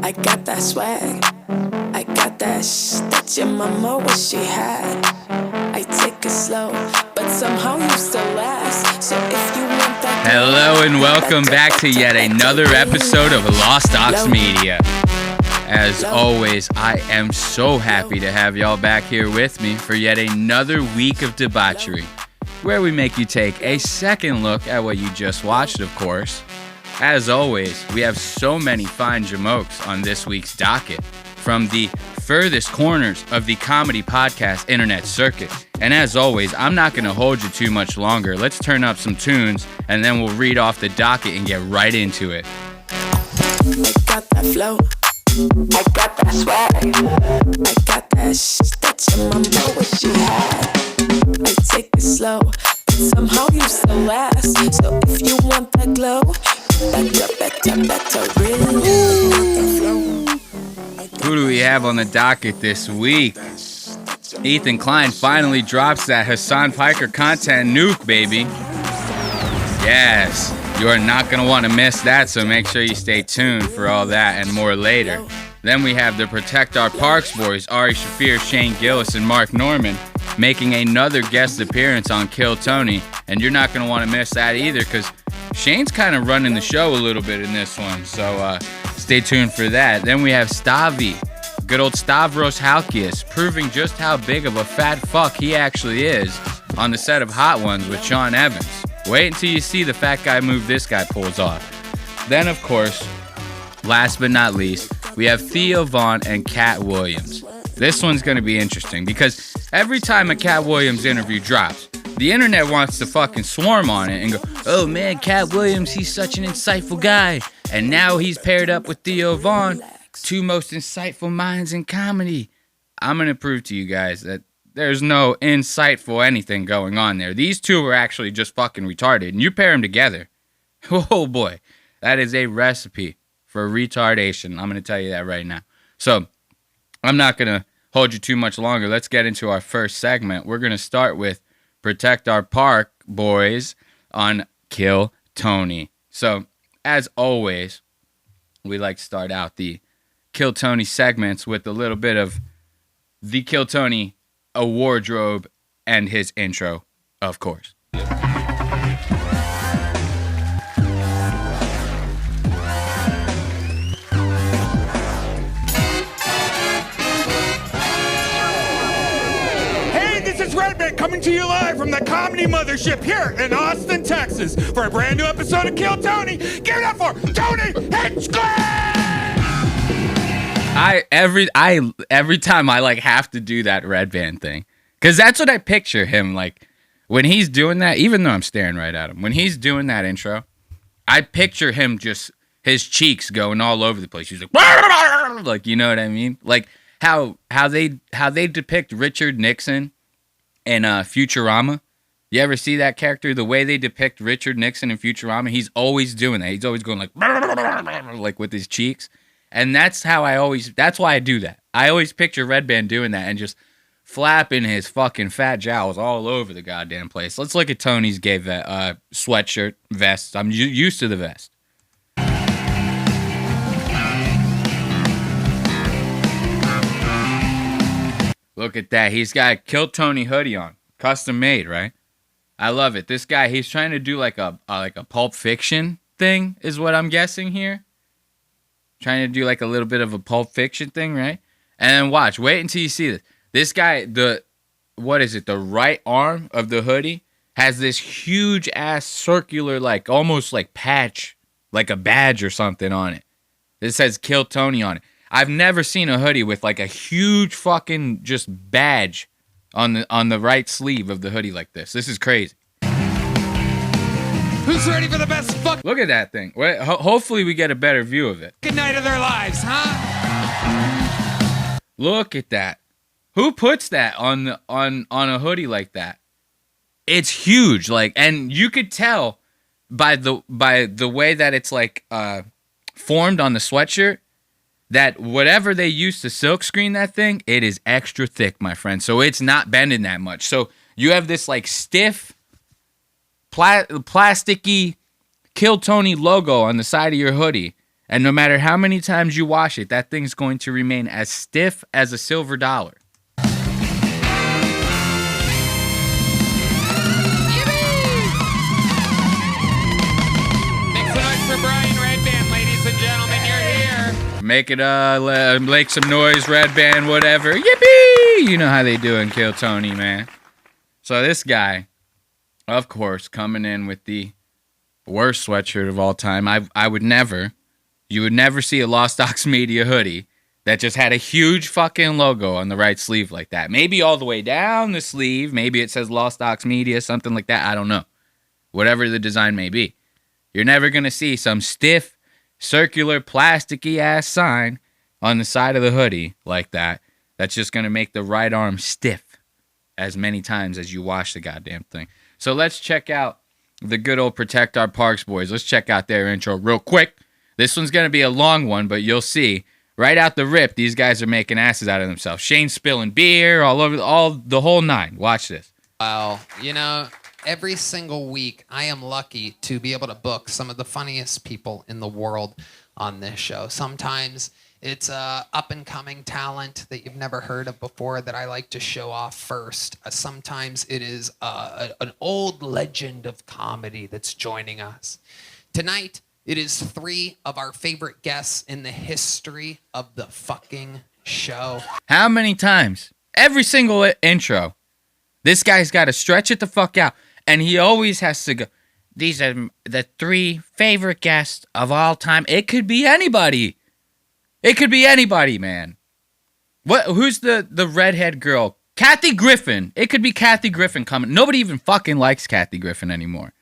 I got that swag. I got that that your mama wish she had. I take it slow, but somehow you still last. So if you want that. Hello and welcome back to yet another episode of Lost Ox Media. As always, I am so happy to have y'all back here with me for yet another week of debauchery, where we make you take a second look at what you just watched, of course. As always, we have so many fine jamokes on this week's docket from the furthest corners of the comedy podcast internet circuit. And as always, I'm not going to hold you too much longer. Let's turn up some tunes and then we'll read off the docket and get right into it. I got that flow. I got that swag. I got that that your mama wish she had. I take it slow, but somehow you still last. So if you want that glow, better really. Who do we have on the docket this week? Ethan Klein finally drops that Hasan Piker content nuke, baby. Yes, you are not going to want to miss that, so make sure you stay tuned for all that and more later. Then we have the Protect Our Parks boys, Ari Shafir, Shane Gillis, and Mark Norman, making another guest appearance on Kill Tony, and you're not going to want to miss that either, because Shane's kind of running the show a little bit in this one, so stay tuned for that. Then we have Stavi, good old Stavros Halkias, proving just how big of a fat fuck he actually is on the set of Hot Ones with Sean Evans. Wait until you see the fat guy move this guy pulls off. Then, of course, last but not least, we have Theo Vaughn and Katt Williams. This one's going to be interesting because every time a Katt Williams interview drops, the internet wants to fucking swarm on it and go, oh man, Katt Williams, he's such an insightful guy. And now he's paired up with Theo Vaughn, two most insightful minds in comedy. I'm going to prove to you guys that there's no insightful anything going on there. These two are actually just fucking retarded. And you pair them together, oh boy, that is a recipe for retardation. I'm going to tell you that right now. So I'm not going to hold you too much longer. Let's get into our first segment. We're going to start with Protect Our Park boys on Kill Tony. So as always, we like to start out the Kill Tony segments with a little bit of the Kill Tony a wardrobe and his intro, of course. Coming to you live from the Comedy Mothership here in Austin, Texas, for a brand new episode of Kill Tony. Give it up for Tony Hinchcliffe! Every time I like have to do that red band thing, because that's what I picture him like when he's doing that. Even though I'm staring right at him, when he's doing that intro, I picture him just his cheeks going all over the place. He's like, you know what I mean? Like how they depict Richard Nixon in Futurama. You ever see that character? The way they depict Richard Nixon in Futurama, he's always doing that. He's always going like with his cheeks. And that's why I do that. I always picture Red Band doing that and just flapping his fucking fat jowls all over the goddamn place. Let's look at Tony's gay sweatshirt, vest. I'm used to the vest. Look at that. He's got a Kill Tony hoodie on. Custom made, right? I love it. This guy, he's trying to do like a Pulp Fiction thing is what I'm guessing here. Trying to do like a little bit of a Pulp Fiction thing, right? And then watch. Wait until you see this. This guy, the right arm of the hoodie has this huge ass circular, like almost like patch, like a badge or something on it. It says Kill Tony on it. I've never seen a hoodie with like a huge fucking just badge on the right sleeve of the hoodie like this. This is crazy. Who's ready for the best fuck? Look at that thing. Hopefully we get a better view of it. Good night of their lives, huh? Look at that. Who puts that on a hoodie like that? It's huge, like, and you could tell by the way that it's like formed on the sweatshirt that whatever they used to silk screen that thing, it is extra thick, my friend. So it's not bending that much. So you have this like stiff, plasticky Kill Tony logo on the side of your hoodie, And no matter how many times you wash it, that thing's going to remain as stiff as a silver dollar. Make some noise, red band, whatever. Yippee! You know how they do in Kill Tony, man. So this guy, of course, coming in with the worst sweatshirt of all time. You would never see a Lost Ox Media hoodie that just had a huge fucking logo on the right sleeve like that. Maybe all the way down the sleeve. Maybe it says Lost Ox Media, something like that. I don't know. Whatever the design may be. You're never going to see some stiff, circular, plasticky ass sign on the side of the hoodie like that. That's just going to make the right arm stiff as many times as you wash the goddamn thing. So let's check out the good old Protect Our Parks boys. Let's check out their intro real quick. This one's going to be a long one, but you'll see. Right out the rip, these guys are making asses out of themselves. Shane's spilling beer all over, the whole nine. Watch this. Well, every single week, I am lucky to be able to book some of the funniest people in the world on this show. Sometimes it's up-and-coming talent that you've never heard of before that I like to show off first. Sometimes it is an old legend of comedy that's joining us. Tonight, it is 3 of our favorite guests in the history of the fucking show. How many times? Every single intro. This guy's got to stretch it the fuck out. And he always has to go, these are the 3 favorite guests of all time. It could be anybody. It could be anybody, man. Who's the redhead girl? Kathy Griffin. It could be Kathy Griffin coming. Nobody even fucking likes Kathy Griffin anymore.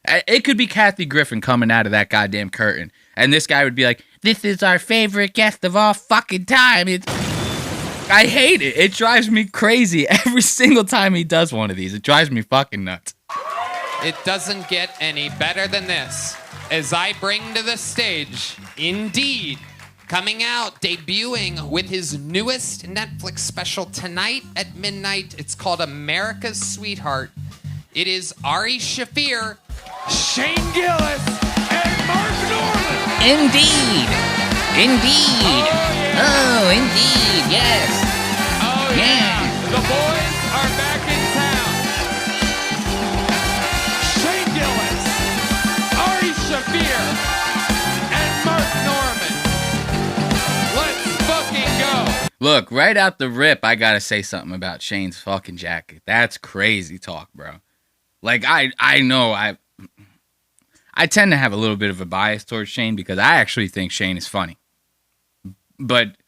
It could be Kathy Griffin coming out of that goddamn curtain. And this guy would be like, this is our favorite guest of all fucking time. I hate it. It drives me crazy every single time he does one of these. It drives me fucking nuts. It doesn't get any better than this. As I bring to the stage, Indeed, coming out, debuting with his newest Netflix special tonight at midnight. It's called America's Sweetheart. It is Ari Shaffir, Shane Gillis, and Mark Norman. Indeed. Oh, indeed, yes. Oh, yeah. The boys are back in town. Shane Gillis, Ari Shaffir, and Mark Norman. Let's fucking go. Look, right out the rip, I gotta say something about Shane's fucking jacket. That's crazy talk, bro. Like, I know I tend to have a little bit of a bias towards Shane because I actually think Shane is funny. But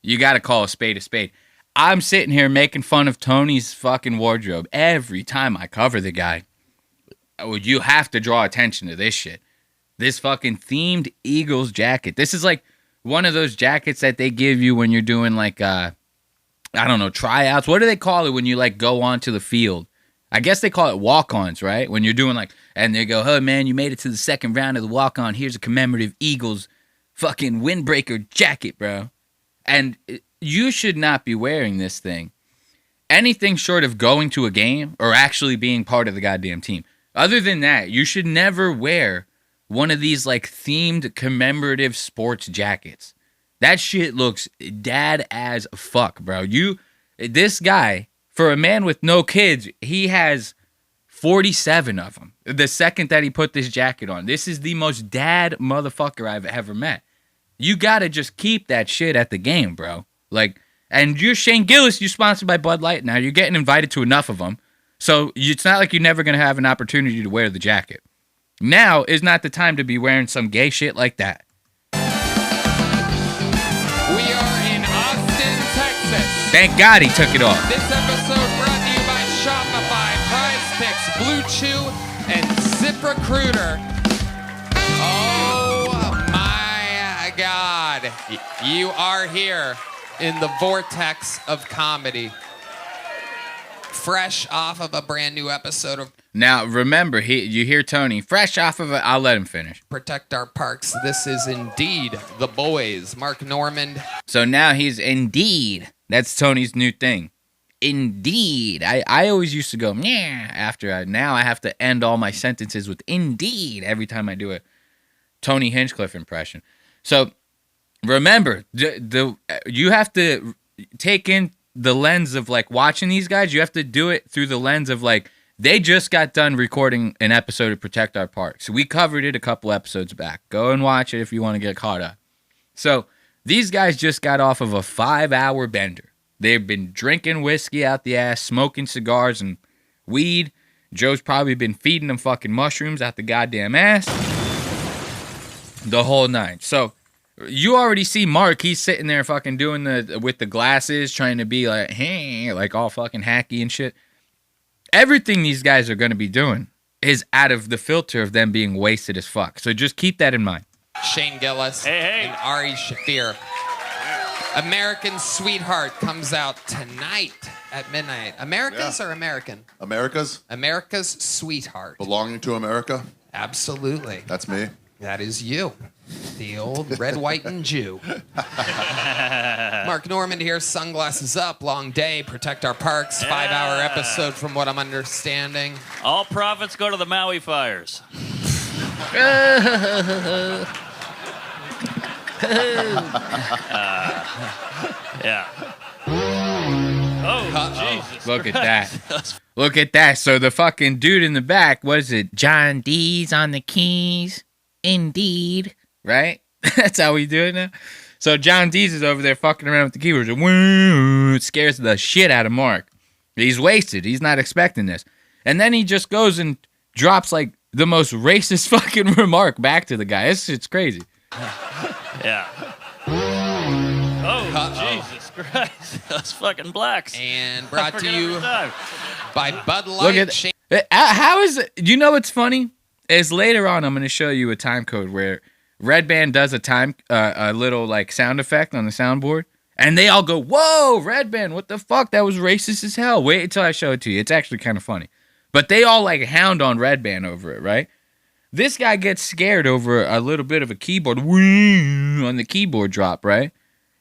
you got to call a spade a spade. I'm sitting here making fun of Tony's fucking wardrobe every time I cover the guy. You have to draw attention to this shit. This fucking themed Eagles jacket. This is like one of those jackets that they give you when you're doing like, I don't know, tryouts. What do they call it when you like go onto the field? I guess they call it walk-ons, right? When you're doing like, and they go, oh man, you made it to the second round of the walk-on. Here's a commemorative Eagles fucking windbreaker jacket, bro. And you should not be wearing this thing. Anything short of going to a game or actually being part of the goddamn team. Other than that, you should never wear one of these like themed commemorative sports jackets. That shit looks dad as fuck, bro. This guy, for a man with no kids, he has 47 of them. The second that he put this jacket on. This is the most dad motherfucker I've ever met. You gotta just keep that shit at the game, bro. Like, and you're Shane Gillis, you're sponsored by Bud Light now. You're getting invited to enough of them. So it's not like you're never gonna have an opportunity to wear the jacket. Now is not the time to be wearing some gay shit like that. we are in Austin, Texas. Thank God he took it off. This episode brought to you by Shopify, Prize Picks, Blue Chew, and ZipRecruiter. Oh my God. You are here in the vortex of comedy. Fresh off of a brand new episode of Now, remember, you hear Tony, fresh off of it. I'll let him finish. Protect Our Parks. This is Indeed The Boys. Mark Norman. So now he's Indeed. That's Tony's new thing. Indeed. I always used to go, yeah, after now I have to end all my sentences with Indeed every time I do a Tony Hinchcliffe impression. So remember, you have to take in the lens of like watching these guys. You have to do it through the lens of like, they just got done recording an episode of Protect Our Parks. We covered it a couple episodes back. Go and watch it if you want to get caught up. So these guys just got off of a 5-hour bender. They've been drinking whiskey out the ass, smoking cigars and weed. Joe's probably been feeding them fucking mushrooms out the goddamn ass. The whole nine. So you already see Mark. He's sitting there fucking doing with the glasses, trying to be like, hey, like all fucking hacky and shit. Everything these guys are going to be doing is out of the filter of them being wasted as fuck. So just keep that in mind. Shane Gillis and Ari Shafir. American Sweetheart comes out tonight at midnight. America's or American? America's? America's Sweetheart. Belonging to America? Absolutely. That's me. That is you. The old red, white, and Jew. Mark Normand here, sunglasses up, long day, protect our parks, 5-hour episode from what I'm understanding. All profits go to the Maui fires. Yeah. Oh, Jesus. Look at that. Look at that. So the fucking dude in the back, what is it? John D's on the keys. Indeed. Right? That's how we do it now. So John D's is over there fucking around with the keyboards. It scares the shit out of Mark. He's wasted. He's not expecting this. And then he just goes and drops like the most racist fucking remark back to the guy. It's crazy. Yeah. Oh, Jesus Christ. Those fucking blacks. And brought to you Time. by Bud Light. Look at how is it? You know what's funny? Is later on I'm going to show you a time code where Red Band does a little like sound effect on the soundboard, and they all go, "Whoa, Red Band, what the fuck? That was racist as hell." Wait until I show it to you. It's actually kind of funny. But they all like hound on Red Band over it, right? This guy gets scared over a little bit of a keyboard on the keyboard drop, right?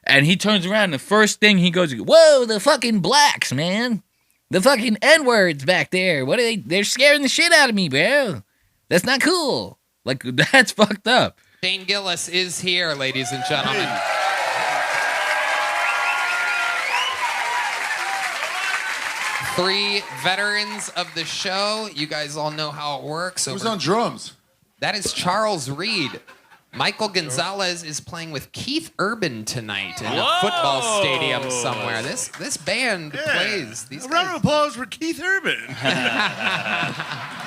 And he turns around, and the first thing he goes, "Whoa, the fucking blacks, man. The fucking N-words back there. What are they? They're scaring the shit out of me, bro. That's not cool." Like, that's fucked up. Shane Gillis is here, ladies and gentlemen. Three veterans of the show. You guys all know how it works. Who's on drums? That is Charles Reed. Michael Gonzalez is playing with Keith Urban tonight in a football stadium somewhere. This band plays. These A round of applause for Keith Urban.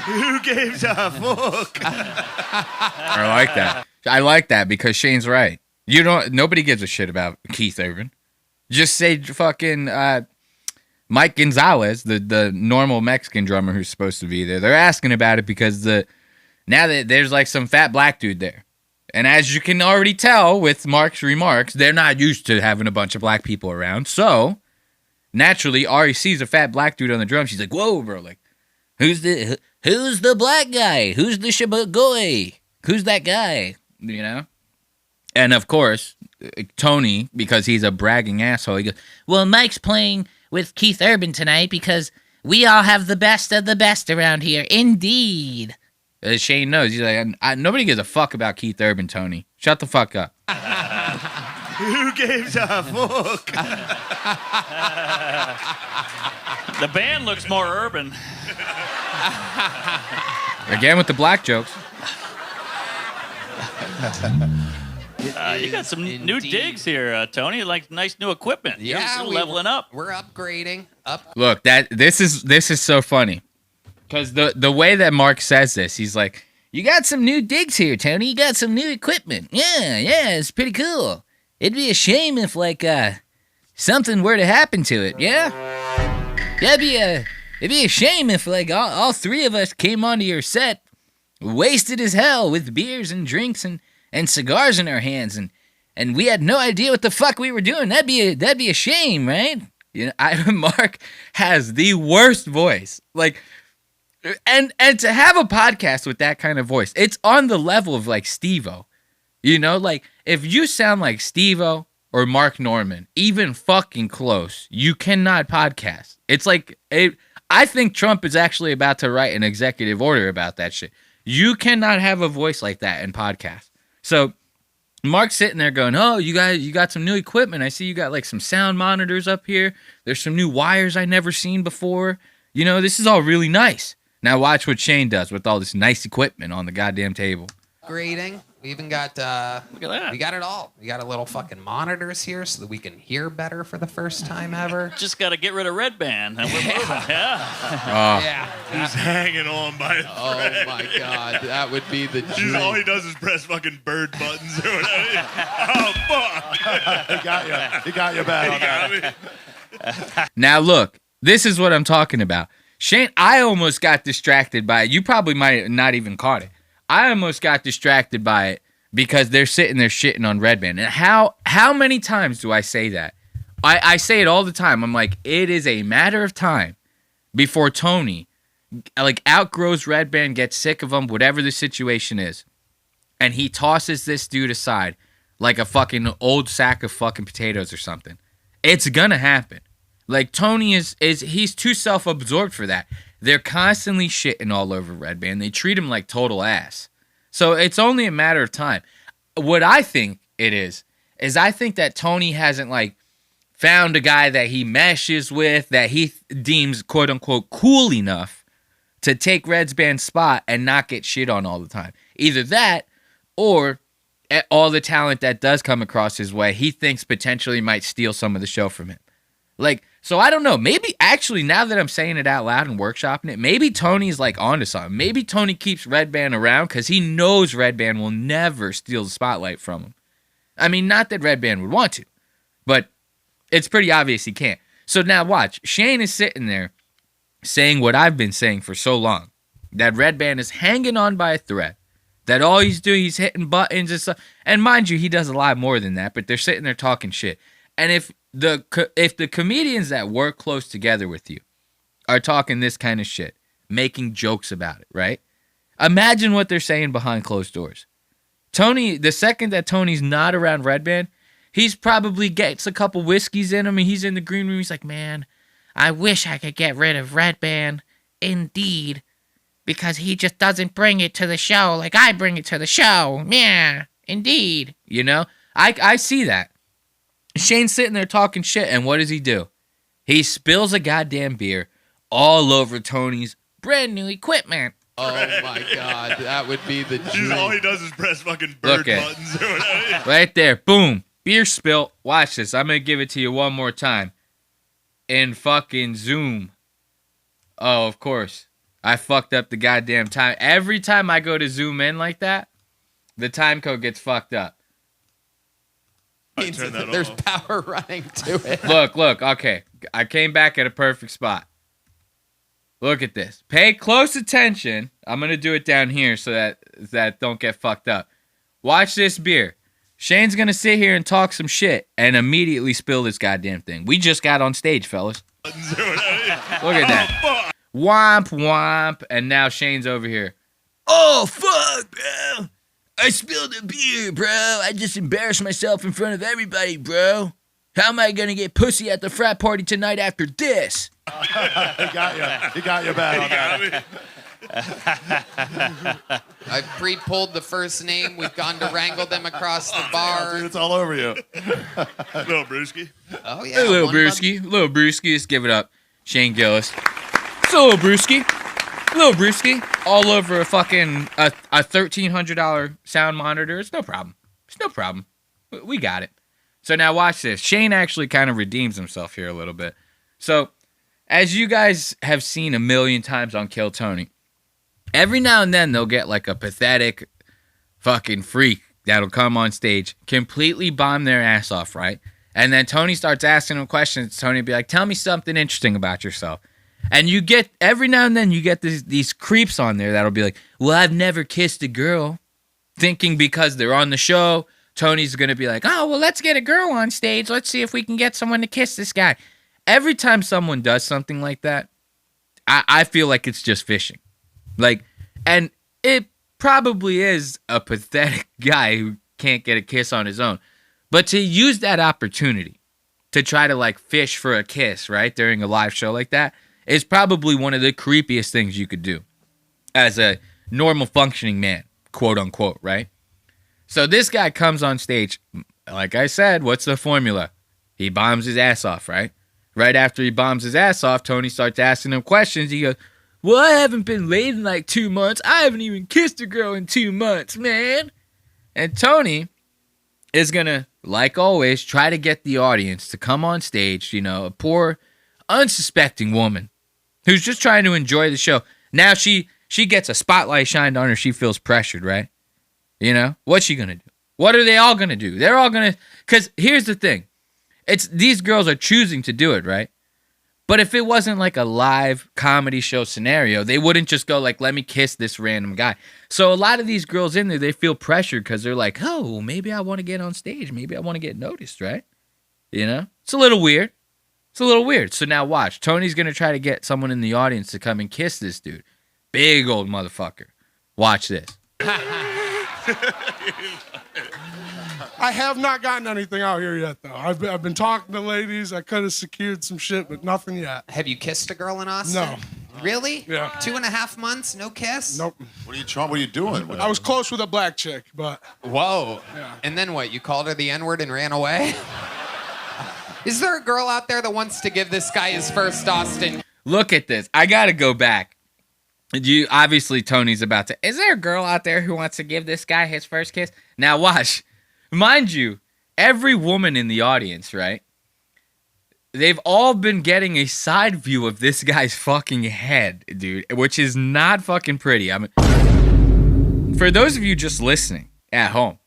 Who gives a fuck? I like that. I like that because Shane's right. Nobody gives a shit about Keith Urban. Just say fucking Mike Gonzalez, the normal Mexican drummer who's supposed to be there. They're asking about it because now that there's like some fat black dude there. And as you can already tell with Mark's remarks, they're not used to having a bunch of black people around. So, naturally, Ari sees a fat black dude on the drum. She's like, "Whoa, bro, like, who's the black guy? Who's the shabagoy? Who's that guy?" You know? And, of course, Tony, because he's a bragging asshole, he goes, "Well, Mike's playing with Keith Urban tonight because we all have the best of the best around here. Indeed." As Shane knows, he's like, nobody gives a fuck about Keith Urban, Tony. Shut the fuck up. Who gives a fuck? The band looks more urban. Again with the black jokes. You got some new digs here, Tony. Like nice new equipment. Yeah, You're leveling up. We're upgrading. Look, this is so funny. Because the way that Mark says this, he's like, "You got some new digs here, Tony. You got some new equipment. Yeah, it's pretty cool. It'd be a shame if, like, something were to happen to it, yeah? It'd be a shame if, like, all three of us came onto your set wasted as hell with beers and drinks and cigars in our hands, and we had no idea what the fuck we were doing. That'd be a shame, right?" You know, Mark has the worst voice. Like... And to have a podcast with that kind of voice, it's on the level of like Steve-O. You know, like if you sound like Steve-O or Mark Normand, even fucking close, you cannot podcast. It's like, I think Trump is actually about to write an executive order about that shit. You cannot have a voice like that in podcast. So Mark's sitting there going, oh, you got some new equipment. I see you got like some sound monitors up here. There's some new wires I never seen before. You know, this is all really nice. Now watch what Shane does with all this nice equipment on the goddamn table. Grading. We even got Look at that. we got it all. We got a little fucking monitors here so that we can hear better for the first time ever. Just got to get rid of Red Band. And we're moving. Yeah. Yeah. He's hanging on by a Oh thread. my god, that would be the He's, all he dream. does is press fucking bird buttons or whatever. Oh, fuck. He got you. He got you bad on that. I mean, Now look, this is what I'm talking about. Shane, I almost got distracted by it. You probably might not even caught it. I almost got distracted by it because they're sitting there shitting on Red Band. And how many times do I say that? I say it all the time. I'm like, it is a matter of time before Tony like outgrows Red Band, gets sick of him, whatever the situation is, and he tosses this dude aside like a fucking old sack of fucking potatoes or something. It's gonna happen. Like Tony is he's too self-absorbed for that. They're constantly shitting all over Red Band. They treat him like total ass. So it's only a matter of time. What I think it is I think that Tony hasn't like found a guy that he meshes with, that he deems quote unquote cool enough to take Red Band's spot and not get shit on all the time. Either that or all the talent that does come across his way, he thinks potentially might steal some of the show from him. Like, so I don't know. Maybe actually, now that I'm saying it out loud and workshopping it, maybe Tony's like onto something. Maybe Tony keeps Red Band around because he knows Red Band will never steal the spotlight from him. I mean, not that Red Band would want to, but it's pretty obvious he can't. So now watch. Shane is sitting there saying what I've been saying for so long, that Red Band is hanging on by a thread, that all he's doing, he's hitting buttons and stuff. And mind you, he does a lot more than that, but they're sitting there talking shit. And if the comedians that work close together with you are talking this kind of shit, making jokes about it, right? Imagine what they're saying behind closed doors. Tony, the second that Tony's not around Red Band, he's probably gets a couple whiskeys in him and he's in the green room. He's like, man, I wish I could get rid of Red Band. Indeed. Because he just doesn't bring it to the show like I bring it to the show. Yeah, indeed. You know? I see that. Shane's sitting there talking shit, and what does he do? He spills a goddamn beer all over Tony's brand new equipment. Oh my god, that would be the he's, all he dream. does is press fucking bird Look at- buttons or whatever. Right there. Boom. Beer spilt. Watch this. I'm going to give it to you one more time. In fucking Zoom. Oh, of course. I fucked up the goddamn time. Every time I go to zoom in like that, the time code gets fucked up. I turn that There's off. power running to it. Look. Okay. I came back at a perfect spot. Look at this. Pay close attention. I'm going to do it down here so that don't get fucked up. Watch this beer. Shane's going to sit here and talk some shit and immediately spill this goddamn thing. We just got on stage, fellas. Buttons or whatever. Look at that. Womp, womp. And now Shane's over here. Oh, fuck, bro. I spilled a beer, bro. I just embarrassed myself in front of everybody, bro. How am I going to get pussy at the frat party tonight after this? He got you. He got you bad on that. I mean, I've pre-pulled the first name. We've gone to wrangle them across the bar. Dude, it's all over you. little brewski. Oh yeah, A little one brewski. Little brewski. Let's give it up. Shane Gillis. It's a little brewski. Little brewski. All over a fucking a $1,300 sound monitor. It's no problem. It's no problem. We got it. So now watch this. Shane actually kind of redeems himself here a little bit. So as you guys have seen a million times on Kill Tony, every now and then they'll get like a pathetic fucking freak that'll come on stage, completely bomb their ass off, right? And then Tony starts asking them questions. Tony will be like, tell me something interesting about yourself. And you get, every now and then you get these creeps on there that'll be like, well, I've never kissed a girl. Thinking because they're on the show, Tony's going to be like, oh, well, let's get a girl on stage. Let's see if we can get someone to kiss this guy. Every time someone does something like that, I feel like it's just fishing. Like, and it probably is a pathetic guy who can't get a kiss on his own. But to use that opportunity to try to like fish for a kiss, right, during a live show like that is probably one of the creepiest things you could do as a normal functioning man, quote unquote, right? So this guy comes on stage. Like I said, what's the formula? He bombs his ass off, right? Right after he bombs his ass off, Tony starts asking him questions. He goes, well, I haven't been laid in like 2 months. I haven't even kissed a girl in 2 months, man. And Tony is going to, like always, try to get the audience to come on stage, you know, a poor, unsuspecting woman who's just trying to enjoy the show. Now she gets a spotlight shined on her. She feels pressured, right? You know, what's she going to do? What are they all going to do? They're all going to, because here's the thing. These girls are choosing to do it, right? But if it wasn't like a live comedy show scenario, they wouldn't just go like, let me kiss this random guy. So a lot of these girls in there, they feel pressured because they're like, oh, maybe I want to get on stage. Maybe I want to get noticed, right? You know? It's a little weird. So now watch. Tony's going to try to get someone in the audience to come and kiss this dude. Big old motherfucker. Watch this. I have not gotten anything out here yet, though. I've been talking to ladies. I could have secured some shit, but nothing yet. Have you kissed a girl in Austin? No. Really? Yeah. 2.5 months, no kiss? Nope. What are you trying? What are you doing? I was close with a black chick, but... Whoa. Yeah. And then what? You called her the N-word and ran away? Is there a girl out there that wants to give this guy his first Austin? Look at this. I got to go back. Obviously, Tony's about to... Is there a girl out there who wants to give this guy his first kiss? Now, watch. Mind you, every woman in the audience, right? They've all been getting a side view of this guy's fucking head, dude, which is not fucking pretty. I mean, for those of you just listening at home,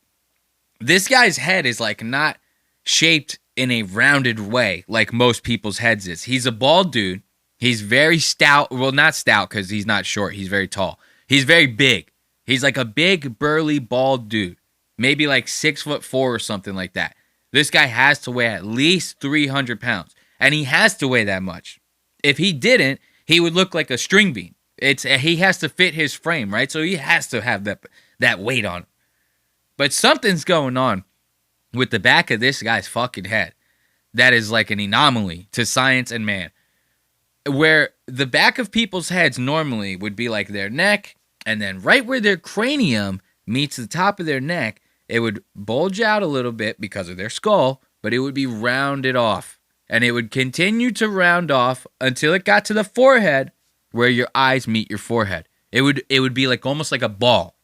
this guy's head is like not shaped in a rounded way like most people's heads is. He's a bald dude. He's very stout. Well, not stout because he's not short. He's very tall. He's very big. He's like a big, burly, bald dude. Maybe like 6'4" or something like that. This guy has to weigh at least 300 pounds. And he has to weigh that much. If he didn't, he would look like a string bean. He has to fit his frame, right? So he has to have that weight on him. But something's going on with the back of this guy's fucking head that is like an anomaly to science and man. Where the back of people's heads normally would be like their neck, and then right where their cranium meets the top of their neck, it would bulge out a little bit because of their skull, but it would be rounded off. And it would continue to round off until it got to the forehead where your eyes meet your forehead. It would be like almost like a ball.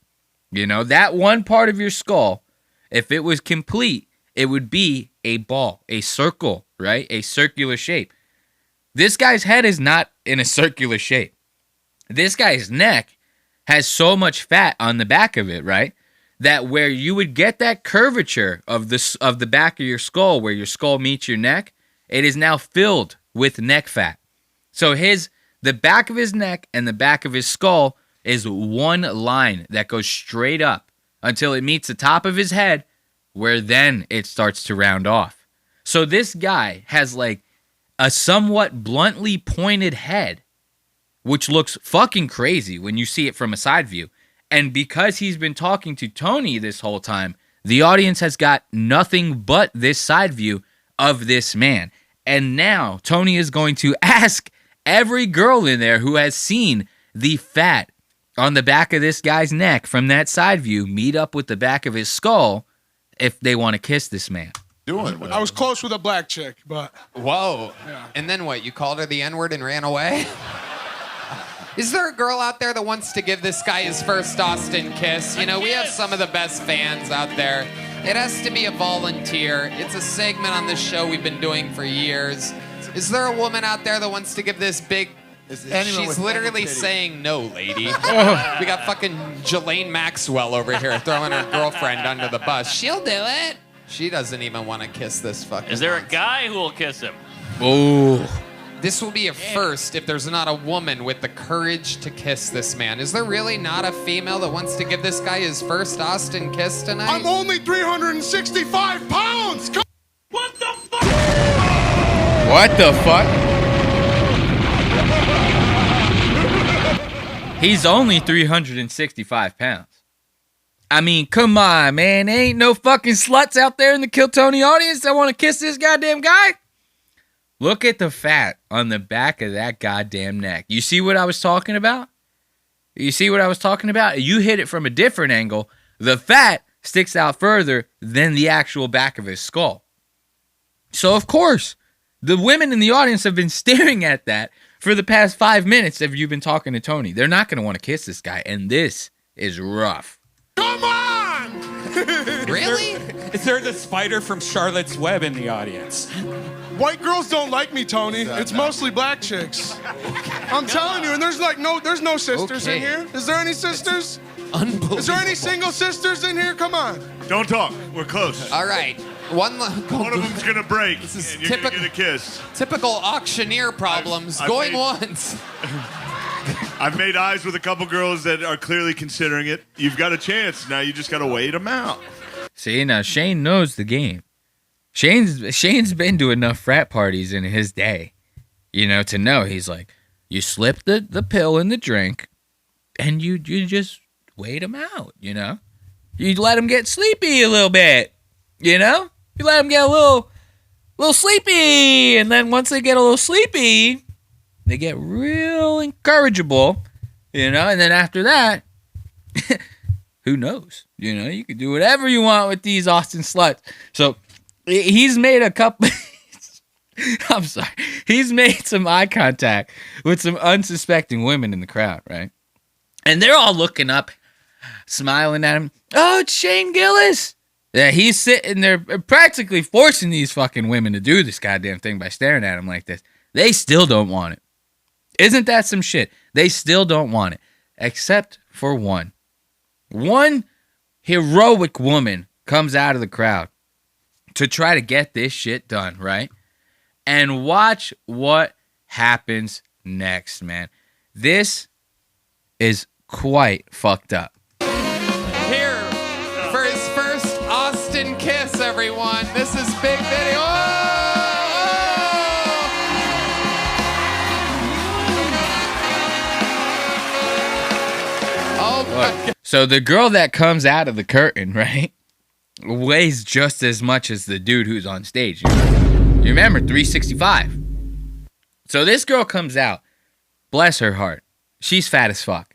You know, that one part of your skull, if it was complete, it would be a ball, a circle, right? A circular shape. This guy's head is not in a circular shape. This guy's neck has so much fat on the back of it, right? That where you would get that curvature of the back of your skull, where your skull meets your neck, it is now filled with neck fat. So the back of his neck and the back of his skull is one line that goes straight up until it meets the top of his head, where then it starts to round off. So this guy has like a somewhat bluntly pointed head, which looks fucking crazy when you see it from a side view. And because he's been talking to Tony this whole time, the audience has got nothing but this side view of this man. And now Tony is going to ask every girl in there who has seen the fat on the back of this guy's neck from that side view meet up with the back of his skull if they want to kiss this man. I was close with a black chick, but... Whoa. Yeah. And then what? You called her the N-word and ran away? Is there a girl out there that wants to give this guy his first Austin kiss? You know, we have some of the best fans out there. It has to be a volunteer. It's a segment on this show we've been doing for years. Is there a woman out there that wants to give this big... She's literally saying no, lady. We got fucking Jelaine Maxwell over here throwing her girlfriend under the bus. She'll do it. She doesn't even want to kiss this fucking... Is there a guy who will kiss him? Oh. This will be a first if there's not a woman with the courage to kiss this man. Is there really not a female that wants to give this guy his first Austin kiss tonight? I'm only 365 pounds! What the fuck? What the fuck? He's only 365 pounds. I mean, come on, man. There ain't no fucking sluts out there in the Kill Tony audience that want to kiss this goddamn guy. Look at the fat on the back of that goddamn neck. You see what I was talking about? You see what I was talking about? You hit it from a different angle. The fat sticks out further than the actual back of his skull. So, of course, the women in the audience have been staring at that for the past 5 minutes if you've been talking to Tony. They're not going to want to kiss this guy, and this is rough. Come on! Really? Is there the spider from Charlotte's Web in the audience? White girls don't like me, Tony. It's mostly black chicks. I'm telling you, and there's no sisters in here. Is there any sisters? Unbelievable. Is there any single sisters in here? Come on. Don't talk. We're close. All right. One of them's gonna break, is and you're gonna get a kiss. Typical auctioneer problems. I've Going made- once. I've made eyes with a couple girls that are clearly considering it. You've got a chance. Now you just gotta wait them out. See, now Shane knows the game. Shane's been to enough frat parties in his day, to know. He's like, you slip the pill in the drink, and you just wait him out, You let him get sleepy a little bit, You let them get a little sleepy, and then once they get a little sleepy, they get real encourageable, and then after that, who knows? You can do whatever you want with these Austin sluts. So he's made a couple. I'm sorry. He's made some eye contact with some unsuspecting women in the crowd, right? And they're all looking up, smiling at him. Oh, it's Shane Gillis. Yeah, he's sitting there practically forcing these fucking women to do this goddamn thing by staring at him like this. They still don't want it. Isn't that some shit? They still don't want it. Except for one. One heroic woman comes out of the crowd to try to get this shit done, right? And watch what happens next, man. This is quite fucked up. Here for his first Austin kiss, everyone. This is Big Vinny. Oh my God. So the girl that comes out of the curtain, right, weighs just as much as the dude who's on stage. You remember, 365. So this girl comes out. Bless her heart. She's fat as fuck,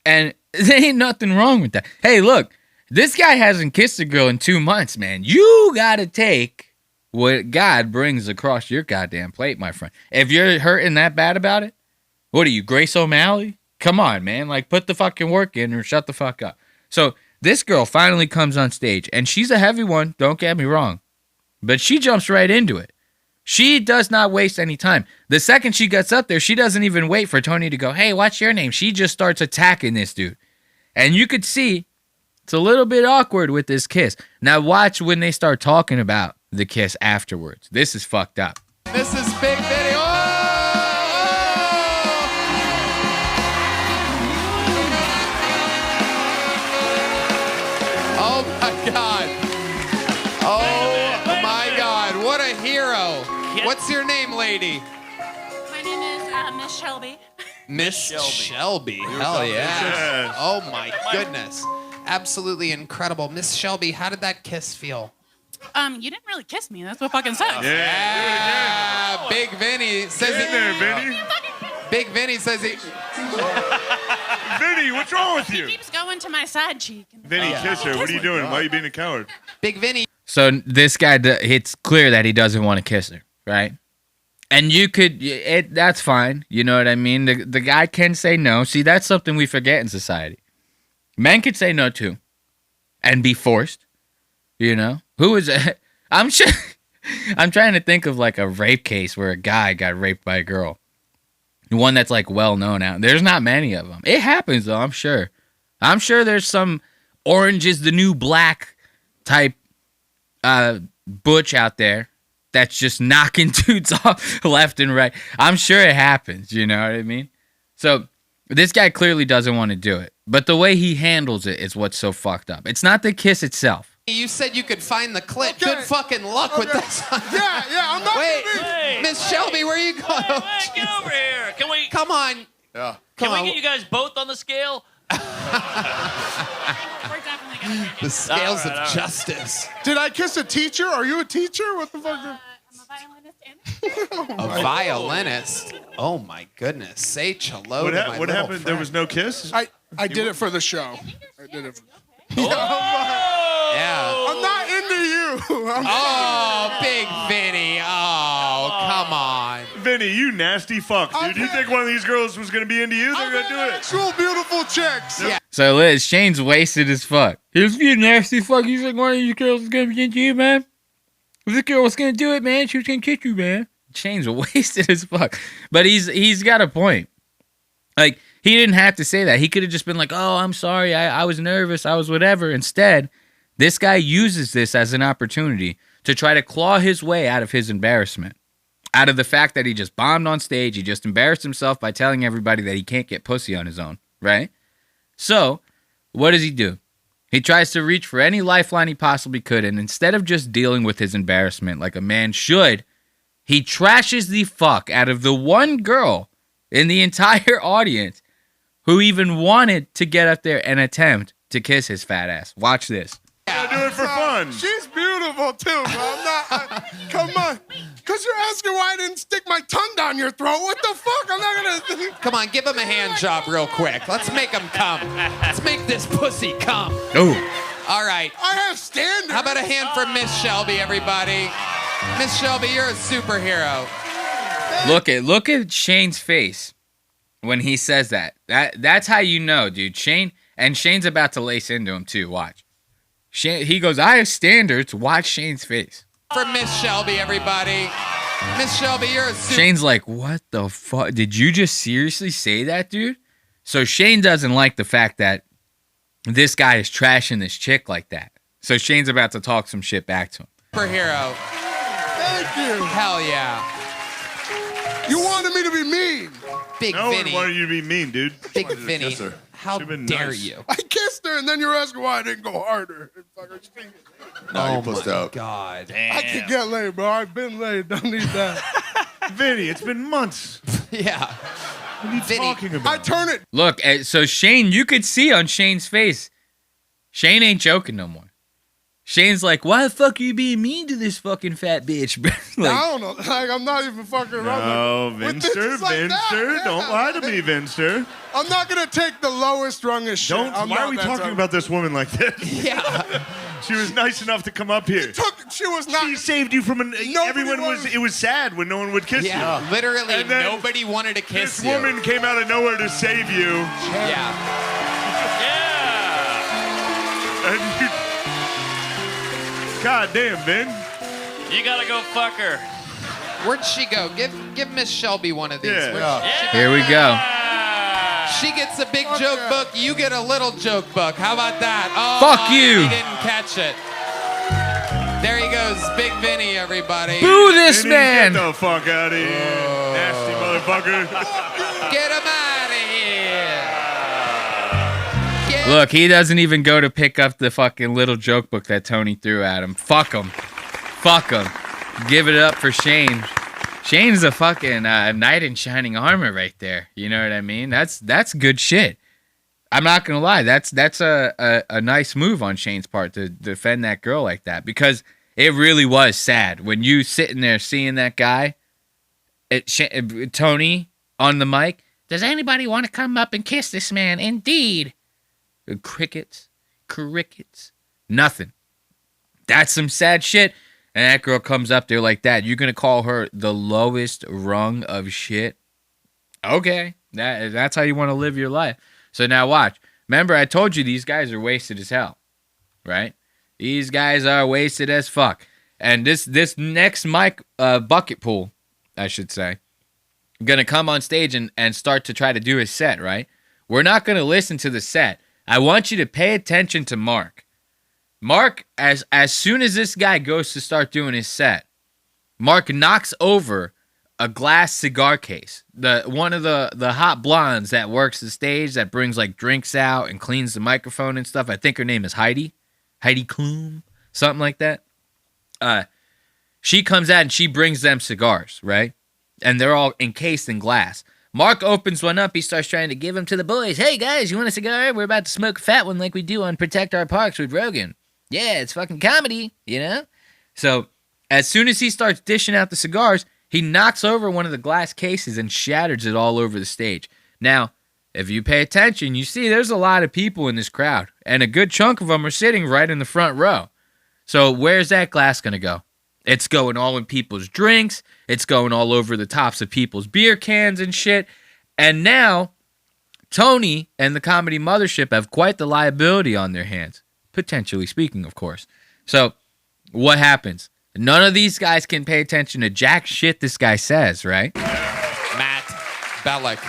And there ain't nothing wrong with that. Hey, look, this guy hasn't kissed a girl in 2 months, man. You gotta take what God brings across your goddamn plate, my friend. If you're hurting that bad about it, what are you, Grace O'Malley? Come on, man. Put the fucking work in or shut the fuck up. So this girl finally comes on stage, and she's a heavy one, don't get me wrong. But she jumps right into it. She does not waste any time. The second she gets up there, she doesn't even wait for Tony to go, hey, what's your name? She just starts attacking this dude. And you could see it's a little bit awkward with this kiss. Now watch when they start talking about the kiss afterwards. This is fucked up. This is Big Vinny. Oh my God. Oh my God. What a hero. What's your name, lady? My name is Miss Shelby. Miss Shelby. Hell yeah. Oh my goodness. Absolutely incredible. Miss Shelby, how did that kiss feel? You didn't really kiss me. That's what fucking sucks. Yeah. Big Vinny says Get in there, Vinny. Big Vinny says he. Vinny, what's wrong with you? He keeps going to my side cheek. Vinny, kiss her. What are you doing? Why are you being a coward? Big Vinny. So this guy, it's clear that he doesn't want to kiss her, right? And you could, that's fine. You know what I mean? The guy can say no. See, that's something we forget in society. Men could say no too, and be forced. Who is it? I'm sure. I'm trying to think of like a rape case where a guy got raped by a girl. One that's like well known out. There's not many of them. It happens though. I'm sure. I'm sure there's some Orange is the New Black type butch out there that's just knocking dudes off left and right. I'm sure it happens. You know what I mean? So this guy clearly doesn't want to do it, but the way he handles it is what's so fucked up. It's not the kiss itself. You said you could find the clip. Okay. Good fucking luck with this. Yeah, I'm not. Wait, Miss Shelby, where are you going? Hey, get over here. Can we Come on. Yeah. can Come we on. get you guys both on the scale? We're definitely gonna make it. The scales All right. of justice. Did I kiss a teacher? Are you a teacher? What the fuck? I'm a violinist and A violinist. Oh my goodness. Say hello to my What little happened? There was friend. no kiss? I did it for the show. I did it. Yeah. I'm not into you. Oh, Big Vinny. Oh, come on. Vinny, you nasty fuck, dude. You think one of these girls was gonna be into you? They're gonna do it. Actual beautiful chicks. Yeah. So Liz, Shane's wasted as fuck. He's you nasty fuck. You think one of these girls is gonna be into you, man? If this girl was gonna do it, man, she was gonna kiss you, man. Shane's wasted as fuck. But he's got a point. Like, he didn't have to say that. He could have just been like, oh, I'm sorry, I was nervous, I was whatever. Instead, this guy uses this as an opportunity to try to claw his way out of his embarrassment. Out of the fact that he just bombed on stage, he just embarrassed himself by telling everybody that he can't get pussy on his own, right? So, what does he do? He tries to reach for any lifeline he possibly could, and instead of just dealing with his embarrassment like a man should, he trashes the fuck out of the one girl in the entire audience who even wanted to get up there and attempt to kiss his fat ass. Watch this. I do it for fun. She's beautiful too, bro. I'm not. Come on. Because you're asking why I didn't stick my tongue down your throat. What the fuck? I'm not going to. Come on, give him a hand job real quick. Let's make him come. Let's make this pussy come. Oh. All right. I have standards. How about a hand for Miss Shelby, everybody? Miss Shelby, you're a superhero. Look at Shane's face when he says that. That's how you know, dude. Shane's about to lace into him too. Watch. He goes, I have standards. Watch Shane's face. For Miss Shelby, everybody. Miss Shelby, you're a Shane's like, what the fuck? Did you just seriously say that, dude? So Shane doesn't like the fact that this guy is trashing this chick like that. So Shane's about to talk some shit back to him. superhero. Thank you. Hell yeah. You wanted me to be mean. Big No one Vinny. wanted you to be mean, dude. Big Wanted to Vinny. kiss her. How Should've been dare nice. you? I kissed her, and then you're asking why I didn't go harder. Oh my God. I can get laid, bro. I've been laid. Don't need that. Vinny, it's been months. Yeah. What are you Vinny, talking about? I turn it. Look, so Shane, you could see on Shane's face, Shane ain't joking no more. Shane's like, why the fuck are you being mean to this fucking fat bitch, bro? Like, I don't know. Like, I'm not even fucking around. No, With Vinster, bitches like that, Vinster, yeah. don't lie to me, Vinster. I'm not gonna take the lowest rungest shit. Don't. I'm Why not are we that talking type. about this woman like this? yeah. She was nice enough to come up here. She was not. She saved you from an. Nobody Everyone was. It was sad when no one would kiss Yeah. you. Literally, And then nobody wanted to kiss This you. woman came out of nowhere to save you, Yeah. Yeah. and you. God damn, Vin. You gotta go fuck her. Where'd she go? Give Miss Shelby one of these. Yeah. Where'd she- here we go. She gets a big joke book. You get a little joke book. How about that? Oh, Fuck you. He didn't catch it. There he goes, Big Vinny, everybody. Boo this Vinny, man! Get the fuck out of here, nasty motherfucker. Get him out of here. Get Look, he doesn't even go to pick up the fucking little joke book that Tony threw at him. Fuck him. Fuck him. Give it up for Shane. Shane's a fucking knight in shining armor right there. You know what I mean? That's good shit. I'm not gonna lie. That's a nice move on Shane's part to defend that girl like that, because it really was sad when you sitting there seeing that guy, Tony on the mic. Does anybody want to come up and kiss this man? Indeed. Crickets, nothing. That's some sad shit. And that girl comes up there like that. You're gonna call her the lowest rung of shit? Okay, that's how you want to live your life. So now watch. Remember, I told you these guys are wasted as hell, right? These guys are wasted as fuck. And this next mic bucket pool, I should say, gonna come on stage and start to try to do his set, right? We're not gonna listen to the set. I want you to pay attention to Mark. Mark, as soon as this guy goes to start doing his set, Mark knocks over a glass cigar case. One of the hot blondes that works the stage, that brings like drinks out and cleans the microphone and stuff. I think her name is Heidi Klum, something like that. She comes out and she brings them cigars, right? And they're all encased in glass. Mark opens one up. He starts trying to give them to the boys. Hey, guys, you want a cigar? We're about to smoke a fat one like we do on Protect Our Parks with Rogan. Yeah, it's fucking comedy, you know? So as soon as he starts dishing out the cigars, he knocks over one of the glass cases and shatters it all over the stage. Now, if you pay attention, you see there's a lot of people in this crowd. and a good chunk of them are sitting right in the front row. So where's that glass going to go? It's going all in people's drinks. It's going all over the tops of people's beer cans and shit. And now Tony and the Comedy Mothership have quite the liability on their hands, potentially speaking, of course. So what happens? None of these guys can pay attention to jack shit this guy says, right? Matt Bellick.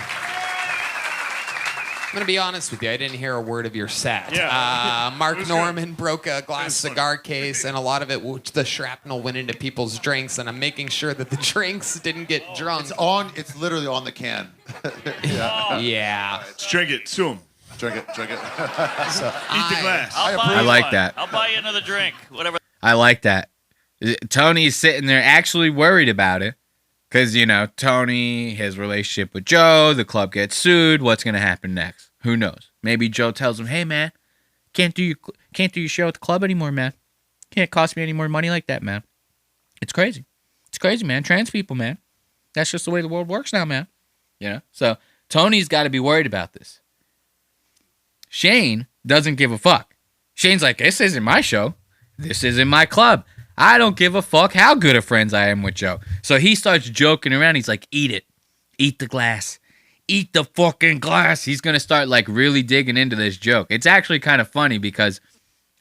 I'm going to be honest with you. I didn't hear a word of your set. Yeah. Mark Norman broke a glass cigar case, and a lot of it, the shrapnel went into people's drinks, and I'm making sure that the drinks didn't get drunk. It's literally on the can. Yeah. Let's drink it. Sue him. Drink it. Eat the glass. I like that. I'll buy you another drink. Whatever. I like that. Tony's sitting there actually worried about it. Because, Tony, his relationship with Joe, the club gets sued. What's going to happen next? Who knows? Maybe Joe tells him, hey, man, can't do your show at the club anymore, man. Can't cost me any more money like that, man. It's crazy. It's crazy, man. Trans people, man. That's just the way the world works now, man. So Tony's got to be worried about this. Shane doesn't give a fuck. Shane's like, this isn't my show. This isn't my club. I don't give a fuck how good of friends I am with Joe. So he starts joking around. He's like, eat it. Eat the glass. Eat the fucking glass. He's going to start like really digging into this joke. It's actually kind of funny because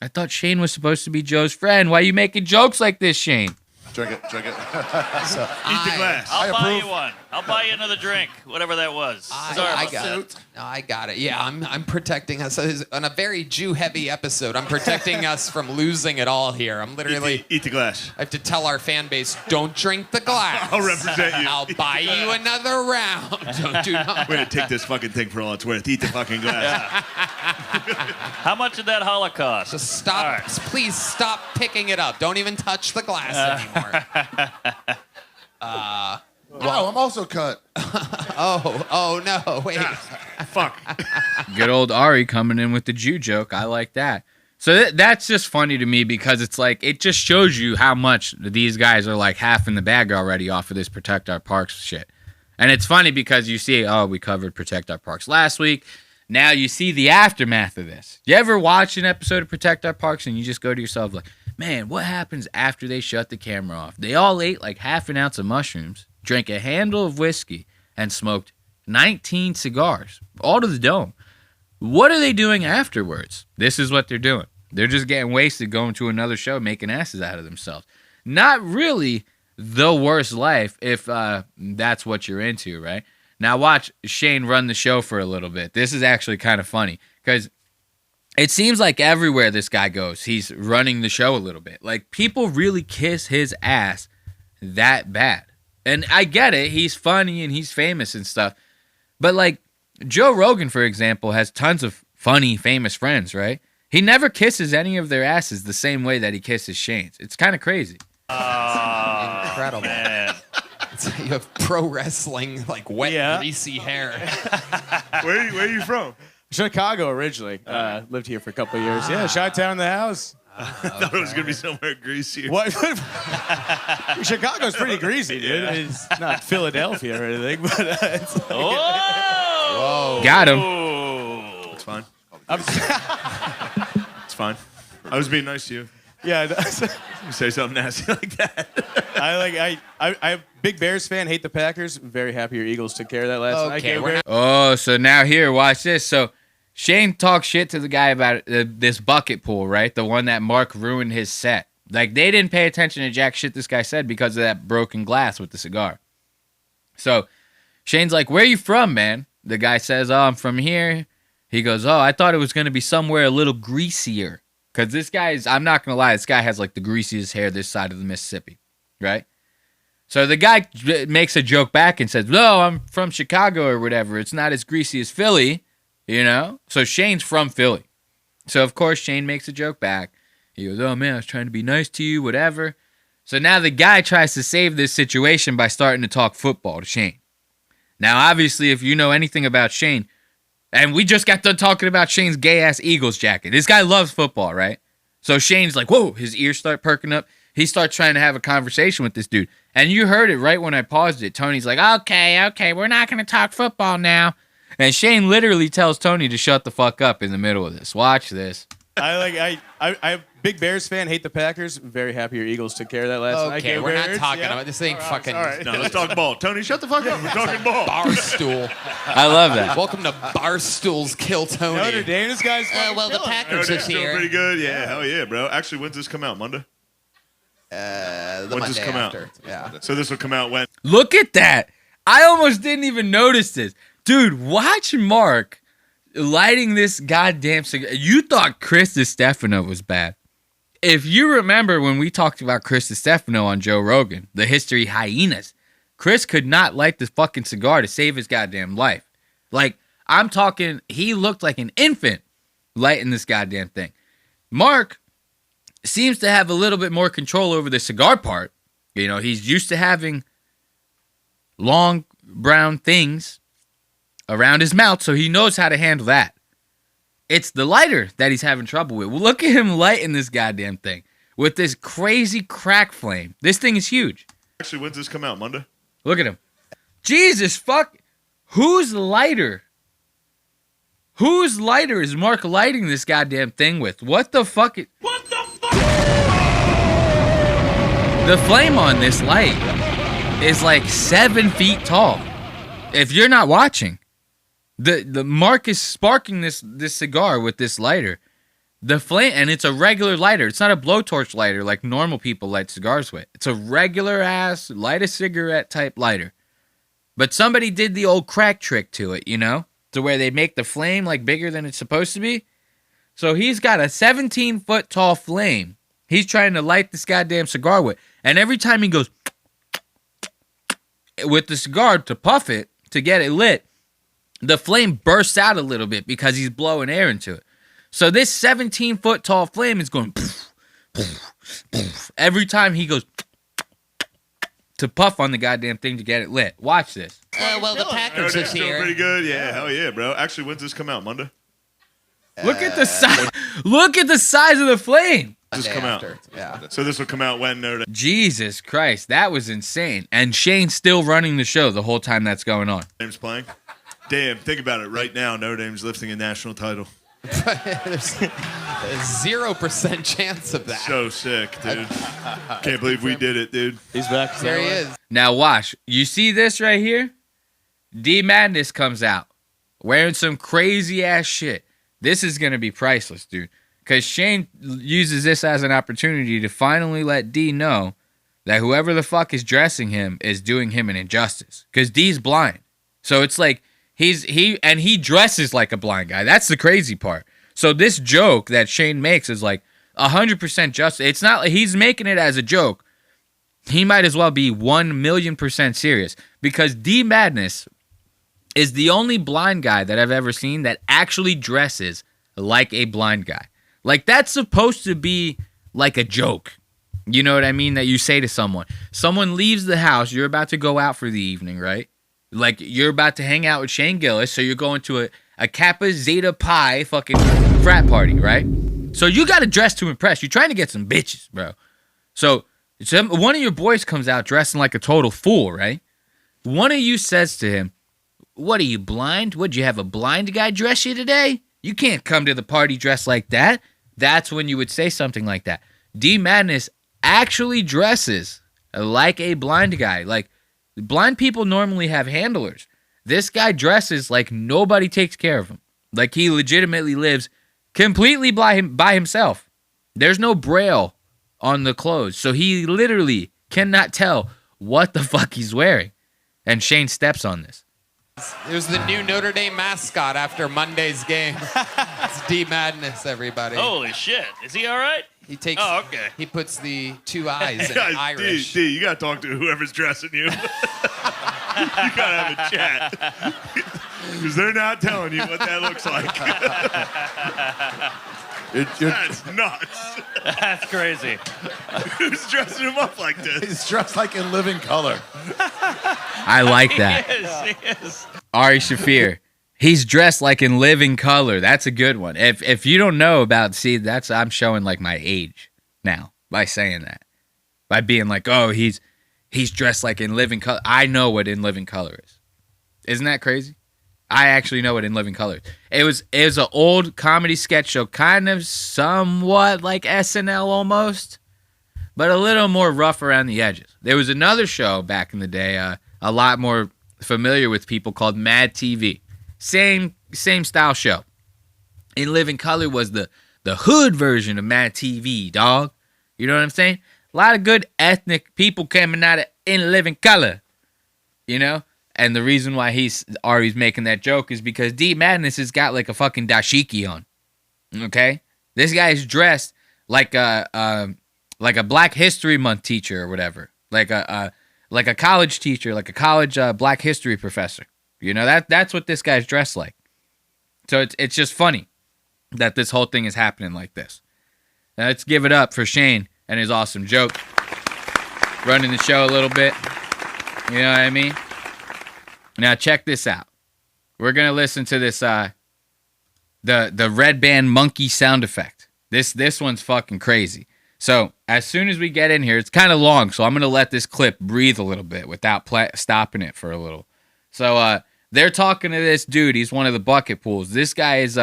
I thought Shane was supposed to be Joe's friend. Why are you making jokes like this, Shane? Drink it. Eat the glass. I'll buy you one. I'll buy you another drink, whatever that was. I got it. No, I got it. Yeah, I'm protecting us. On a very Jew-heavy episode, I'm protecting us from losing it all here. I'm literally... Eat the glass. I have to tell our fan base, don't drink the glass. I'll represent you. I'll buy you another round. Do not. We're going to take this fucking thing for all it's worth. Eat the fucking glass. How much did that Holocaust? Just stop. Right. Please stop picking it up. Don't even touch the glass anymore. Wow, I'm also cut. Oh no, wait. Fuck. Good old Ari coming in with the Jew joke. I like that. So that's just funny to me because it's like, it just shows you how much these guys are like half in the bag already off of this Protect Our Parks shit. And it's funny because you see, we covered Protect Our Parks last week. Now you see the aftermath of this. You ever watch an episode of Protect Our Parks and you just go to yourself like, man, what happens after they shut the camera off? They all ate like half an ounce of mushrooms, drank a handle of whiskey, and smoked 19 cigars, all to the dome. What are they doing afterwards? This is what they're doing. They're just getting wasted, going to another show, making asses out of themselves. Not really the worst life if that's what you're into, right? Now watch Shane run the show for a little bit. This is actually kind of funny because it seems like everywhere this guy goes, he's running the show a little bit. Like, people really kiss his ass that bad. And I get it. He's funny and he's famous and stuff. But, like, Joe Rogan, for example, has tons of funny, famous friends, right? He never kisses any of their asses the same way that he kisses Shane's. It's kind of crazy. Incredible. Man. You have pro wrestling, like wet, greasy hair. Where are you from? Chicago originally. Lived here for a couple of years. Yeah, Chi-town in the house. I thought it was going to be somewhere greasier. What? Chicago's pretty greasy, dude. Yeah. It's not Philadelphia or anything, but it's like, Whoa! Got him. It's fine. It's fine. I was being nice to you. Yeah. You say something nasty like that. I'm a big Bears fan. Hate the Packers. I'm very happy your Eagles took care of that last night. Okay, Oh, so now here, watch this. So Shane talks shit to the guy about this bucket pool, right? The one that Mark ruined his set. Like, they didn't pay attention to jack shit this guy said because of that broken glass with the cigar. So Shane's like, where are you from, man? The guy says, I'm from here. He goes, I thought it was going to be somewhere a little greasier. Because this guy's, I'm not going to lie, this guy has like the greasiest hair this side of the Mississippi, right? So the guy makes a joke back and says, no, I'm from Chicago or whatever. It's not as greasy as Philly, you know? So Shane's from Philly. So, of course, Shane makes a joke back. He goes, oh, man, I was trying to be nice to you, whatever. So now the guy tries to save this situation by starting to talk football to Shane. Now, obviously, if you know anything about Shane, and we just got done talking about Shane's gay-ass Eagles jacket. This guy loves football, right? So Shane's like, whoa, his ears start perking up. He starts trying to have a conversation with this dude. And you heard it right when I paused it. Tony's like, okay, we're not going to talk football now. And Shane literally tells Tony to shut the fuck up in the middle of this. Watch this. I big Bears fan, hate the Packers. Very happy your Eagles took care of that last night. Okay, Go we're not Bears. talking Yeah. about this. Ain't fucking All right. No, let's talk ball. Tony, shut the fuck up. We're talking ball. Barstool. I love that. Welcome to Barstool's Kill Tony. Notre Dame, this guy's fucking well, the killing it. Packers Notre this Dame's doing year. pretty good. Yeah, hell yeah, bro. Actually, when's this come out? Monday? The When's this Monday come after. out? Yeah. So this will come out when? Look at that. I almost didn't even notice this. Dude, watch Mark lighting this goddamn cigar. You thought Chris DiStefano was bad. If you remember when we talked about Chris DiStefano on Joe Rogan, the history hyenas, Chris could not light this fucking cigar to save his goddamn life. Like, I'm talking, he looked like an infant lighting this goddamn thing. Mark seems to have a little bit more control over the cigar part. You know, he's used to having long brown things around his mouth, so he knows how to handle that. It's the lighter that he's having trouble with. Well, look at him lighting this goddamn thing with this crazy crack flame. This thing is huge. Actually, when's this come out? Monday? Look at him. Jesus fuck. Whose lighter is Mark lighting this goddamn thing with? What the fuck? What the fuck? The flame on this light is like 7 feet tall. If you're not watching, the Mark is sparking this cigar with this lighter. The flame, and it's a regular lighter. It's not a blowtorch lighter like normal people light cigars with. It's a regular ass light a cigarette type lighter. But somebody did the old crack trick to it, you know, to where they make the flame like bigger than it's supposed to be. So he's got a 17-foot tall flame he's trying to light this goddamn cigar with. And every time he goes with the cigar to puff it, to get it lit, the flame bursts out a little bit because he's blowing air into it. So this 17-foot tall flame is going poof, poof, poof, every time he goes to puff on the goddamn thing to get it lit. Watch this. Well, the Packers Notre this Dame's doing year. pretty good. Yeah, hell yeah, bro. Actually, when's this come out? Monday? Look at the size. Look at the size of the flame. This come out. Yeah. So this will come out when Notre Dame. Jesus Christ, that was insane. And Shane's still running the show the whole time that's going on. Dame's playing. Damn, think about it. Right now, Notre Dame's lifting a national title. There's a 0% chance of that. So sick, dude. Can't believe we did it, dude. He's back. There he is. Now watch. You see this right here? D Madness comes out wearing some crazy ass shit. This is going to be priceless, dude. Because Shane uses this as an opportunity to finally let D know that whoever the fuck is dressing him is doing him an injustice. Because D's blind. So it's like he dresses like a blind guy. That's the crazy part. So this joke that Shane makes is like 100% just. It's not like he's making it as a joke. He might as well be 1,000,000% serious. Because D Madness is the only blind guy that I've ever seen that actually dresses like a blind guy. Like, that's supposed to be like a joke. You know what I mean? That you say to someone. Someone leaves the house. You're about to go out for the evening, right? Like, you're about to hang out with Shane Gillis, so you're going to a Kappa Zeta Pi fucking frat party, right? So you got to dress to impress. You're trying to get some bitches, bro. So one of your boys comes out dressing like a total fool, right? One of you says to him, "What are you, blind? Would you have a blind guy dress you today? You can't come to the party dressed like that." That's when you would say something like that. D Madness actually dresses like a blind guy. Like, blind people normally have handlers. This guy dresses like nobody takes care of him. Like, he legitimately lives completely by himself. There's no braille on the clothes. So he literally cannot tell what the fuck he's wearing. And Shane steps on this. It was the new Notre Dame mascot after Monday's game. It's D Madness, everybody. Holy shit. Is he all right? He takes. Oh, okay. He puts the two eyes in Guys, Irish. D, you gotta talk to whoever's dressing you. You gotta have a chat. Because they're not telling you what that looks like. That's nuts. That's crazy. Who's dressing him up like this? He's dressed like in living color. I like that. He is. Ari Shafir. He's dressed like in living color. That's a good one. If you don't know about, see, that's, I'm showing like my age now by saying that. By being like, oh, he's dressed like in living color. I know what in living color is. Isn't that crazy? I actually know it in living color. It was an old comedy sketch show, kind of somewhat like SNL almost, but a little more rough around the edges. There was another show back in the day, a lot more familiar with people, called Mad TV. Same style show. In living color was the hood version of Mad TV, dog. You know what I'm saying? A lot of good ethnic people coming out of In Living Color, you know? And the reason why Ari's making that joke is because D Madness has got like a fucking dashiki on, okay? This guy's dressed like a Black History Month teacher or whatever, like a college teacher, like a college Black History professor. You know, that's what this guy's dressed like. So it's just funny that this whole thing is happening like this. Now let's give it up for Shane and his awesome joke. Running the show a little bit. You know what I mean? Now check this out. We're going to listen to this, the red band monkey sound effect. This one's fucking crazy. So as soon as we get in here, it's kind of long, so I'm going to let this clip breathe a little bit without stopping it for a little. So they're talking to this dude. He's one of the bucket pools. This guy is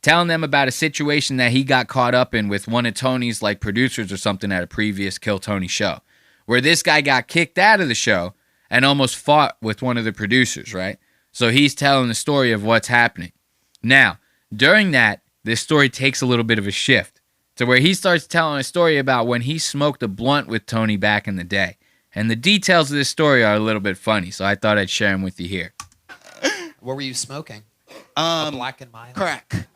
telling them about a situation that he got caught up in with one of Tony's like producers or something at a previous Kill Tony show, where this guy got kicked out of the show and almost fought with one of the producers, right? So he's telling the story of what's happening. Now, during that, this story takes a little bit of a shift to where he starts telling a story about when he smoked a blunt with Tony back in the day. And the details of this story are a little bit funny, so I thought I'd share them with you here. What were you smoking? A Black and Mild? Crack.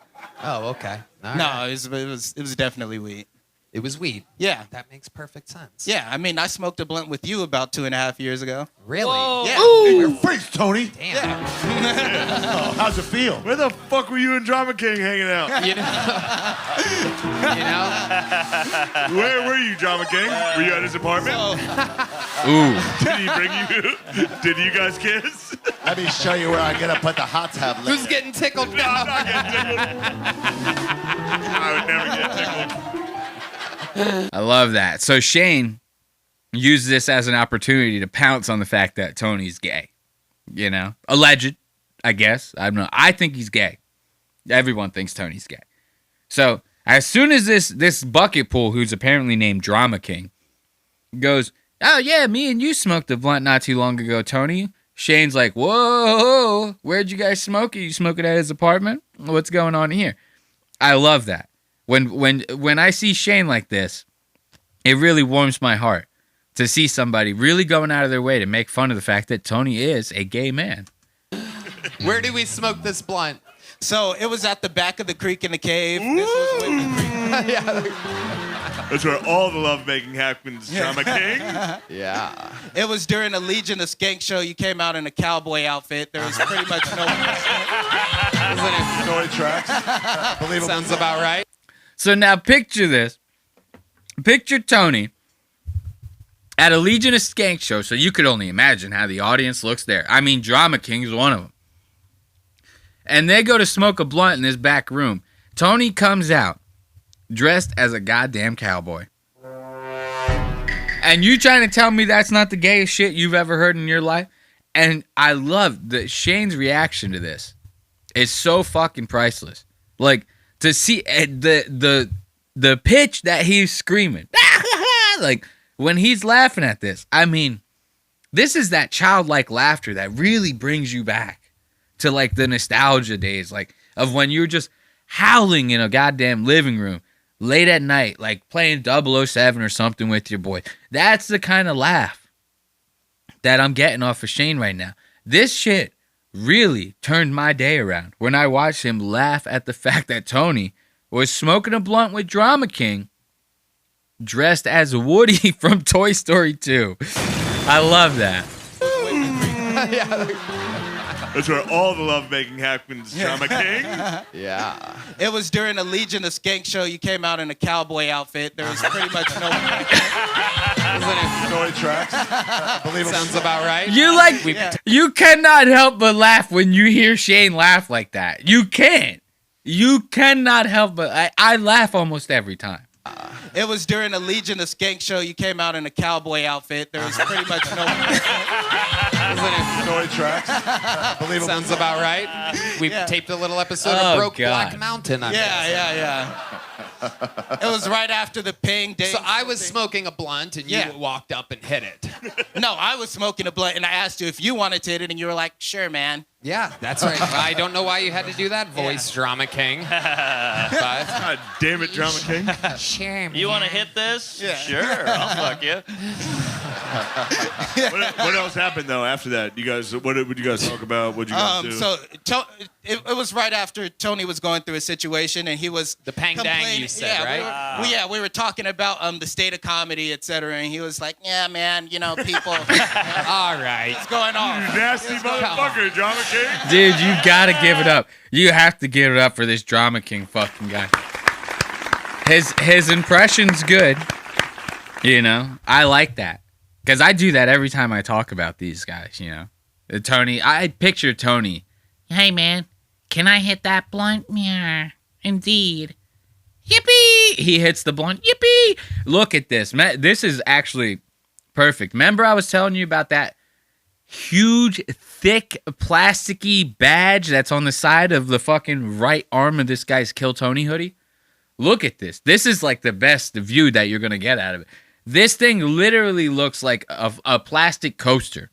Oh, okay. All No, right. it was definitely weed. It was weed. Yeah. That makes perfect sense. Yeah, I mean, I smoked a blunt with you about 2.5 years ago. Really? Yeah. Ooh. You're freaks, Tony. Damn. Oh, how's it feel? Where the fuck were you and Drama King hanging out? You know? Where were you, Drama King? Were you at his apartment? Ooh. Did he bring you? Did you guys kiss? Let me show you where I'm going to put the hot tub. Who's getting tickled No, now? I'm not getting tickled. I would never get tickled. I love that. So Shane used this as an opportunity to pounce on the fact that Tony's gay. You know? Alleged, I guess. I don't know. I think he's gay. Everyone thinks Tony's gay. So as soon as this bucket pool, who's apparently named Drama King, goes, "Oh yeah, me and you smoked a blunt not too long ago, Tony." Shane's like, "Whoa, where'd you guys smoke it? You smoke it at his apartment? What's going on here?" I love that. When I see Shane like this, it really warms my heart to see somebody really going out of their way to make fun of the fact that Tony is a gay man. Where did we smoke this blunt? So it was at the back of the creek in the cave. This was when the creek. Yeah. That's where all the lovemaking happens, Drama King. Yeah. It was during a Legion of Skank show. You came out in a cowboy outfit. There was pretty much no. Isn't it? Toy tracks. Believable. Sounds about right. So now picture this. Picture Tony at a Legion of Skank show, so you could only imagine how the audience looks there. I mean, Drama King's one of them. And they go to smoke a blunt in this back room. Tony comes out dressed as a goddamn cowboy. And you trying to tell me that's not the gayest shit you've ever heard in your life? And I love that Shane's reaction to this is so fucking priceless. Like, to see the pitch that he's screaming. Like, when he's laughing at this, I mean, this is that childlike laughter that really brings you back to, like, the nostalgia days, like, of when you were just howling in a goddamn living room late at night, like, playing 007 or something with your boy. That's the kind of laugh that I'm getting off of Shane right now. This shit really turned my day around when I watched him laugh at the fact that Tony was smoking a blunt with Drama King dressed as Woody from Toy Story 2. I love that. That's where all the lovemaking happens, Drama King. Yeah. It was during a Legion of Skank show. You came out in a cowboy outfit. There was pretty much no. Isn't it? Toy tracks. Believable. Sounds about right. You cannot help but laugh when you hear Shane laugh like that. You can't. You cannot help but I laugh almost every time. It was during a Legion of Skank show. You came out in a cowboy outfit. There was pretty much no. Story tracks. Believable. Sounds about right. We taped a little episode Oh, of Broke God. Black Mountain. Yeah. It was right after the paying day. So I was smoking a blunt, and you walked up and hit it. No, I was smoking a blunt, and I asked you if you wanted to hit it, and you were like, "Sure, man." Yeah, that's right. I don't know why you had to do that voice, Drama King. But God damn it, Drama King. Sure, You want to hit this? Yeah. Sure, I'll fuck you. What else happened though after that? You guys, what did you guys talk about? What did you guys do? So it was right after Tony was going through a situation, and he was the pang dang you said, right? We were talking about the state of comedy, etc. And he was like, "Yeah, man, you know, people." All right. What's going on? You nasty motherfucker, Drama King. Dude, you gotta give it up. You have to give it up for this Drama King fucking guy. His impression's good. You know, I like that. Because I do that every time I talk about these guys, you know. Tony, I picture Tony. Hey, man, can I hit that blunt? Yeah, indeed. Yippee! He hits the blunt. Yippee! Look at this. This is actually perfect. Remember I was telling you about that huge, thick, plasticky badge that's on the side of the fucking right arm of this guy's Kill Tony hoodie? Look at this. This is like the best view that you're going to get out of it. This thing literally looks like a plastic coaster.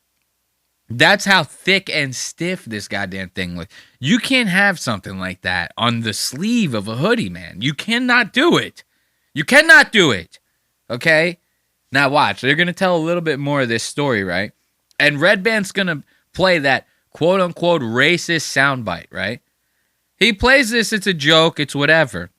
That's how thick and stiff this goddamn thing looks. You can't have something like that on the sleeve of a hoodie, man. You cannot do it. You cannot do it. Okay? Now watch. They're going to tell a little bit more of this story, right? And Red Band's going to play that quote-unquote racist soundbite, right? He plays this. It's a joke. It's whatever.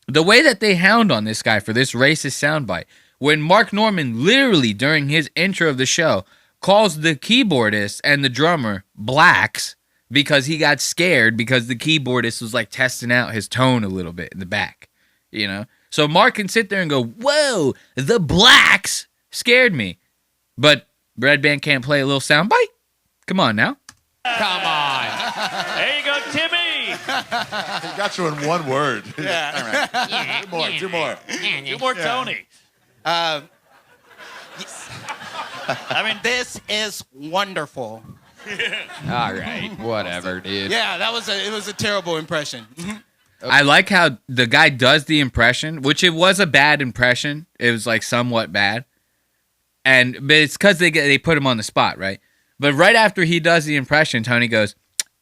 The way that they hound on this guy for this racist soundbite, when Mark Norman literally during his intro of the show calls the keyboardist and the drummer blacks because he got scared because the keyboardist was like testing out his tone a little bit in the back, you know? So Mark can sit there and go, whoa, the blacks scared me. But Red Band can't play a little soundbite? Come on now. Come on. There you go, Timmy. He got you in one word. Yeah. All right. Two more. Two more, Tony. I mean, this is wonderful. All right, whatever, dude. Yeah, it was a terrible impression. I like how the guy does the impression, which it was a bad impression. It was like somewhat bad. But it's because they put him on the spot, right? But right after he does the impression, Tony goes,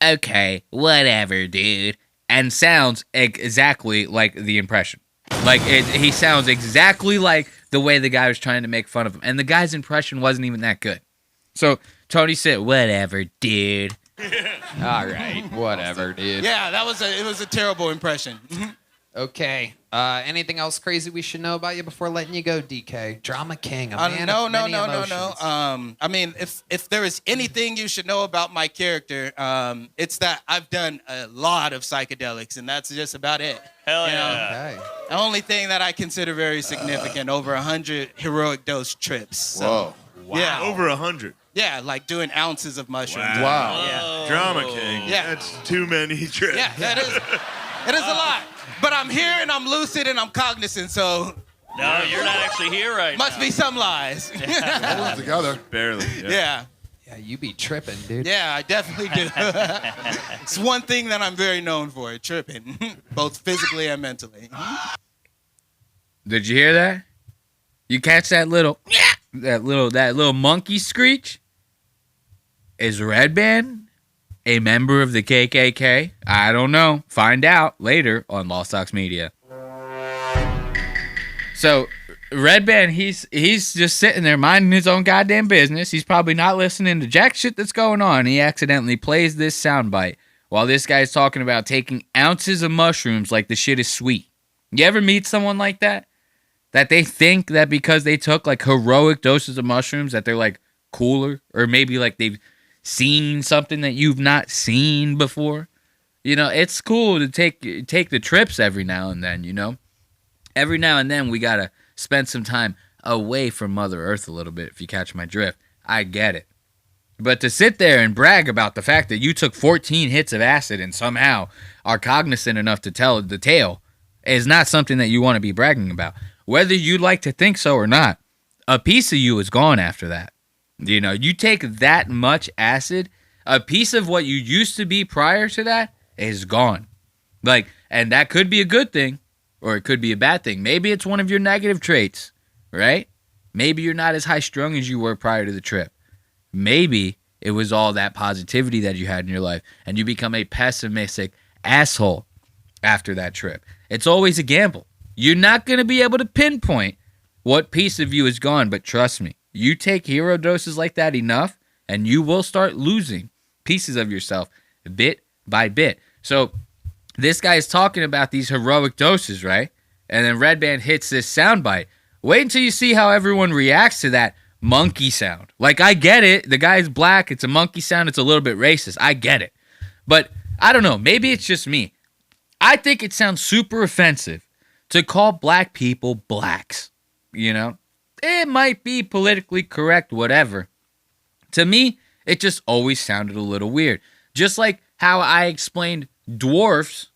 okay, whatever, dude. And sounds exactly like the impression. Like, he sounds exactly like the way the guy was trying to make fun of him. And the guy's impression wasn't even that good. So Tony said, whatever, dude. All right, whatever, dude. Yeah, it was a terrible impression. Okay. Anything else crazy we should know about you before letting you go, DK? Drama King, a man No. of many emotions. I mean, if there is anything you should know about my character, it's that I've done a lot of psychedelics, and that's just about it. Hell You know? yeah. Okay. The only thing that I consider very significant, over 100 heroic dose trips. So, Whoa. Yeah, Over 100. Yeah, like doing ounces of mushrooms. Wow. Yeah. Drama King. Yeah. That's too many trips. Yeah, it is a lot. But I'm here and I'm lucid and I'm cognizant, so No, you're not actually here right must now. be some lies. Hold them together. Barely. Yeah. Yeah, you be tripping, dude. Yeah, I definitely do. It's one thing that I'm very known for, tripping, both physically and mentally. Did you hear that? You catch that little monkey screech? Is Red Band a member of the KKK? I don't know. Find out later on Lost Sox Media. So, Red Band, he's just sitting there minding his own goddamn business. He's probably not listening to jack shit that's going on. He accidentally plays this soundbite while this guy's talking about taking ounces of mushrooms like the shit is sweet. You ever meet someone like that? That they think that because they took like heroic doses of mushrooms that they're like cooler, or maybe like they've seen something that you've not seen before. You know, it's cool to take the trips every now and then, you know. Every now and then we gotta spend some time away from Mother Earth a little bit, if you catch my drift. I get it. But to sit there and brag about the fact that you took 14 hits of acid and somehow are cognizant enough to tell the tale is not something that you want to be bragging about. Whether you like to think so or not, a piece of you is gone after that. You know, you take that much acid, a piece of what you used to be prior to that is gone. Like, and that could be a good thing, or it could be a bad thing. Maybe it's one of your negative traits, right? Maybe you're not as high strung as you were prior to the trip. Maybe it was all that positivity that you had in your life, and you become a pessimistic asshole after that trip. It's always a gamble. You're not going to be able to pinpoint what piece of you is gone, but trust me, you take hero doses like that enough, and you will start losing pieces of yourself bit by bit. So this guy is talking about these heroic doses, right? And then Red Band hits this soundbite. Wait until you see how everyone reacts to that monkey sound. Like, I get it. The guy's black. It's a monkey sound. It's a little bit racist. I get it. But I don't know. Maybe it's just me. I think it sounds super offensive to call black people blacks. You know? It might be politically correct, whatever. To me, it just always sounded a little weird. Just like how I explained dwarfs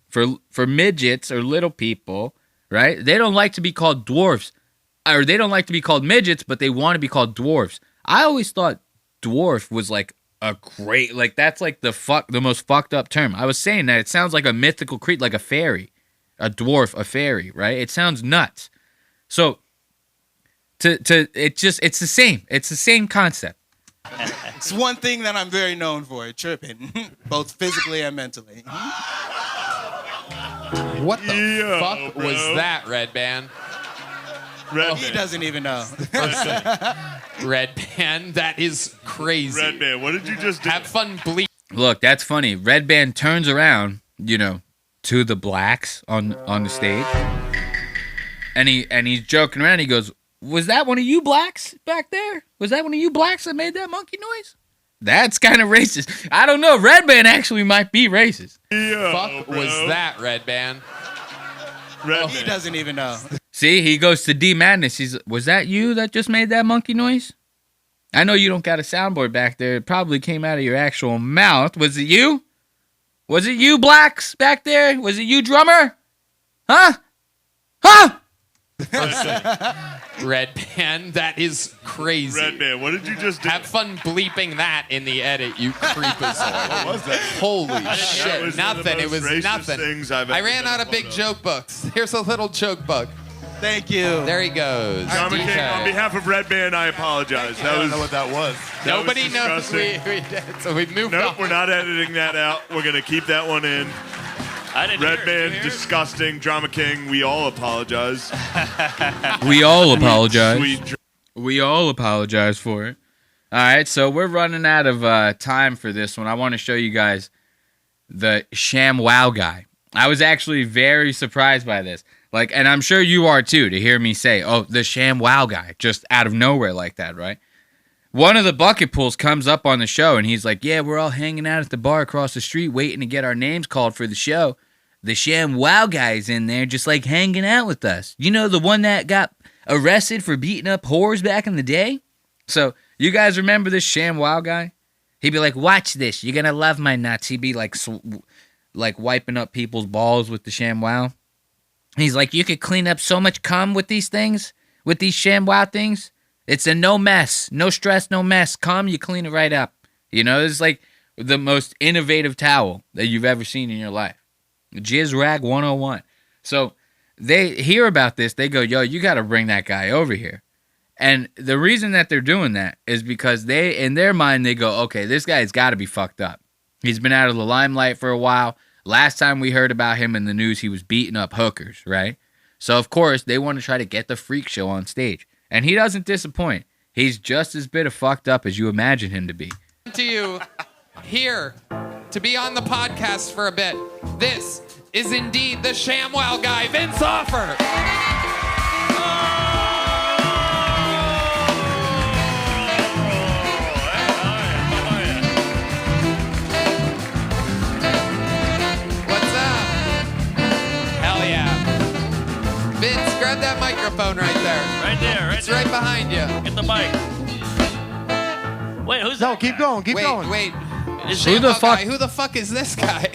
for midgets or little people, right? They don't like to be called dwarfs, or they don't like to be called midgets, but they want to be called dwarfs. I always thought dwarf was like a great, like that's like the most fucked up term. I was saying that it sounds like a mythical creature, like a fairy, a dwarf, a fairy, right? It sounds nuts. So it's the same. It's the same concept. It's one thing that I'm very known for, tripping, both physically and mentally. What the fuck was that, Red Band? He doesn't even know. Red Band, that is crazy. Red Band, what did you just do? Have fun bleep. Look, that's funny. Red Band turns around, you know, to the blacks on the stage, and he's joking around. He goes, "Was that one of you blacks back there? Was that one of you blacks that made that monkey noise?" That's kind of racist. I don't know. Red Band actually might be racist. Fuck was that, Red Band? He doesn't even know. See, he goes to D Madness. Was that you that just made that monkey noise? I know you don't got a soundboard back there. It probably came out of your actual mouth. Was it you? Was it you blacks back there? Was it you drummer? Huh? Huh? Red Band, that is crazy. Red Band, what did you just do? Have fun bleeping that in the edit, you creepazoid. What was that? Holy shit. Nothing. It was nothing. I ran out of big joke books. Here's a little joke book. Thank you. There he goes. John McCain, on behalf of Red Band, I apologize. I don't know what that was. Nobody knows we did, so we moved on. Nope, we're not editing that out. We're going to keep that one in. Red Band, disgusting. Drama King, we all apologize. We all apologize. We all apologize for it. All right, so we're running out of time for this one. I want to show you guys the ShamWow guy. I was actually very surprised by this. Like, and I'm sure you are too, to hear me say, oh, the ShamWow guy, just out of nowhere like that, right? One of the bucket pools comes up on the show, and he's like, yeah, we're all hanging out at the bar across the street waiting to get our names called for the show. The ShamWow guy's in there just, like, hanging out with us. You know, the one that got arrested for beating up whores back in the day? So, you guys remember this ShamWow guy? He'd be like, watch this. You're going to love my nuts. He'd be, like wiping up people's balls with the ShamWow. He's like, you could clean up so much cum with these things, with these ShamWow things. It's a no mess, no stress, no mess. Cum, you clean it right up. You know, it's like the most innovative towel that you've ever seen in your life. Jizz Rag 101. So they hear about this. They go, yo, you got to bring that guy over here. And the reason that they're doing that is because they, in their mind, they go, okay, this guy's got to be fucked up. He's been out of the limelight for a while. Last time we heard about him in the news, he was beating up hookers, right? So, of course, they want to try to get the freak show on stage. And he doesn't disappoint. He's just as bit of fucked up as you imagine him to be. To you here to be on the podcast for a bit. This is indeed the ShamWow guy, Vince Offer. Vince, grab that microphone right there. Right there, right It's there. right behind you. Get the mic. Wait, who's No, that keep guy? going, keep Wait, going. wait. Is Who the ShamWow fuck- guy, who the fuck is this guy?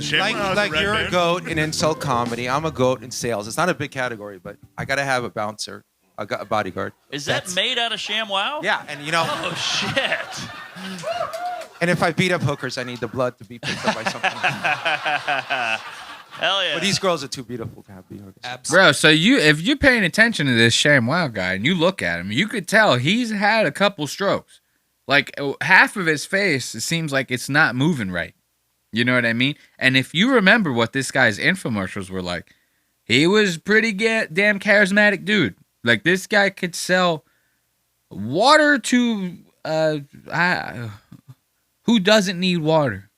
ShamWow's Like red you're band. a goat in insult comedy. I'm a goat in sales. It's not a big category, but I gotta have a bouncer, a bodyguard. Is that made out of ShamWow? Yeah, and you know. Oh shit. And if I beat up hookers, I need the blood to be picked up by something. Hell yeah. But these girls are too beautiful to have the hookers. Bro, so if you're paying attention to this ShamWow guy and you look at him, you could tell he's had a couple strokes. Like half of his face, it seems like it's not moving right. You know what I mean? And if you remember what this guy's infomercials were like, he was pretty damn charismatic dude. Like this guy could sell water to who doesn't need water?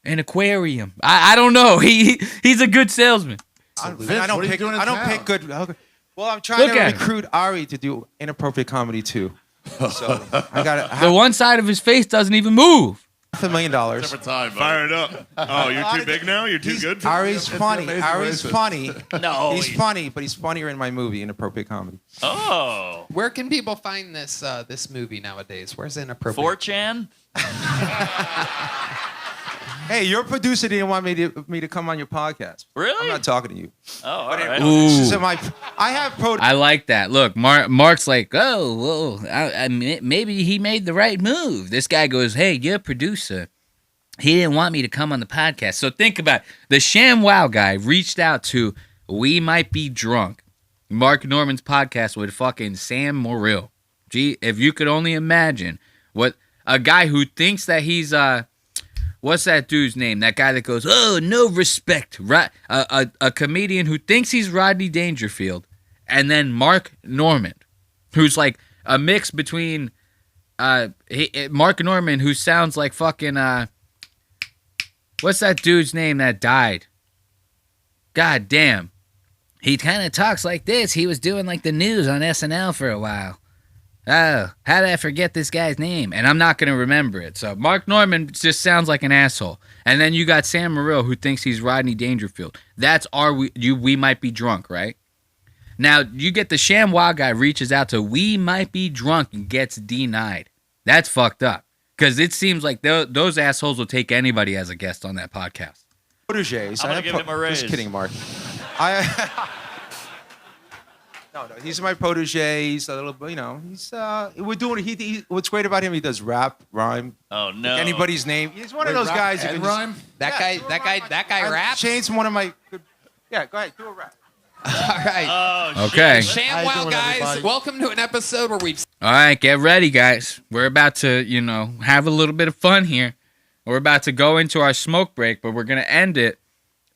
An aquarium. I don't know. He's a good salesman. I don't pick good. Well, I'm trying Look to at him. recruit Ari to do inappropriate comedy too. So I got The one side of his face doesn't even move. $500,000. Different time, Fire it up. Oh, you're too big now? You're too good? Ari's funny. Ari's funny. No, He's funny, but he's funnier in my movie, Inappropriate Comedy. Oh. Where can people find this this movie nowadays? Where's Inappropriate? 4chan? Hey, your producer didn't want me to come on your podcast. Really? I'm not talking to you. Oh, all right. Ooh. So I have I like that. Look, Mark's like, oh, well, maybe he made the right move. This guy goes, hey, you're a producer. He didn't want me to come on the podcast. So think about it. The ShamWow guy reached out to We Might Be Drunk, Mark Norman's podcast with fucking Sam Morrill. Gee, if you could only imagine what a guy who thinks that he's what's that dude's name? That guy that goes, oh, no respect. A comedian who thinks he's Rodney Dangerfield. And then Mark Norman, who's like a mix between Mark Norman, who sounds like fucking, what's that dude's name that died? God damn. He kind of talks like this. He was doing like the news on SNL for a while. Oh, how did I forget this guy's name? And I'm not going to remember it. So Mark Norman just sounds like an asshole. And then you got Sam Morrill, who thinks he's Rodney Dangerfield. That's We Might Be Drunk, right? Now, you get the ShamWow guy reaches out to We Might Be Drunk and gets denied. That's fucked up. Because it seems like those assholes will take anybody as a guest on that podcast. Proteges. I'm going to give him a raise. Just kidding, Mark. No, he's my protege. He's a little, we're doing. What's great about him? He does rap, rhyme. Oh no! Like anybody's name. He's one of those guys. And rhyme. That guy raps. Shane's one of my. Yeah, go ahead, do a rap. All right. Oh, Okay. ShamWow guys, welcome to an episode where we've. All right, get ready, guys. We're about to, have a little bit of fun here. We're about to go into our smoke break, but we're going to end it,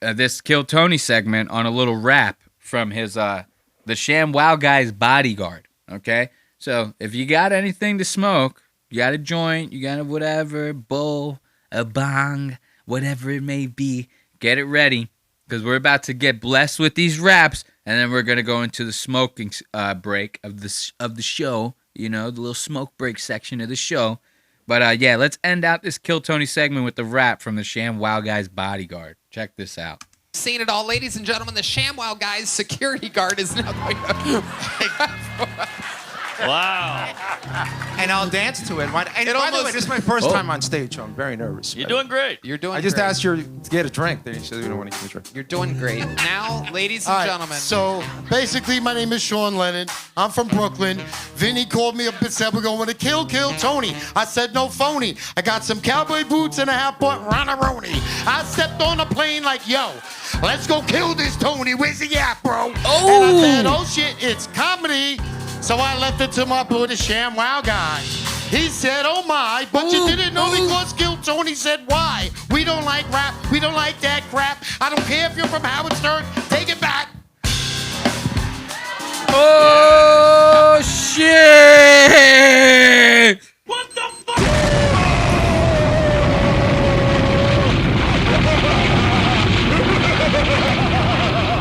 this Kill Tony segment, on a little rap from his, the ShamWow guy's bodyguard, okay? So if you got anything to smoke, you got a joint, you got a whatever, bowl, a bong, whatever it may be, get it ready, because we're about to get blessed with these raps, and then we're going to go into the smoking break of the show, the little smoke break section of the show. But yeah, let's end out this Kill Tony segment with the rap from the ShamWow guy's bodyguard. Check this out. Seen it all, ladies and gentlemen. The ShamWow guy's security guard is now going to. Wow. And I'll dance to it. And by the way, this is my first time on stage, so I'm very nervous. You're doing great. You're doing. I just great. asked you to get a drink. Then you said you don't want to get a drink. You're doing great. Now, ladies and All right, gentlemen. So basically, my name is Sean Lennon. I'm from Brooklyn. Vinny called me up and said, we're going to kill Tony. I said, no phony. I got some cowboy boots and a half-butt Ronaroni. I stepped on a plane like, yo, let's go kill this Tony. Where's he at, bro? Oh. And I said, oh, shit, it's comedy. So I left it to my boy, the ShamWow guy. He said, oh my, but you didn't know because Kill Tony said why. We don't like rap. We don't like that crap. I don't care if you're from Howard Stern. Take it back. Oh, shit! What the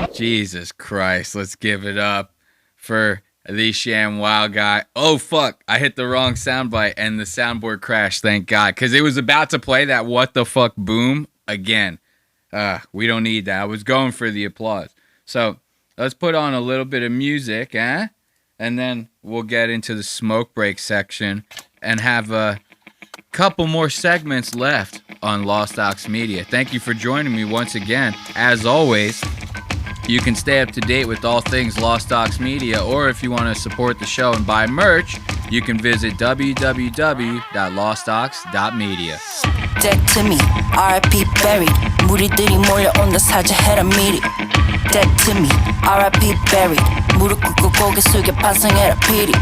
fuck? Jesus Christ, let's give it up for the ShamWow guy. Oh, fuck. I hit the wrong soundbite and the soundboard crashed, thank God. Because it was about to play that what the fuck boom again. We don't need that. I was going for the applause. So let's put on a little bit of music, and then we'll get into the smoke break section and have a couple more segments left on Lost Ox Media. Thank you for joining me once again. As always, you can stay up to date with all things Lost Ox Media, or if you want to support the show and buy merch, you can visit www.lostox.media. Dead to me, R.I.P. buried. 무리들이 몰려온다 사죄해라 미리. Dead to me, R.I.P. buried. 무릎 꿇고 고개 숙여 반성해라 피리.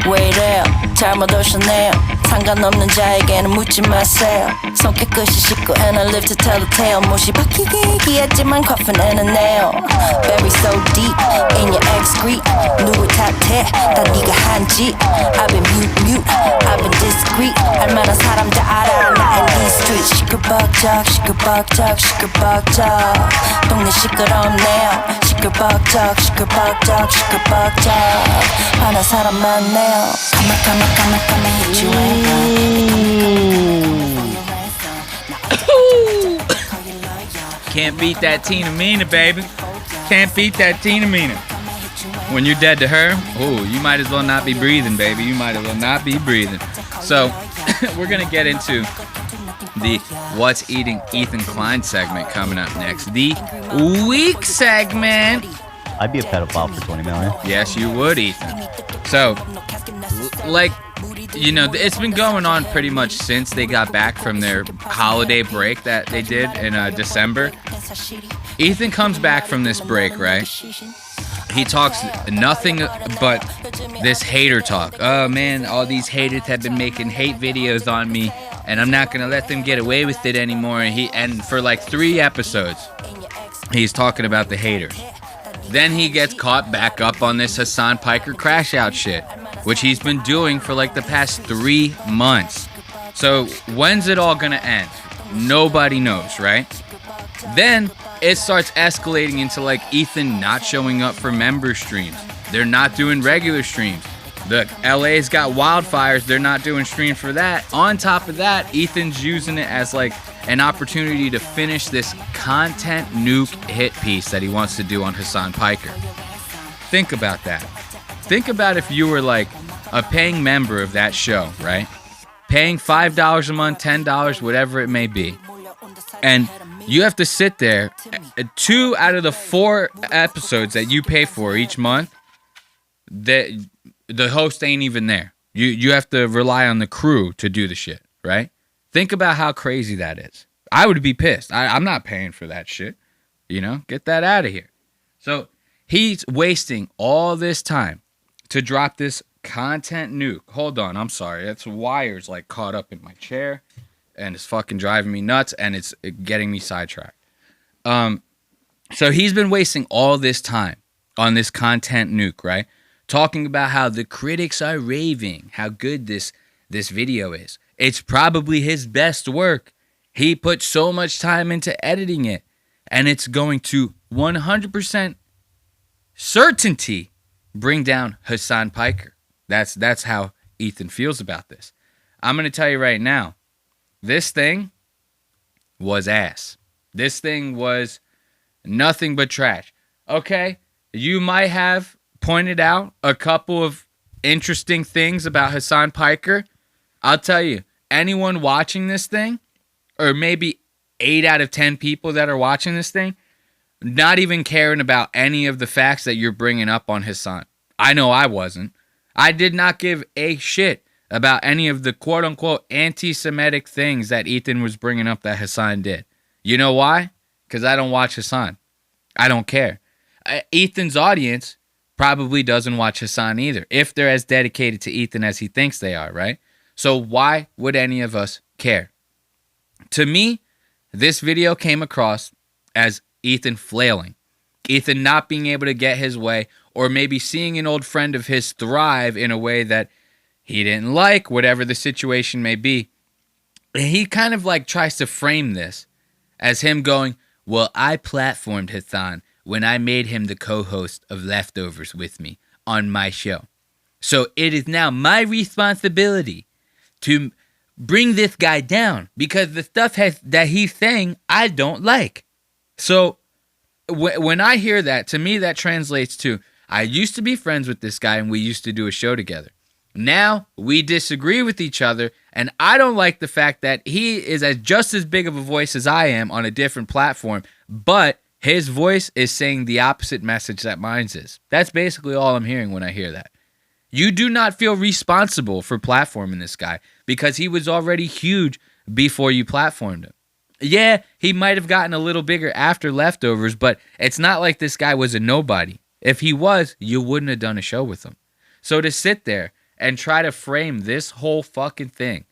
왜 이래요? 잘못 오셨네요. 상관없는 자에게는 묻지 마세요. 손끝 끝이 씻고 and I live to tell the tale. 못이 박히기 했지만 coffin and a nail. Buried so deep in your excrete. 누굴 탓해? 다 네가 한 짓. I've been mute, I've been discreet. 알만한 사람 다 알아 나 in these streets. 시끌벅적 동네 시끄럽네요. 시끌벅적 화난 사람 많네요. Come hit you Can't beat that Tina Mina, baby. Can't beat that Tina Mina. When you're dead to her, you might as well not be breathing, baby. You might as well not be breathing. So, we're going to get into the What's Eating Ethan Klein segment coming up next. The week segment. I'd be a pedophile for 20 million. Yes, you would, Ethan. So, like, you know, it's been going on pretty much since they got back from their holiday break that they did in December. Ethan comes back from this break, right? He talks nothing but this hater talk. Oh, man, all these haters have been making hate videos on me, and I'm not going to let them get away with it anymore. And for like 3 episodes, he's talking about the haters. Then he gets caught back up on this Hasan Piker crash out shit, which he's been doing for like the past 3 months. So when's it all gonna end? Nobody knows, right? Then it starts escalating into like Ethan not showing up for member streams. They're not doing regular streams. The LA's got wildfires. They're not doing streams for that. On top of that, Ethan's using it as like an opportunity to finish this content nuke hit piece that he wants to do on Hasan Piker. Think about that. Think about if you were like a paying member of that show, right? Paying $5 a month, $10, whatever it may be. And you have to sit there, 2 out of the 4 episodes that you pay for each month, that the host ain't even there. You have to rely on the crew to do the shit, right? Think about how crazy that is. I would be pissed. I'm not paying for that shit. You know, get that out of here. So he's wasting all this time to drop this content nuke. Hold on, I'm sorry. That's wires like caught up in my chair, and it's fucking driving me nuts, and it's getting me sidetracked. So he's been wasting all this time on this content nuke, right? Talking about how the critics are raving, how good this video is. It's probably his best work. He put so much time into editing it, and it's going to 100% certainty bring down Hasan Piker. That's how Ethan feels about this. I'm going to tell you right now, this thing was ass. This thing was nothing but trash. Okay, you might have pointed out a couple of interesting things about Hasan Piker. I'll tell you, anyone watching this thing, or maybe 8 out of 10 people that are watching this thing, not even caring about any of the facts that you're bringing up on Hasan. I know I wasn't. I did not give a shit about any of the quote-unquote anti-Semitic things that Ethan was bringing up that Hasan did. You know why? Because I don't watch Hasan. I don't care. Ethan's audience probably doesn't watch Hasan either, if they're as dedicated to Ethan as he thinks they are, right? So why would any of us care? To me, this video came across as Ethan flailing. Ethan not being able to get his way, or maybe seeing an old friend of his thrive in a way that he didn't like, whatever the situation may be. He kind of like tries to frame this as him going, well, I platformed Hasan when I made him the co-host of Leftovers with me on my show. So it is now my responsibility to bring this guy down because the stuff that he's saying I don't like. So when I hear that, to me that translates to, I used to be friends with this guy and we used to do a show together. Now we disagree with each other, and I don't like the fact that he is just as big of a voice as I am on a different platform, but his voice is saying the opposite message that mine is. That's basically all I'm hearing when I hear that. You do not feel responsible for platforming this guy because he was already huge before you platformed him. Yeah, he might have gotten a little bigger after Leftovers, but it's not like this guy was a nobody. If he was, you wouldn't have done a show with him. So to sit there and try to frame this whole fucking thing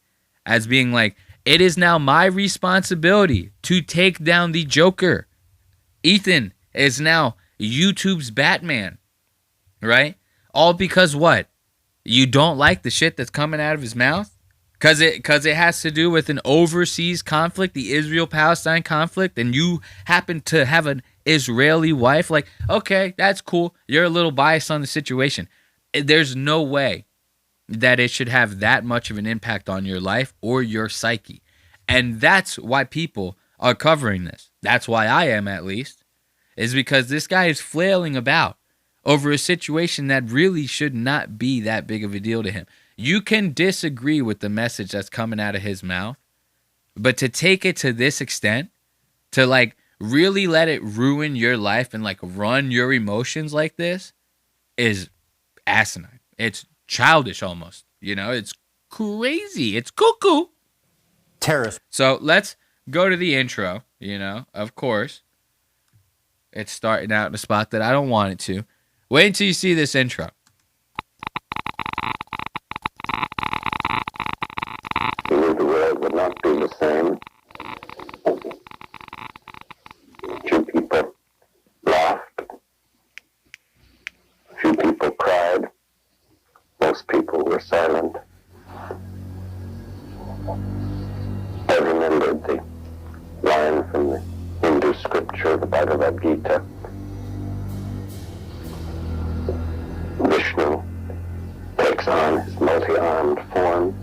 as being like, it is now my responsibility to take down the Joker. Ethan is now YouTube's Batman, right? All because what? You don't like the shit that's coming out of his mouth? Because it has to do with an overseas conflict, the Israel-Palestine conflict, and you happen to have an Israeli wife? Like, okay, that's cool. You're a little biased on the situation. There's no way that it should have that much of an impact on your life or your psyche. And that's why people are covering this. That's why I am, at least, is because this guy is flailing about over a situation that really should not be that big of a deal to him. You can disagree with the message that's coming out of his mouth, but to take it to this extent, to like really let it ruin your life and like run your emotions like this is asinine. It's childish almost, you know, it's crazy. It's cuckoo. Terrorist. So let's go to the intro, you know, of course. It's starting out in a spot that I don't want it to. Wait until you see this intro. You knew the world would not be the same. Few people laughed. Few people cried. Most people were silent. I remembered the line from the Hindu scripture, the Bhagavad Gita. Vishnu takes on his multi-armed form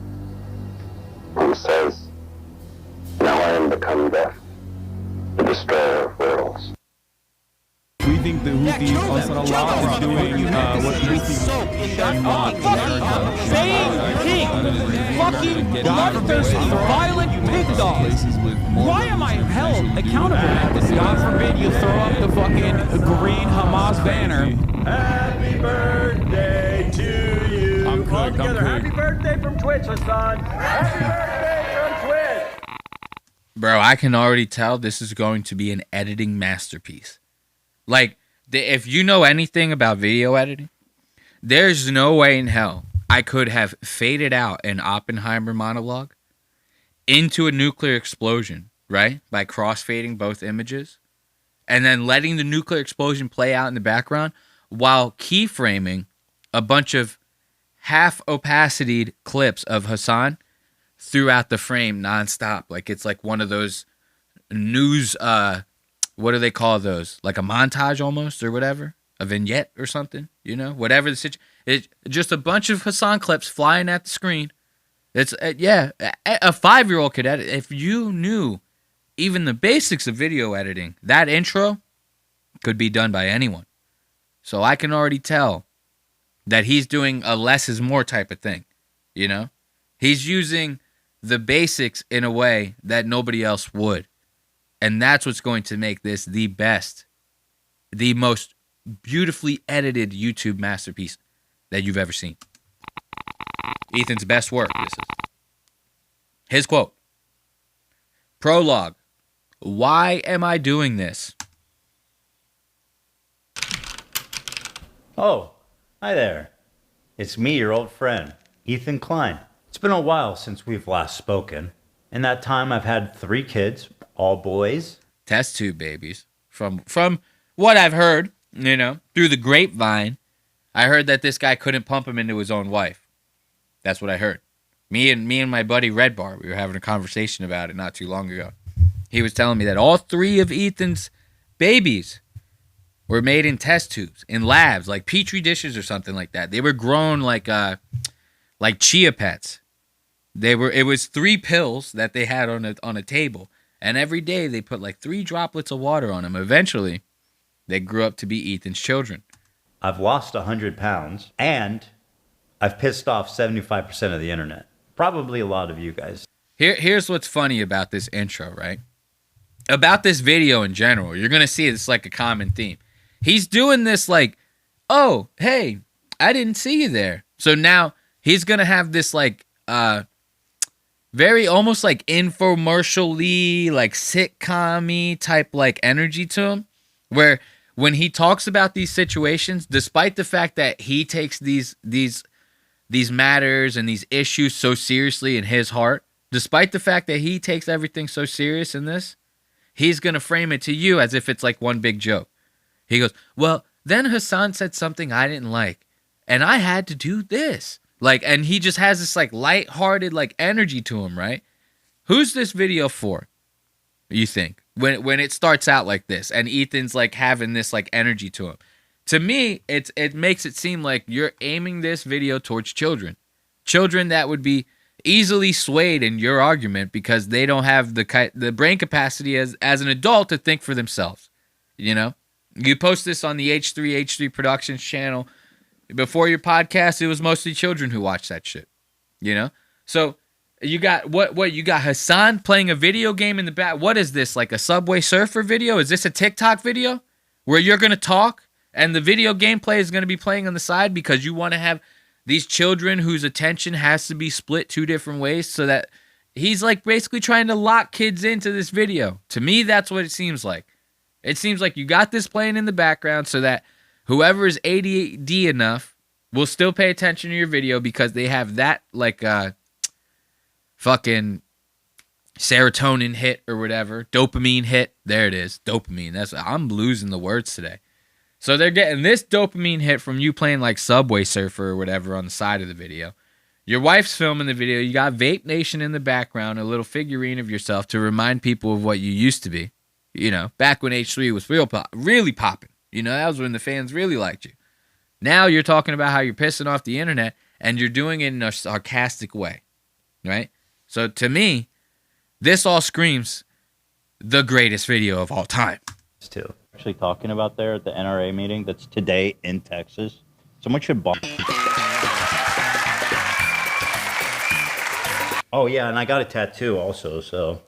and says, "Now I am become death, the destroyer of worlds." We think the Houthis, Ansarallah, is doing what Houthis want. Fucking bloodthirsty, violent pig dog. Why am I held accountable? God forbid you throw up the fucking green Hamas banner. Happy birthday to you. I'm cooked. Happy birthday from Twitch, Hasan. Happy birthday from Twitch. Bro, I can already tell this is going to be an editing masterpiece. Like, if you know anything about video editing, there's no way in hell I could have faded out an Oppenheimer monologue into a nuclear explosion, right? By crossfading both images and then letting the nuclear explosion play out in the background while keyframing a bunch of half opacityed clips of Hasan throughout the frame nonstop. Like it's like one of those news, what do they call those? Like a montage almost or whatever? A vignette or something, you know? Whatever the situation. It's just a bunch of Hasan clips flying at the screen. It's, a 5-year-old could edit. If you knew even the basics of video editing, that intro could be done by anyone. So I can already tell that he's doing a less is more type of thing, you know? He's using the basics in a way that nobody else would. And that's what's going to make this the best, the most beautifully edited YouTube masterpiece that you've ever seen. Ethan's best work, this is. His quote. Prologue. Why am I doing this? Oh, hi there. It's me, your old friend, Ethan Klein. It's been a while since we've last spoken. In that time, I've had 3 kids, all boys. Test tube babies. From what I've heard, you know, through the grapevine, I heard that this guy couldn't pump him into his own wife. That's what I heard. Me and my buddy Red Bar, we were having a conversation about it not too long ago. He was telling me that all 3 of Ethan's babies were made in test tubes, in labs, like petri dishes or something like that. They were grown like chia pets. It was 3 pills that they had on a table, and every day they put like 3 droplets of water on them. Eventually, they grew up to be Ethan's children. I've lost 100 pounds, and I've pissed off 75% of the internet. Probably a lot of you guys. Here's what's funny about this intro, right? About this video in general. You're going to see it's like a common theme. He's doing this like, oh, hey, I didn't see you there. So now he's going to have this like very almost like infomercial-y, like sitcom-y type like energy to him, where when he talks about these situations, despite the fact that he takes these matters and these issues so seriously in his heart, despite the fact that he takes everything so serious in this, he's going to frame it to you as if it's like one big joke. He goes, well, then Hasan said something I didn't like, and I had to do this. Like, and he just has this like lighthearted like energy to him, right? Who's this video for, you think? When it starts out like this and Ethan's like having this like energy to him. To me, it makes it seem like you're aiming this video towards children. Children that would be easily swayed in your argument because they don't have the brain capacity as an adult to think for themselves. You know? You post this on the H3 Productions channel. Before your podcast, it was mostly children who watched that shit. You know? So you got what you got Hasan playing a video game in the back. What is this? Like a Subway Surfer video? Is this a TikTok video where you're going to talk and the video gameplay is going to be playing on the side because you want to have these children whose attention has to be split two different ways so that he's like basically trying to lock kids into this video. To me, that's what it seems like. It seems like you got this playing in the background so that whoever is ADD enough will still pay attention to your video because they have that like fucking serotonin hit or whatever, dopamine hit. There it is, dopamine. I'm losing the words today. So they're getting this dopamine hit from you playing like Subway Surfer or whatever on the side of the video. Your wife's filming the video. You got Vape Nation in the background, a little figurine of yourself to remind people of what you used to be. You know, back when H3 was really popping. You know, that was when the fans really liked you. Now you're talking about how you're pissing off the internet and you're doing it in a sarcastic way, right? So to me, this all screams the greatest video of all time. Too. Actually talking about there at the NRA meeting that's today in Texas. Someone should bomb. Oh yeah, and I got a tattoo also, so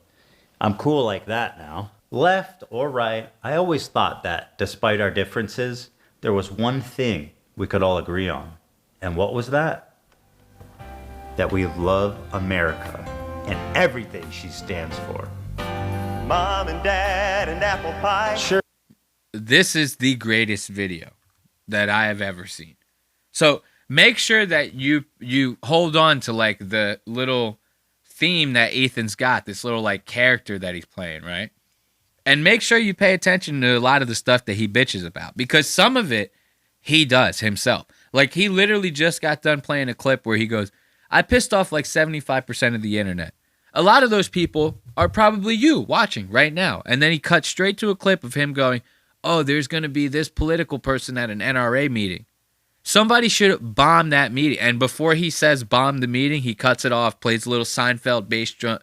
I'm cool like that now. Left or right, I always thought that despite our differences, there was one thing we could all agree on. And what was that? That we love America and everything she stands for. Mom and Dad and apple pie. Sure. This is the greatest video that I have ever seen. So make sure that you hold on to like the little theme that Ethan's got, this little like character that he's playing, right? And make sure you pay attention to a lot of the stuff that he bitches about because some of it he does himself. Like he literally just got done playing a clip where he goes, I pissed off like 75% of the internet. A lot of those people are probably you watching right now. And then he cuts straight to a clip of him going, oh, there's going to be this political person at an NRA meeting. Somebody should bomb that meeting. And before he says bomb the meeting, he cuts it off, plays a little Seinfeld bass drum.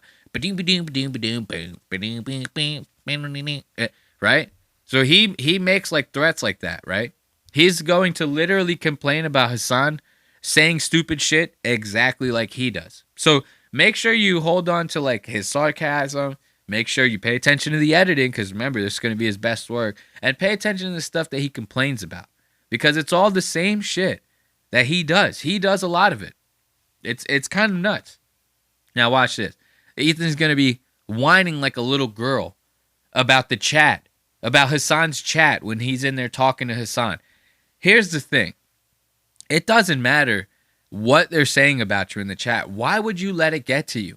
Right? So he makes like threats like that, right? He's going to literally complain about Hasan saying stupid shit exactly like he does. So make sure you hold on to like his sarcasm. Make sure you pay attention to the editing because remember, this is going to be his best work. And pay attention to the stuff that he complains about because it's all the same shit that he does. He does a lot of it. It's kind of nuts. Now watch this. Ethan's going to be whining like a little girl about the chat, about Hasan's chat when he's in there talking to Hasan. Here's the thing. It doesn't matter what they're saying about you in the chat. Why would you let it get to you?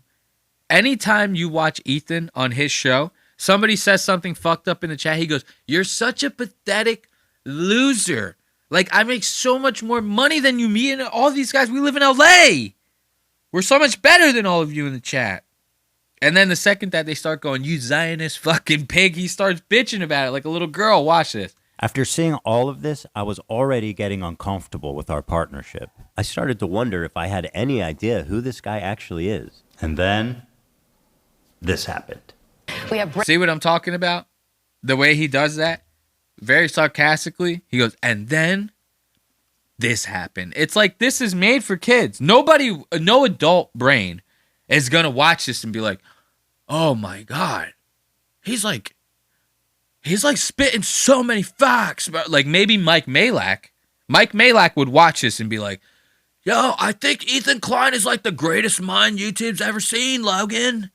Anytime you watch Ethan on his show, somebody says something fucked up in the chat, he goes, you're such a pathetic loser. Like, I make so much more money than you, me and all these guys. We live in LA. We're so much better than all of you in the chat. And then the second that they start going, you Zionist fucking pig, he starts bitching about it like a little girl. Watch this. After seeing all of this, I was already getting uncomfortable with our partnership. I started to wonder if I had any idea who this guy actually is. And then this happened. See what I'm talking about? The way he does that? Very sarcastically. He goes, and then this happened. It's like, this is made for kids. Nobody, no adult brain is going to watch this and be like, oh my God, he's like spitting so many facts. But like maybe Mike Malak would watch this and be like, yo, I think Ethan Klein is like the greatest mind YouTube's ever seen, Logan.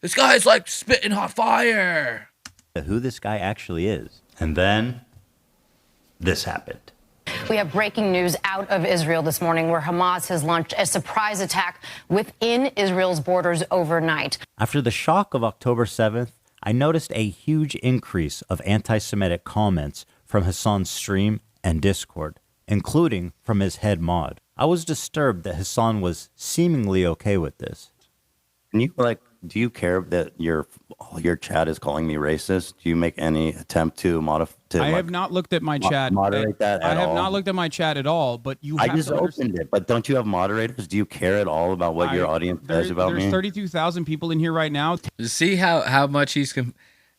This guy's like spitting hot fire. Who this guy actually is. And then this happened. We have breaking news out of Israel this morning where Hamas has launched a surprise attack within Israel's borders overnight. After the shock of October 7th, I noticed a huge increase of anti-Semitic comments from Hasan's stream and Discord, including from his head mod. I was disturbed that Hasan was seemingly okay with this. Can you do you care that your chat is calling me racist? Do you make any attempt to modify? I have not looked at my chat. Moderate that at all? I have not looked at my chat at all, but you I have just to opened it, but don't you have moderators? Do you care at all about what your audience says about me? There's 32,000 people in here right now. See how much he's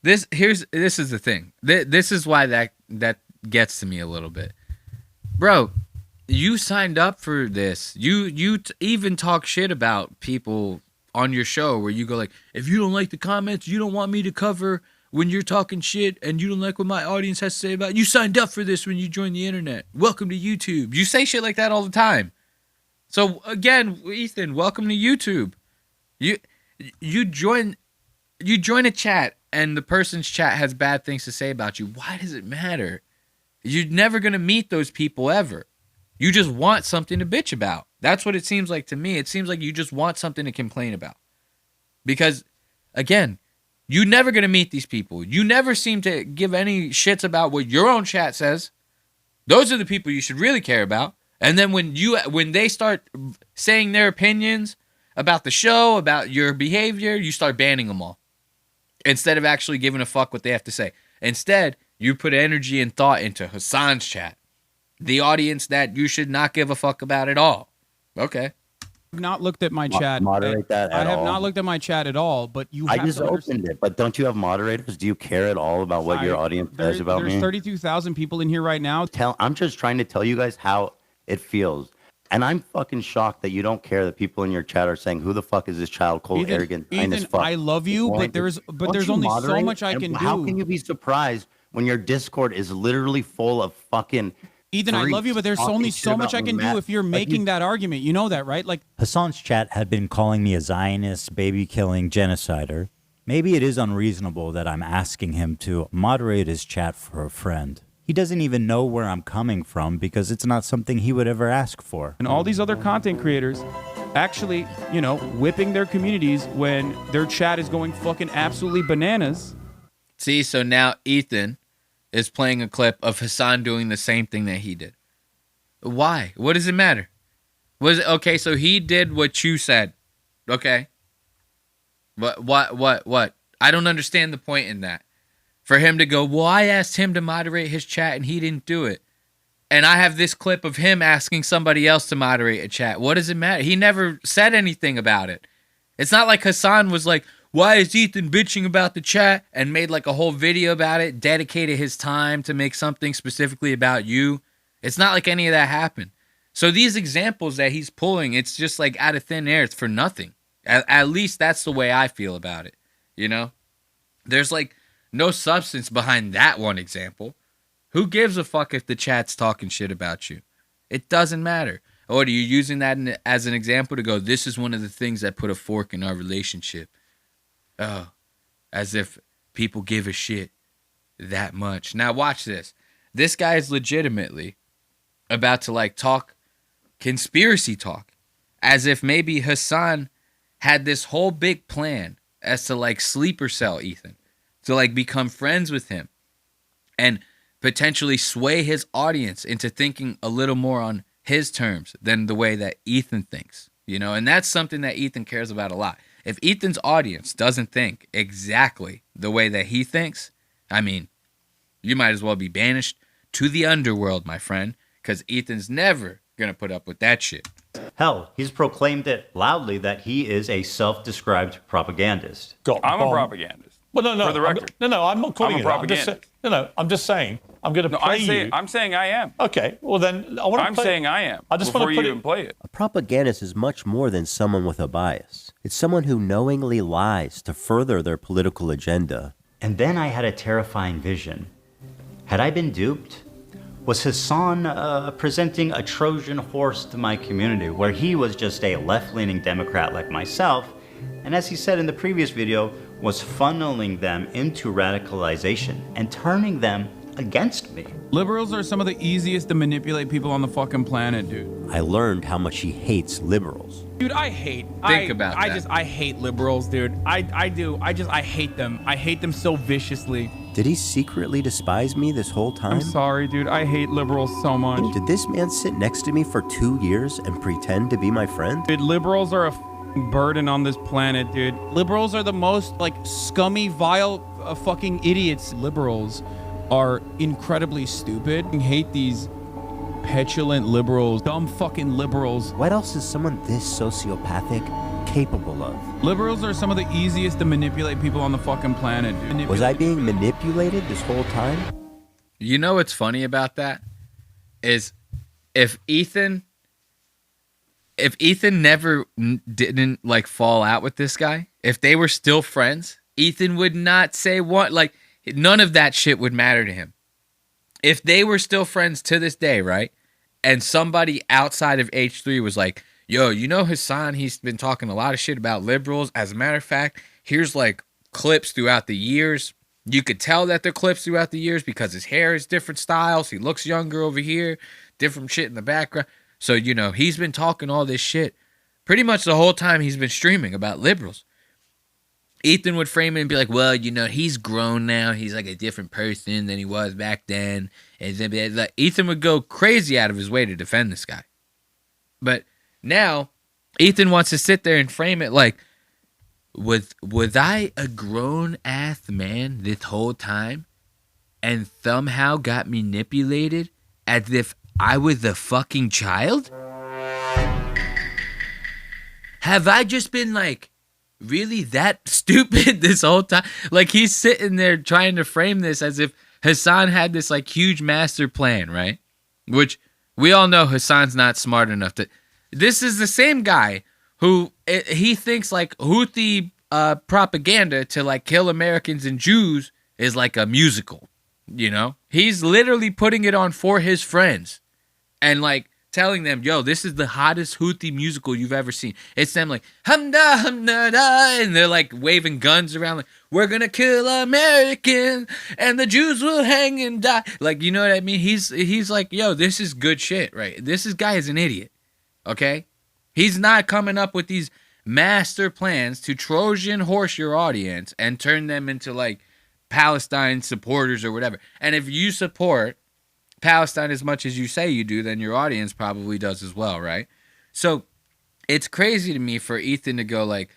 this is the thing. This is why that gets to me a little bit. Bro, you signed up for this. You even talk shit about people on your show where you go like, if you don't like the comments, you don't want me to cover when you're talking shit, and you don't like what my audience has to say about it. You signed up for this when you joined the internet. Welcome to YouTube. You say shit like that all the time. So again, Ethan, welcome to YouTube. You join a chat and the person's chat has bad things to say about you. Why does it matter? You're never gonna meet those people ever. You just want something to bitch about. That's what it seems like to me. It seems like you just want something to complain about. Because, again, you're never going to meet these people. You never seem to give any shits about what your own chat says. Those are the people you should really care about. And then when they start saying their opinions about the show, about your behavior, you start banning them all. Instead of actually giving a fuck what they have to say. Instead, you put energy and thought into Hasan's chat. The audience that you should not give a fuck about at all. Okay. I've not looked at my chat. Moderate that at all? I have not looked at my chat at all, but you I have just to opened it, but don't you have moderators? Do you care at all about what your audience says about me? There's 32,000 people in here right now. I'm just trying to tell you guys how it feels. And I'm fucking shocked that you don't care that people in your chat are saying, who the fuck is this child, cold, arrogant, Ethan, as fuck. I love you, but there's only so much I can do. How can you be surprised when your Discord is literally full of fucking... Ethan, I love you, but there's only so much I can do if you're making that argument. You know that, right? Like Hasan's chat had been calling me a Zionist, baby-killing genocider. Maybe it is unreasonable that I'm asking him to moderate his chat for a friend. He doesn't even know where I'm coming from because it's not something he would ever ask for. And all these other content creators actually, whipping their communities when their chat is going fucking absolutely bananas. See, so now Ethan is playing a clip of Hasan doing the same thing that he did. Why? What does it matter? Okay, so he did what you said. Okay. What? I don't understand the point in that. For him to go, well, I asked him to moderate his chat and he didn't do it. And I have this clip of him asking somebody else to moderate a chat. What does it matter? He never said anything about it. It's not like Hasan was like, why is Ethan bitching about the chat, and made like a whole video about it, dedicated his time to make something specifically about you. It's not like any of that happened. So these examples that he's pulling, it's just like out of thin air. It's for nothing. At least that's the way I feel about it. There's like no substance behind that one example. Who gives a fuck if the chat's talking shit about you? It doesn't matter. Or are you using that as an example to go, this is one of the things that put a fork in our relationship? Oh, as if people give a shit that much. Now watch this. This guy is legitimately about to like talk conspiracy talk. As if maybe Hasan had this whole big plan as to like sleeper cell Ethan. To like become friends with him. And potentially sway his audience into thinking a little more on his terms than the way that Ethan thinks. And that's something that Ethan cares about a lot. If Ethan's audience doesn't think exactly the way that he thinks, I mean, you might as well be banished to the underworld, my friend, because Ethan's never going to put up with that shit. Hell, he's proclaimed it loudly that he is a self-described propagandist. I'm a propagandist. Well, no. For the record. I'm not calling I'm a it that. propagandist. I'm just saying I'm going to play you. I'm saying I am. Okay, well then I want to I'm saying I am. I just before want to put you even play it. A propagandist is much more than someone with a bias. It's someone who knowingly lies to further their political agenda. And then I had a terrifying vision. Had I been duped? Was Hasan presenting a Trojan horse to my community, where he was just a left-leaning Democrat like myself, and as he said in the previous video, was funneling them into radicalization and turning them against me? Liberals are some of the easiest to manipulate people on the fucking planet, dude. I learned how much he hates liberals. Dude, I hate. I hate liberals, dude. I do. I hate them. I hate them so viciously. Did he secretly despise me this whole time? I'm sorry, dude. I hate liberals so much. Did this man sit next to me for 2 years and pretend to be my friend? Dude, liberals are a burden on this planet, dude. Liberals are the most, like, scummy, vile, fucking idiots. Liberals are incredibly stupid. I hate these petulant liberals, dumb fucking liberals. What else is someone this sociopathic capable of? Liberals are some of the easiest to manipulate people on the fucking planet, dude. Was I being manipulated this whole time? You know what's funny about that? Is if Ethan never didn't like fall out with this guy, if they were still friends, Ethan would not say what, like, none of that shit would matter to him. If they were still friends to this day, right? And somebody outside of H3 was like, yo, you know Hasan, he's been talking a lot of shit about liberals. As a matter of fact, here's like clips throughout the years. You could tell that they're clips throughout the years because his hair is different styles. He looks younger over here, different shit in the background. So, you know, he's been talking all this shit pretty much the whole time he's been streaming about liberals. Ethan would frame it and be like, well, you know, he's grown now. He's like a different person than he was back then. And then like, Ethan would go crazy out of his way to defend this guy. But now, Ethan wants to sit there and frame it like, was I a grown-ass man this whole time and somehow got manipulated as if I was a fucking child? Have I just been like really that stupid this whole time? Like, he's sitting there trying to frame this as if Hasan had this like huge master plan, right? Which we all know Hasan's not smart enough to. This is the same guy who he thinks like Houthi propaganda to like kill Americans and Jews is like a musical, you know? He's literally putting it on for his friends and like telling them, yo, this is the hottest Houthi musical you've ever seen. It's them like, hamda, hamda, da, and they're like waving guns around like, we're gonna kill Americans and the Jews will hang and die. Like, you know what I mean? He's like, yo, this is good shit, right? This guy is an idiot, okay? He's not coming up with these master plans to Trojan horse your audience and turn them into like Palestine supporters or whatever. And if you support Palestine as much as you say you do, then your audience probably does as well, right? So it's crazy to me for Ethan to go like,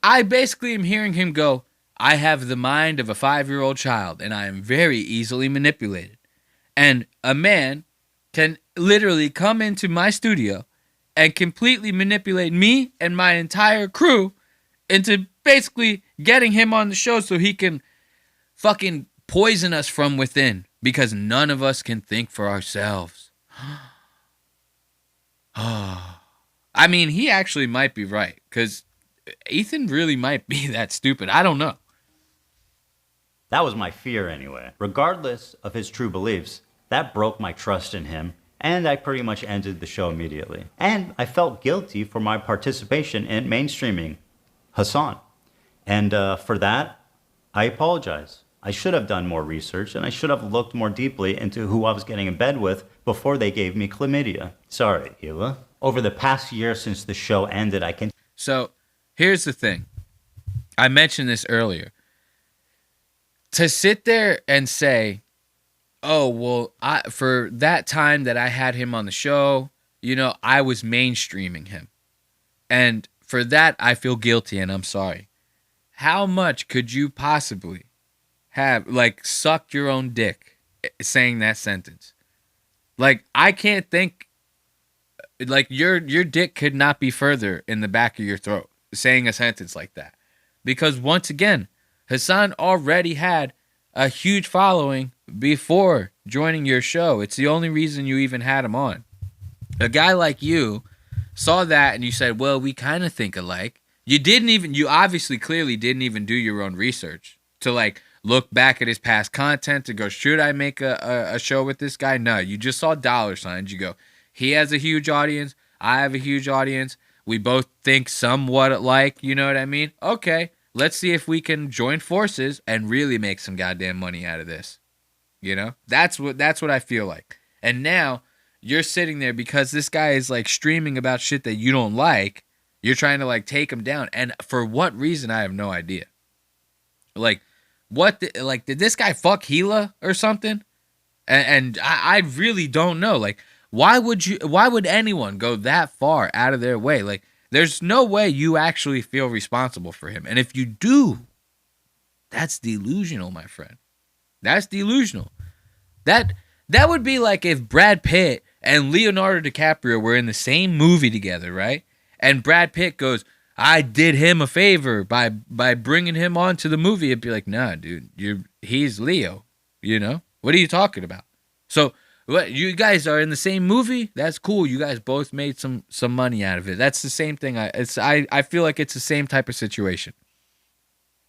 I basically am hearing him go, I have the mind of a 5-year-old child and I am very easily manipulated. And a man can literally come into my studio and completely manipulate me and my entire crew into basically getting him on the show so he can fucking poison us from within because none of us can think for ourselves. I mean, he actually might be right because Ethan really might be that stupid. I don't know. That was my fear anyway. Regardless of his true beliefs, that broke my trust in him, and I pretty much ended the show immediately. And I felt guilty for my participation in mainstreaming Hasan. And for that, I apologize. I should have done more research, and I should have looked more deeply into who I was getting in bed with before they gave me chlamydia. Sorry, Eva. Over the past year since the show ended, I can... So, here's the thing. I mentioned this earlier. To sit there and say, oh, well, for that time that I had him on the show, you know, I was mainstreaming him. And for that, I feel guilty, and I'm sorry. How much could you possibly have, like, sucked your own dick saying that sentence? Like, I can't think, like, your dick could not be further in the back of your throat saying a sentence like that. Because once again, Hasan already had a huge following before joining your show. It's the only reason you even had him on. A guy like you saw that and you said, well, we kind of think alike. You obviously clearly didn't even do your own research to like look back at his past content to go, should I make a show with this guy? No, you just saw dollar signs. You go, he has a huge audience. I have a huge audience. We both think somewhat alike. You know what I mean? Okay, let's see if we can join forces and really make some goddamn money out of this. You know, that's what I feel like. And now you're sitting there because this guy is like streaming about shit that you don't like. You're trying to like take him down. And for what reason, I have no idea. Like, did this guy fuck Gila or something? And I really don't know. Like, why would anyone go that far out of their way? Like, there's no way you actually feel responsible for him. And if you do, that's delusional, my friend. That's delusional. That would be like if Brad Pitt and Leonardo DiCaprio were in the same movie together, right? And Brad Pitt goes, I did him a favor by bringing him onto the movie. It'd be like, nah, dude, he's Leo. You know? What are you talking about? So, what, you guys are in the same movie? That's cool. You guys both made some money out of it. That's the same thing. I feel like it's the same type of situation.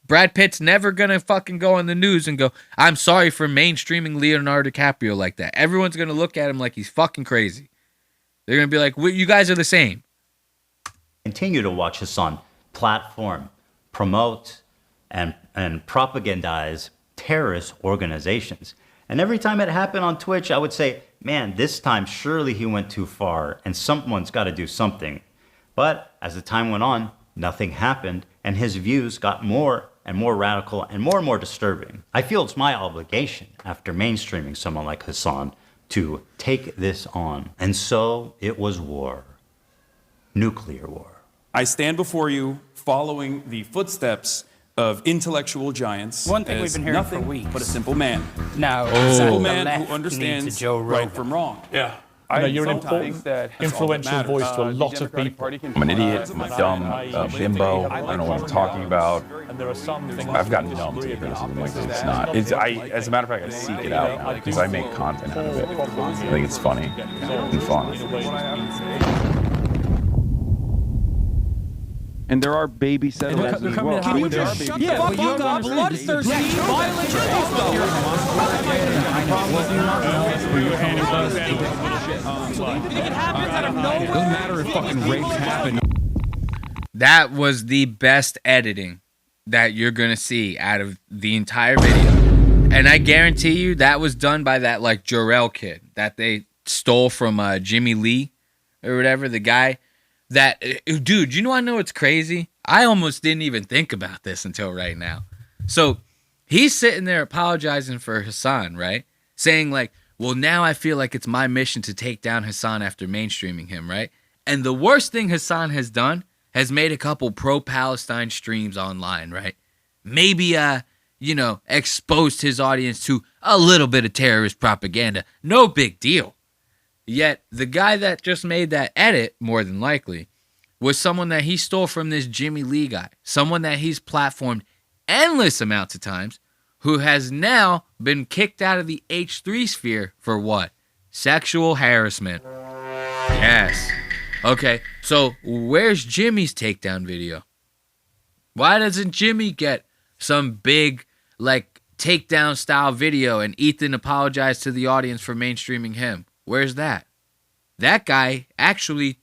Brad Pitt's never going to fucking go on the news and go, I'm sorry for mainstreaming Leonardo DiCaprio like that. Everyone's going to look at him like he's fucking crazy. They're going to be like, you guys are the same. Continue to watch Hasan platform, promote, and propagandize terrorist organizations. And every time it happened on Twitch, I would say, man, this time surely he went too far and someone's got to do something. But as the time went on, nothing happened and his views got more and more radical and more disturbing. I feel it's my obligation after mainstreaming someone like Hasan to take this on. And so it was war. Nuclear war. I stand before you following the footsteps of intellectual giants. One thing we've been hearing nothing for weeks. but a simple man. Now, A simple the man left who understands needs a Joe right Rogan. from wrong. Yeah. I You're an sometimes important, that's all that influential matters. voice to a lot of people. I'm an idiot, I'm a dumb bimbo, I don't know what I'm talking about. And there are some things I've gotten numb to criticism like this. It's not. As a matter of fact, I seek it out now because I make content out of it. I think it's funny and fun. And there are baby settlers as well. Can you just shut the fuck up, bloodthirsty, violent Doesn't matter if fucking rapes happen. That was the best editing that you're going to see out of the entire video. And I guarantee you that was done by that like Jarrell kid that they stole from Jimmy Lee or whatever, the guy. That, dude, you know what's crazy? I almost didn't even think about this until right now. So he's sitting there apologizing for Hasan, right? Saying like, well, now I feel like it's my mission to take down Hasan after mainstreaming him, right? And the worst thing Hasan has done has made a couple pro-Palestine streams online, right? Maybe, exposed his audience to a little bit of terrorist propaganda. No big deal. Yet, the guy that just made that edit, more than likely, was someone that he stole from this Jimmy Lee guy. Someone that he's platformed endless amounts of times, who has now been kicked out of the H3 sphere for what? Sexual harassment. Yes. Okay, so where's Jimmy's takedown video? Why doesn't Jimmy get some big, takedown style video and Ethan apologized to the audience for mainstreaming him? Where's that? That guy actually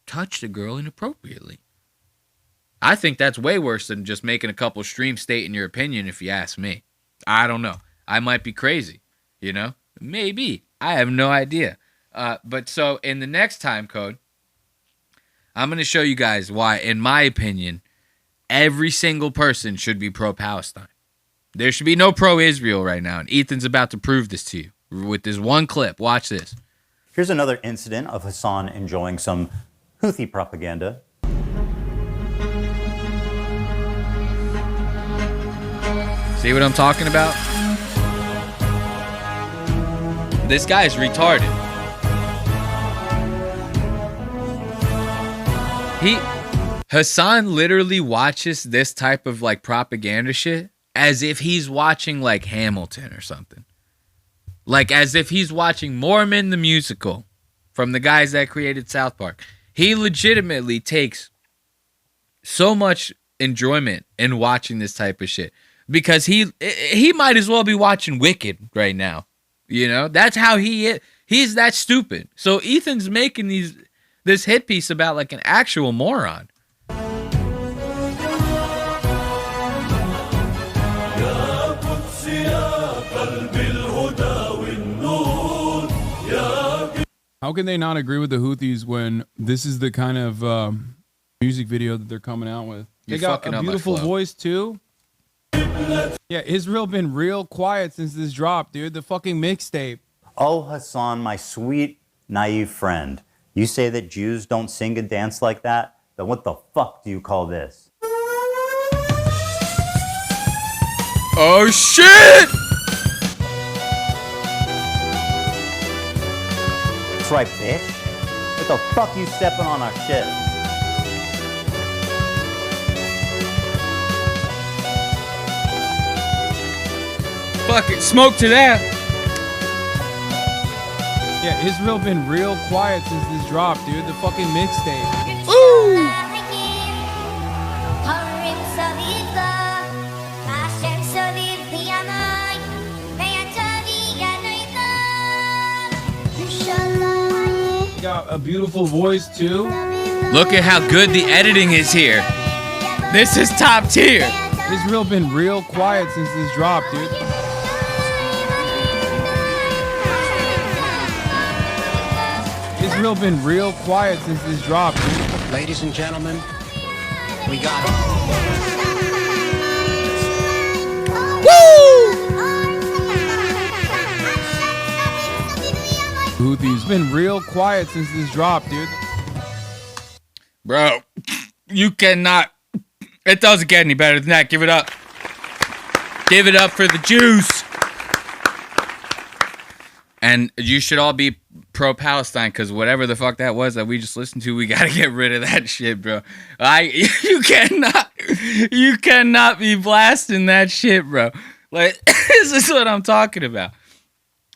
touched a girl inappropriately. I think that's way worse than just making a couple streams stating your opinion, if you ask me. I don't know. I might be crazy, Maybe. I have no idea. But so in the next time code, I'm going to show you guys why, in my opinion, every single person should be pro-Palestine. There should be no pro-Israel right now, and Ethan's about to prove this to you with this one clip. Watch this. Here's another incident of Hasan enjoying some Houthi propaganda. See what I'm talking about? This guy's retarded. Hasan literally watches this type of propaganda shit as if he's watching like Hamilton or something. Like as if he's watching Mormon the Musical from the guys that created South Park. He legitimately takes so much enjoyment in watching this type of shit because he might as well be watching Wicked right now. You know, that's how he is. He's that stupid. So Ethan's making this hit piece about like an actual moron. How can they not agree with the Houthis when this is the kind of music video that they're coming out with? They got a beautiful voice too. Yeah, Israel been real quiet since this drop, dude. The fucking mixtape. Oh, Hasan, my sweet, naive friend. You say that Jews don't sing and dance like that? Then what the fuck do you call this? Oh, shit! That's right, bitch. What the fuck you stepping on our shit? Fuck it, smoke to that. Yeah, Israel been real quiet since this drop, dude. The fucking mixtape. Ooh! Got a beautiful voice too. Look at how good the editing is here. This is top tier. Israel been real quiet since this drop, dude. Israel been real quiet since this drop, dude. Ladies and gentlemen, we got Houthis been real quiet since this drop, dude. Bro, you cannot. It doesn't get any better than that. Give it up. Give it up for the Jews. And you should all be pro-Palestine because whatever the fuck that was that we just listened to, we gotta get rid of that shit, bro. You cannot be blasting that shit, bro. Like, this is what I'm talking about.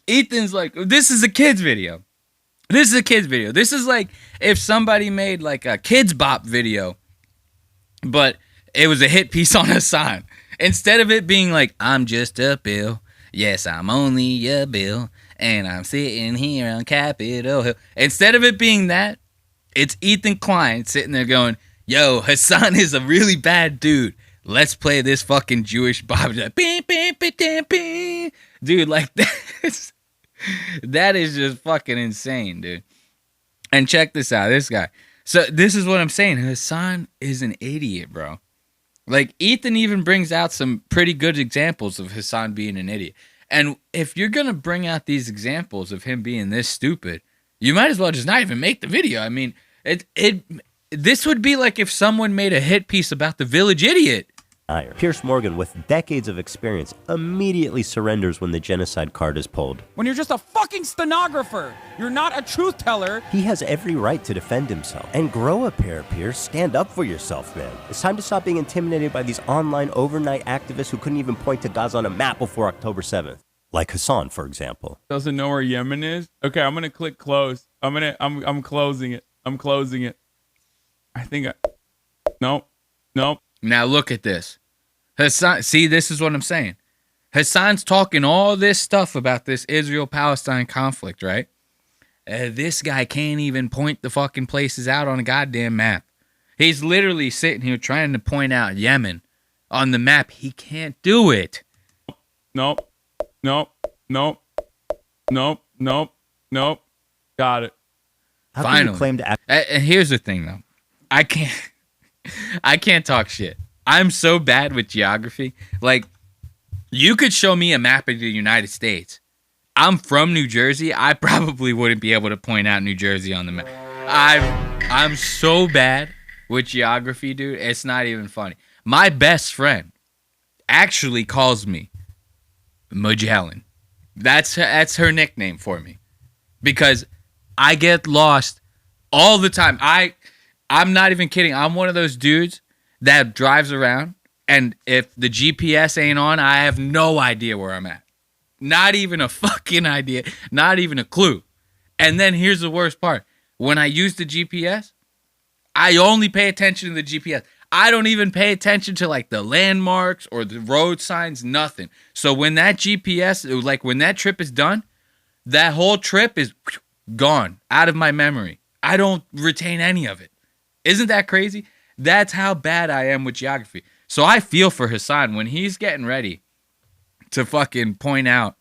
Ethan's like, this is a kid's video. This is a kid's video. This is like if somebody made like a Kids Bop video, but it was a hit piece on Hasan. Instead of it being like, I'm just a bill. Yes, I'm only a bill. And I'm sitting here on Capitol Hill. Instead of it being that, it's Ethan Klein sitting there going, yo, Hasan is a really bad dude. Let's play this fucking Jewish bop. Like, dude, like that is just fucking insane, dude. And check this out, this guy. So this is what I'm saying. Hasan is an idiot, bro. Like, Ethan even brings out some pretty good examples of Hasan being an idiot. And if you're going to bring out these examples of him being this stupid, you might as well just not even make the video. I mean, this would be like if someone made a hit piece about the Village Idiot. Pierce Morgan, with decades of experience, immediately surrenders when the genocide card is pulled. When you're just a fucking stenographer, you're not a truth teller. He has every right to defend himself. And grow a pair, Pierce. Stand up for yourself, man. It's time to stop being intimidated by these online overnight activists who couldn't even point to Gaza on a map before October 7th. Like Hasan, for example. Doesn't know where Yemen is? Okay, I'm gonna click close. I'm closing it. I'm closing it. Nope. Now look at this. Hasan, see, this is what I'm saying. Hasan's talking all this stuff about this Israel-Palestine conflict, right? This guy can't even point the fucking places out on a goddamn map. He's literally sitting here trying to point out Yemen on the map. He can't do it. Nope. Got it. How Finally. can you claim to act? And here's the thing, though. I can't talk shit. I'm so bad with geography. Like, you could show me a map of the United States. I'm from New Jersey. I probably wouldn't be able to point out New Jersey on the map. I'm so bad with geography, dude. It's not even funny. My best friend actually calls me Magellan. That's her nickname for me. Because I get lost all the time. I'm not even kidding. I'm one of those dudes that drives around And if the GPS ain't on, I have no idea where I'm at. Not even a fucking idea. Not even a clue. And then here's the worst part. When I use the GPS, I only pay attention to the GPS. I don't even pay attention to like the landmarks or the road signs, nothing. So when that GPS, like when that trip is done, that whole trip is gone out of my memory. I don't retain any of it. Isn't that crazy? That's how bad I am with geography. So I feel for Hasan when he's getting ready to fucking point out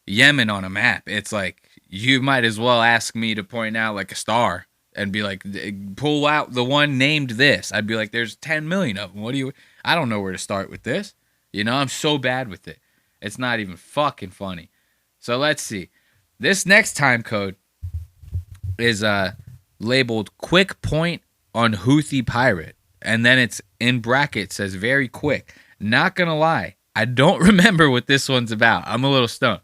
Yemen on a map. It's like, you might as well ask me to point out like a star and be like, pull out the one named this. I'd be like, there's 10 million of them. I don't know where to start with this. You know, I'm so bad with it. It's not even fucking funny. So let's see. This next time code is labeled quick point on Houthi pirate. And then it's in brackets, says very quick. Not gonna lie, I don't remember what this one's about. I'm a little stoned.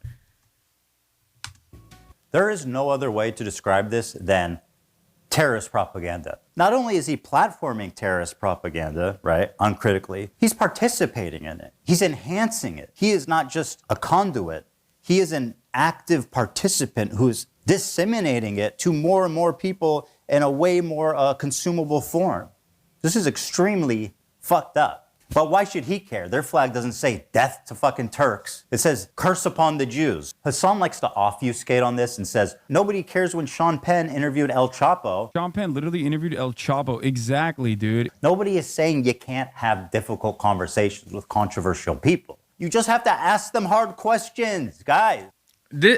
There is no other way to describe this than terrorist propaganda. Not only is he platforming terrorist propaganda, right, uncritically, he's participating in it. He's enhancing it. He is not just a conduit. He is an active participant who's disseminating it to more and more people in a way more consumable form. This is extremely fucked up. But why should he care? Their flag doesn't say death to fucking Turks. It says curse upon the Jews. Hasan likes to obfuscate on this and says, nobody cares when Sean Penn interviewed El Chapo. Sean Penn literally interviewed El Chapo. Exactly, dude. Nobody is saying you can't have difficult conversations with controversial people. You just have to ask them hard questions, guys.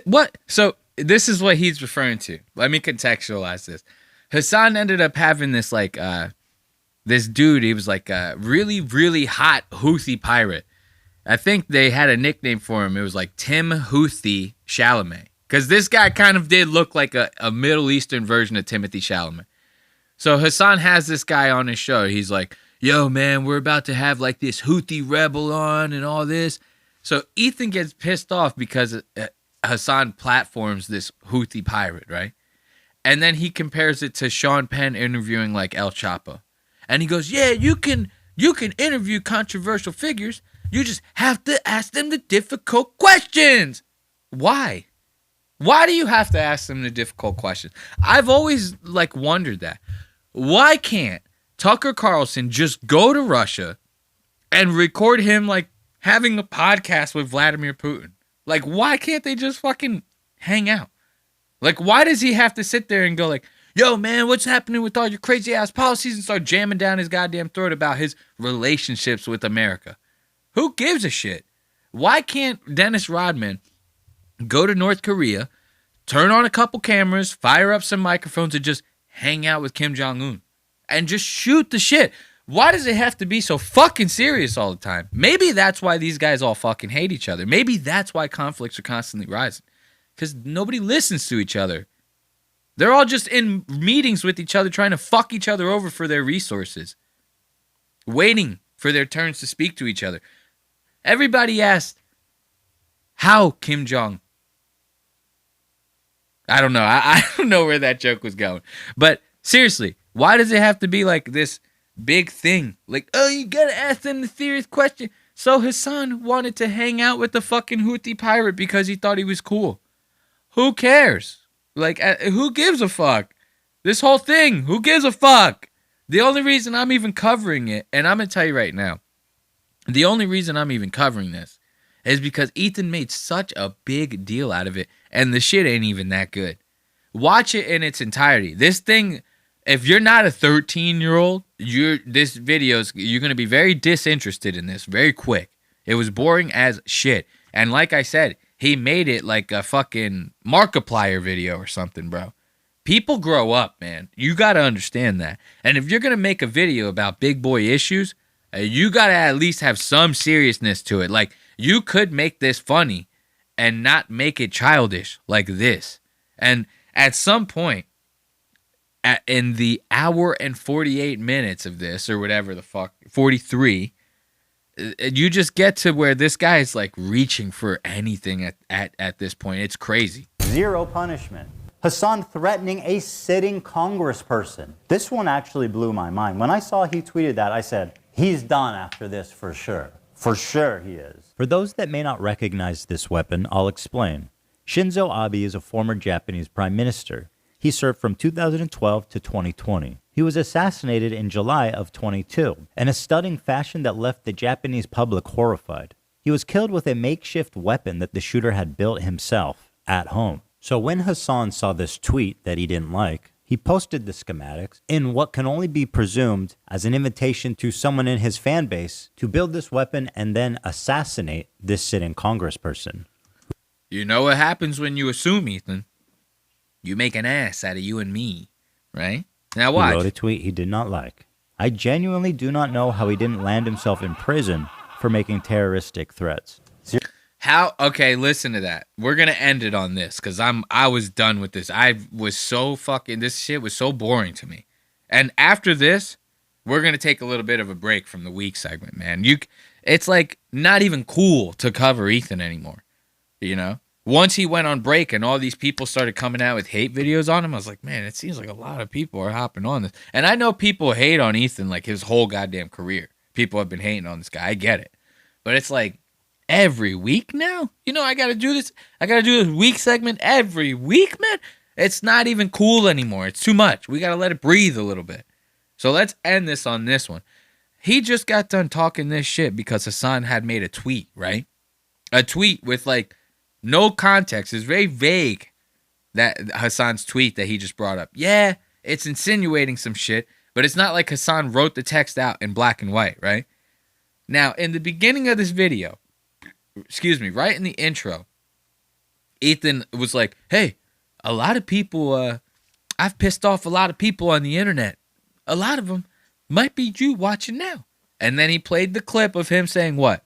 What? So this is what he's referring to. Let me contextualize this. Hasan ended up having this like this dude. He was like a really, really hot Houthi pirate. I think they had a nickname for him. It was like Tim Houthi Chalamet. Because this guy kind of did look like a Middle Eastern version of Timothy Chalamet. So Hasan has this guy on his show. He's like, yo, man, we're about to have like this Houthi rebel on and all this. So Ethan gets pissed off because Hasan platforms this Houthi pirate, right? And then he compares it to Sean Penn interviewing like El Chapo. And he goes, yeah, you can interview controversial figures. You just have to ask them the difficult questions. Why? Why do you have to ask them the difficult questions? I've always like wondered that. Why can't Tucker Carlson just go to Russia and record him like having a podcast with Vladimir Putin? Like, why can't they just fucking hang out? Like, why does he have to sit there and go like, yo, man, what's happening with all your crazy ass policies, and start jamming down his goddamn throat about his relationships with America? Who gives a shit? Why can't Dennis Rodman go to North Korea, turn on a couple cameras, fire up some microphones, and just hang out with Kim Jong-un and just shoot the shit? Why does it have to be so fucking serious all the time? Maybe that's why these guys all fucking hate each other. Maybe that's why conflicts are constantly rising. Because nobody listens to each other. They're all just in meetings with each other trying to fuck each other over for their resources. Waiting for their turns to speak to each other. Everybody asked, how Kim Jong? I don't know. I don't know where that joke was going. But seriously, why does it have to be like this big thing? Like, oh, you gotta ask them the serious question. So Hasan wanted to hang out with the fucking Houthi pirate because he thought he was cool. Who cares? Like, who gives a fuck? This whole thing, who gives a fuck? The only reason I'm even covering it, and I'm going to tell you right now, the only reason I'm even covering this is because Ethan made such a big deal out of it, and the shit ain't even that good. Watch it in its entirety. This thing, if you're not a 13-year-old, you're going to be very disinterested in this very quick. It was boring as shit. And like I said, he made it like a fucking Markiplier video or something, bro. People grow up, man. You got to understand that. And if you're going to make a video about big boy issues, you got to at least have some seriousness to it. Like, you could make this funny and not make it childish like this. And at some point, in the hour and 48 minutes of this, or whatever the fuck, 43, you just get to where this guy is like reaching for anything at this point. It's crazy. Zero punishment. Hasan threatening a sitting congressperson. This one actually blew my mind. When I saw he tweeted that, I said, He's done after this for sure. For sure he is. For those that may not recognize this weapon, I'll explain. Shinzo Abe is a former Japanese prime minister. He served from 2012 to 2020. He was assassinated in July of 22 in a stunning fashion that left the Japanese public horrified. He was killed with a makeshift weapon that the shooter had built himself at home. So when Hasan saw this tweet that he didn't like, he posted the schematics in what can only be presumed as an invitation to someone in his fan base to build this weapon and then assassinate this sitting congressperson. You know what happens when you assume, Ethan? You make an ass out of you and me, right? Now watch. He wrote a tweet he did not like. I genuinely do not know how he didn't land himself in prison for making terroristic threats. How? Okay, listen to that. We're gonna end it on this because I was done with this. I was so fucking. This shit was so boring to me. And after this, we're gonna take a little bit of a break from the week segment, man. It's like not even cool to cover Ethan anymore. You know, once he went on break and all these people started coming out with hate videos on him, I was like, man, it seems like a lot of people are hopping on this. And I know people hate on Ethan like his whole goddamn career. People have been hating on this guy. I get it, but it's like. Every week now? You know, I got to do this. I got to do this week segment every week, man. It's not even cool anymore. It's too much. We got to let it breathe a little bit. So let's end this on this one. He just got done talking this shit because Hasan had made a tweet, right? A tweet with like no context. It's very vague, that Hasan's tweet that he just brought up. Yeah, it's insinuating some shit, but it's not like Hasan wrote the text out in black and white, right? Now, in the beginning of this video, right in the intro, Ethan was like, hey, a lot of people, I've pissed off a lot of people on the internet. A lot of them might be you watching now. And then he played the clip of him saying what?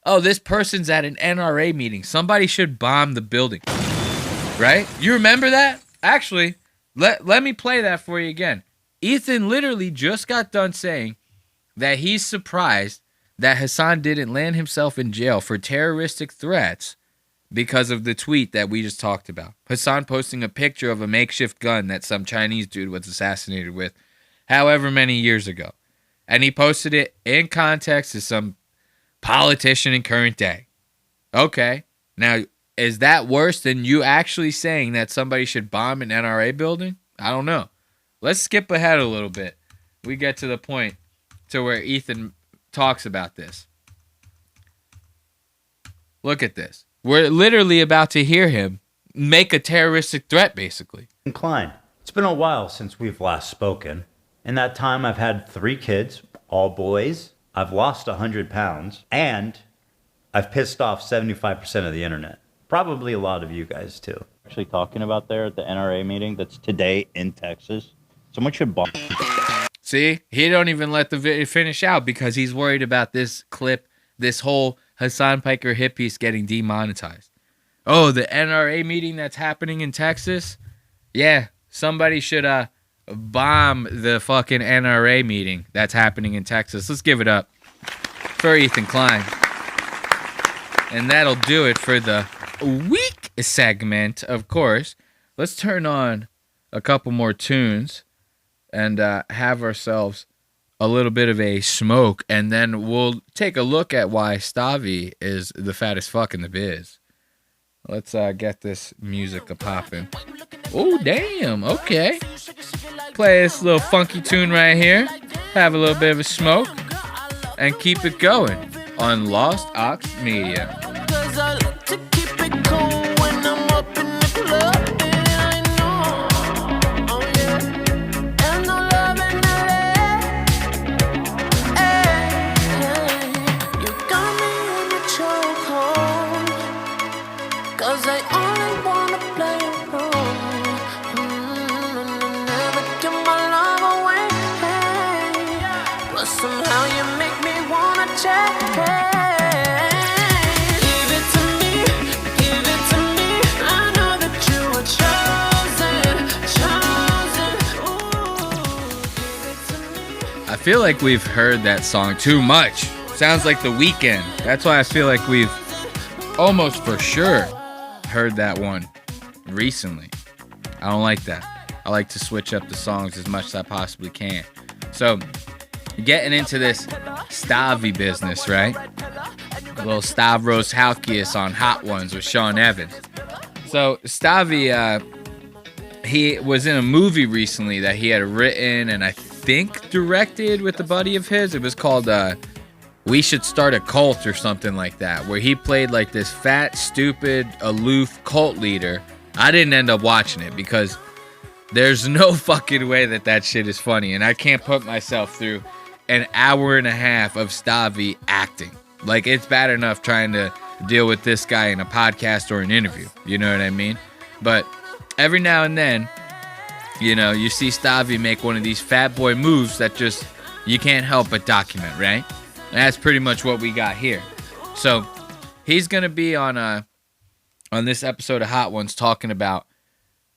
Oh, this person's at an NRA meeting. Somebody should bomb the building. Right? You remember that? Actually, let me play that for you again. Ethan literally just got done saying that he's surprised that Hasan didn't land himself in jail for terroristic threats because of the tweet that we just talked about. Hasan posting a picture of a makeshift gun that some Chinese dude was assassinated with however many years ago. And he posted it in context to some politician in current day. Okay. Now, is that worse than you actually saying that somebody should bomb an NRA building? I don't know. Let's skip ahead a little bit. We get to the point to where Ethan talks about this. Look at this. We're literally about to hear him make a terroristic threat, basically. Klein, it's been a while since we've last spoken. In that time, I've had 3 kids, all boys. I've lost 100 pounds, and I've pissed off 75% of the internet. Probably a lot of you guys, too. Actually talking about there at the NRA meeting that's today in Texas. Someone should bomb. See, he don't even let the video finish out because he's worried about this clip, this whole Hasan Piker hit piece getting demonetized. Oh, the NRA meeting that's happening in Texas? Yeah, somebody should bomb the fucking NRA meeting that's happening in Texas. Let's give it up for Ethan Klein. And that'll do it for the week segment, of course. Let's turn on a couple more tunes and have ourselves a little bit of a smoke, and then we'll take a look at why Stavi is the fattest fuck in the biz. Let's get this music a-poppin'. Oh, damn, okay. Play this little funky tune right here, have a little bit of a smoke, and keep it going on Lost Ox Media. I feel like we've heard that song too much. Sounds like The Weeknd. That's why I feel like we've almost for sure heard that one recently. I don't like that. I like to switch up the songs as much as I possibly can. So getting into this Stavy business, right? A little Stavros Halkias on Hot Ones with Sean Evans. So Stavy, he was in a movie recently that he had written and I think directed with a buddy of his. It was called We Should Start a Cult or something like that, where he played like this fat, stupid, aloof cult leader. I didn't end up watching it because there's no fucking way that shit is funny, and I can't put myself through an hour and a half of Stavy acting. Like, it's bad enough trying to deal with this guy in a podcast or an interview. You know what I mean? But every now and then, you know, you see Stavy make one of these fat boy moves that just you can't help but document, right? And that's pretty much what we got here. So he's gonna be on this episode of Hot Ones talking about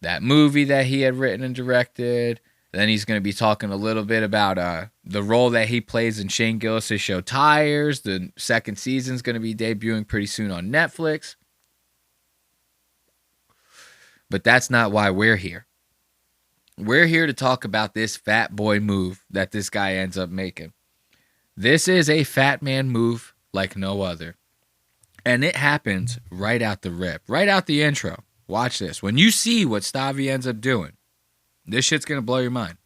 that movie that he had written and directed. Then he's gonna be talking a little bit about the role that he plays in Shane Gillis' show Tires. The second season's gonna be debuting pretty soon on Netflix. But that's not why we're here. We're here to talk about this fat boy move that this guy ends up making. This is a fat man move like no other. And it happens right out the rip, right out the intro. Watch this. When you see what Stavy ends up doing, this shit's going to blow your mind.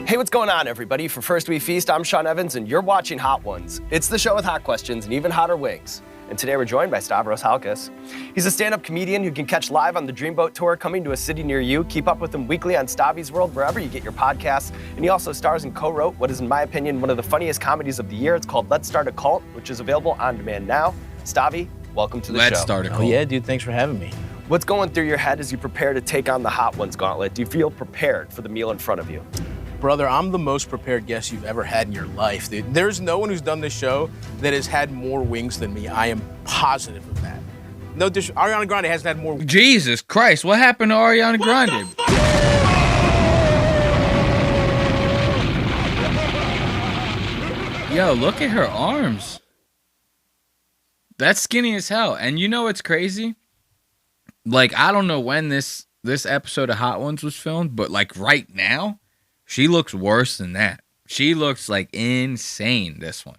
Hey, what's going on, everybody? For First We Feast, I'm Sean Evans, and you're watching Hot Ones. It's the show with hot questions and even hotter wings. And today we're joined by Stavros Halkias. He's a stand-up comedian who can catch live on the Dreamboat Tour coming to a city near you. Keep up with him weekly on Stavy's World, wherever you get your podcasts. And he also stars and co-wrote what is, in my opinion, one of the funniest comedies of the year. It's called Let's Start a Cult, which is available on demand now. Stavy, welcome to the show. Let's Start a Cult. Oh, yeah, dude, thanks for having me. What's going through your head as you prepare to take on the Hot Ones gauntlet? Do you feel prepared for the meal in front of you? Brother, I'm the most prepared guest you've ever had in your life, dude. There's no one who's done this show that has had more wings than me. I am positive of that. No, Ariana Grande hasn't had more. Jesus Christ, what happened to Ariana Grande? Yo, look at her arms. That's skinny as hell. And you know what's crazy? Like, I don't know when this episode of Hot Ones was filmed, but like right now, she looks worse than that. She looks like insane, this one.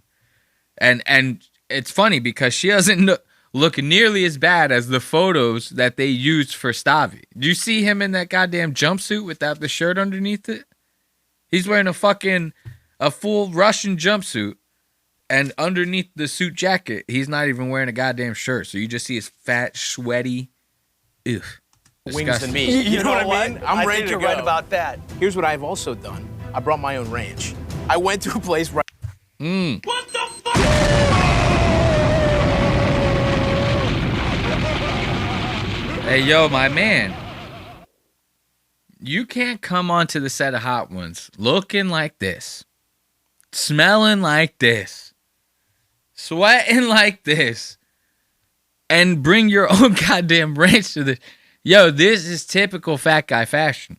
And it's funny because she doesn't look nearly as bad as the photos that they used for Stavy. Do you see him in that goddamn jumpsuit without the shirt underneath it? He's wearing a full Russian jumpsuit, and underneath the suit jacket, he's not even wearing a goddamn shirt. So you just see his fat, sweaty, ugh. Wings than me. You know what I mean? I'm ready to go. You're right about that. Here's what I've also done. I brought my own ranch. I went to a place right. What the fuck? Hey, yo, my man. You can't come onto the set of Hot Ones looking like this, smelling like this, sweating like this, and bring your own goddamn ranch to this. Yo, this is typical fat guy fashion.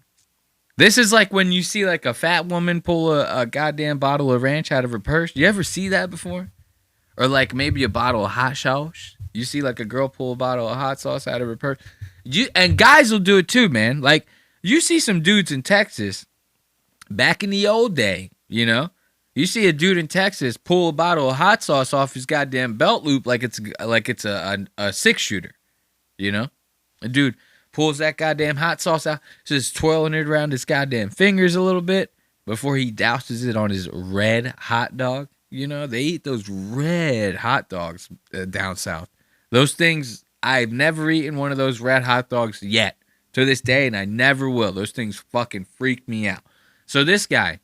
This is like when you see like a fat woman pull a goddamn bottle of ranch out of her purse. You ever see that before? Or like maybe a bottle of hot sauce. You see like a girl pull a bottle of hot sauce out of her purse. And guys will do it too, man. Like you see some dudes in Texas back in the old day, you know? You see a dude in Texas pull a bottle of hot sauce off his goddamn belt loop like it's a six-shooter, you know? A dude pulls that goddamn hot sauce out, just twirling it around his goddamn fingers a little bit before he douses it on his red hot dog. You know, they eat those red hot dogs down south. Those things, I've never eaten one of those red hot dogs yet to this day, and I never will. Those things fucking freak me out. So this guy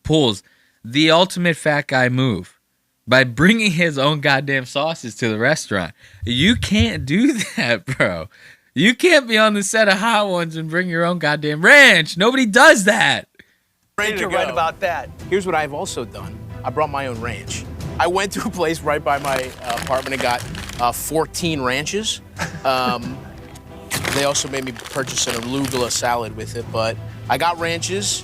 pulls the ultimate fat guy move by bringing his own goddamn sauces to the restaurant. You can't do that, bro. You can't be on the set of Hot Ones and bring your own goddamn ranch. Nobody does that. You're right about that. Here's what I've also done. I brought my own ranch. I went to a place right by my apartment and got 14 ranches. They also made me purchase an arugula salad with it, but I got ranches.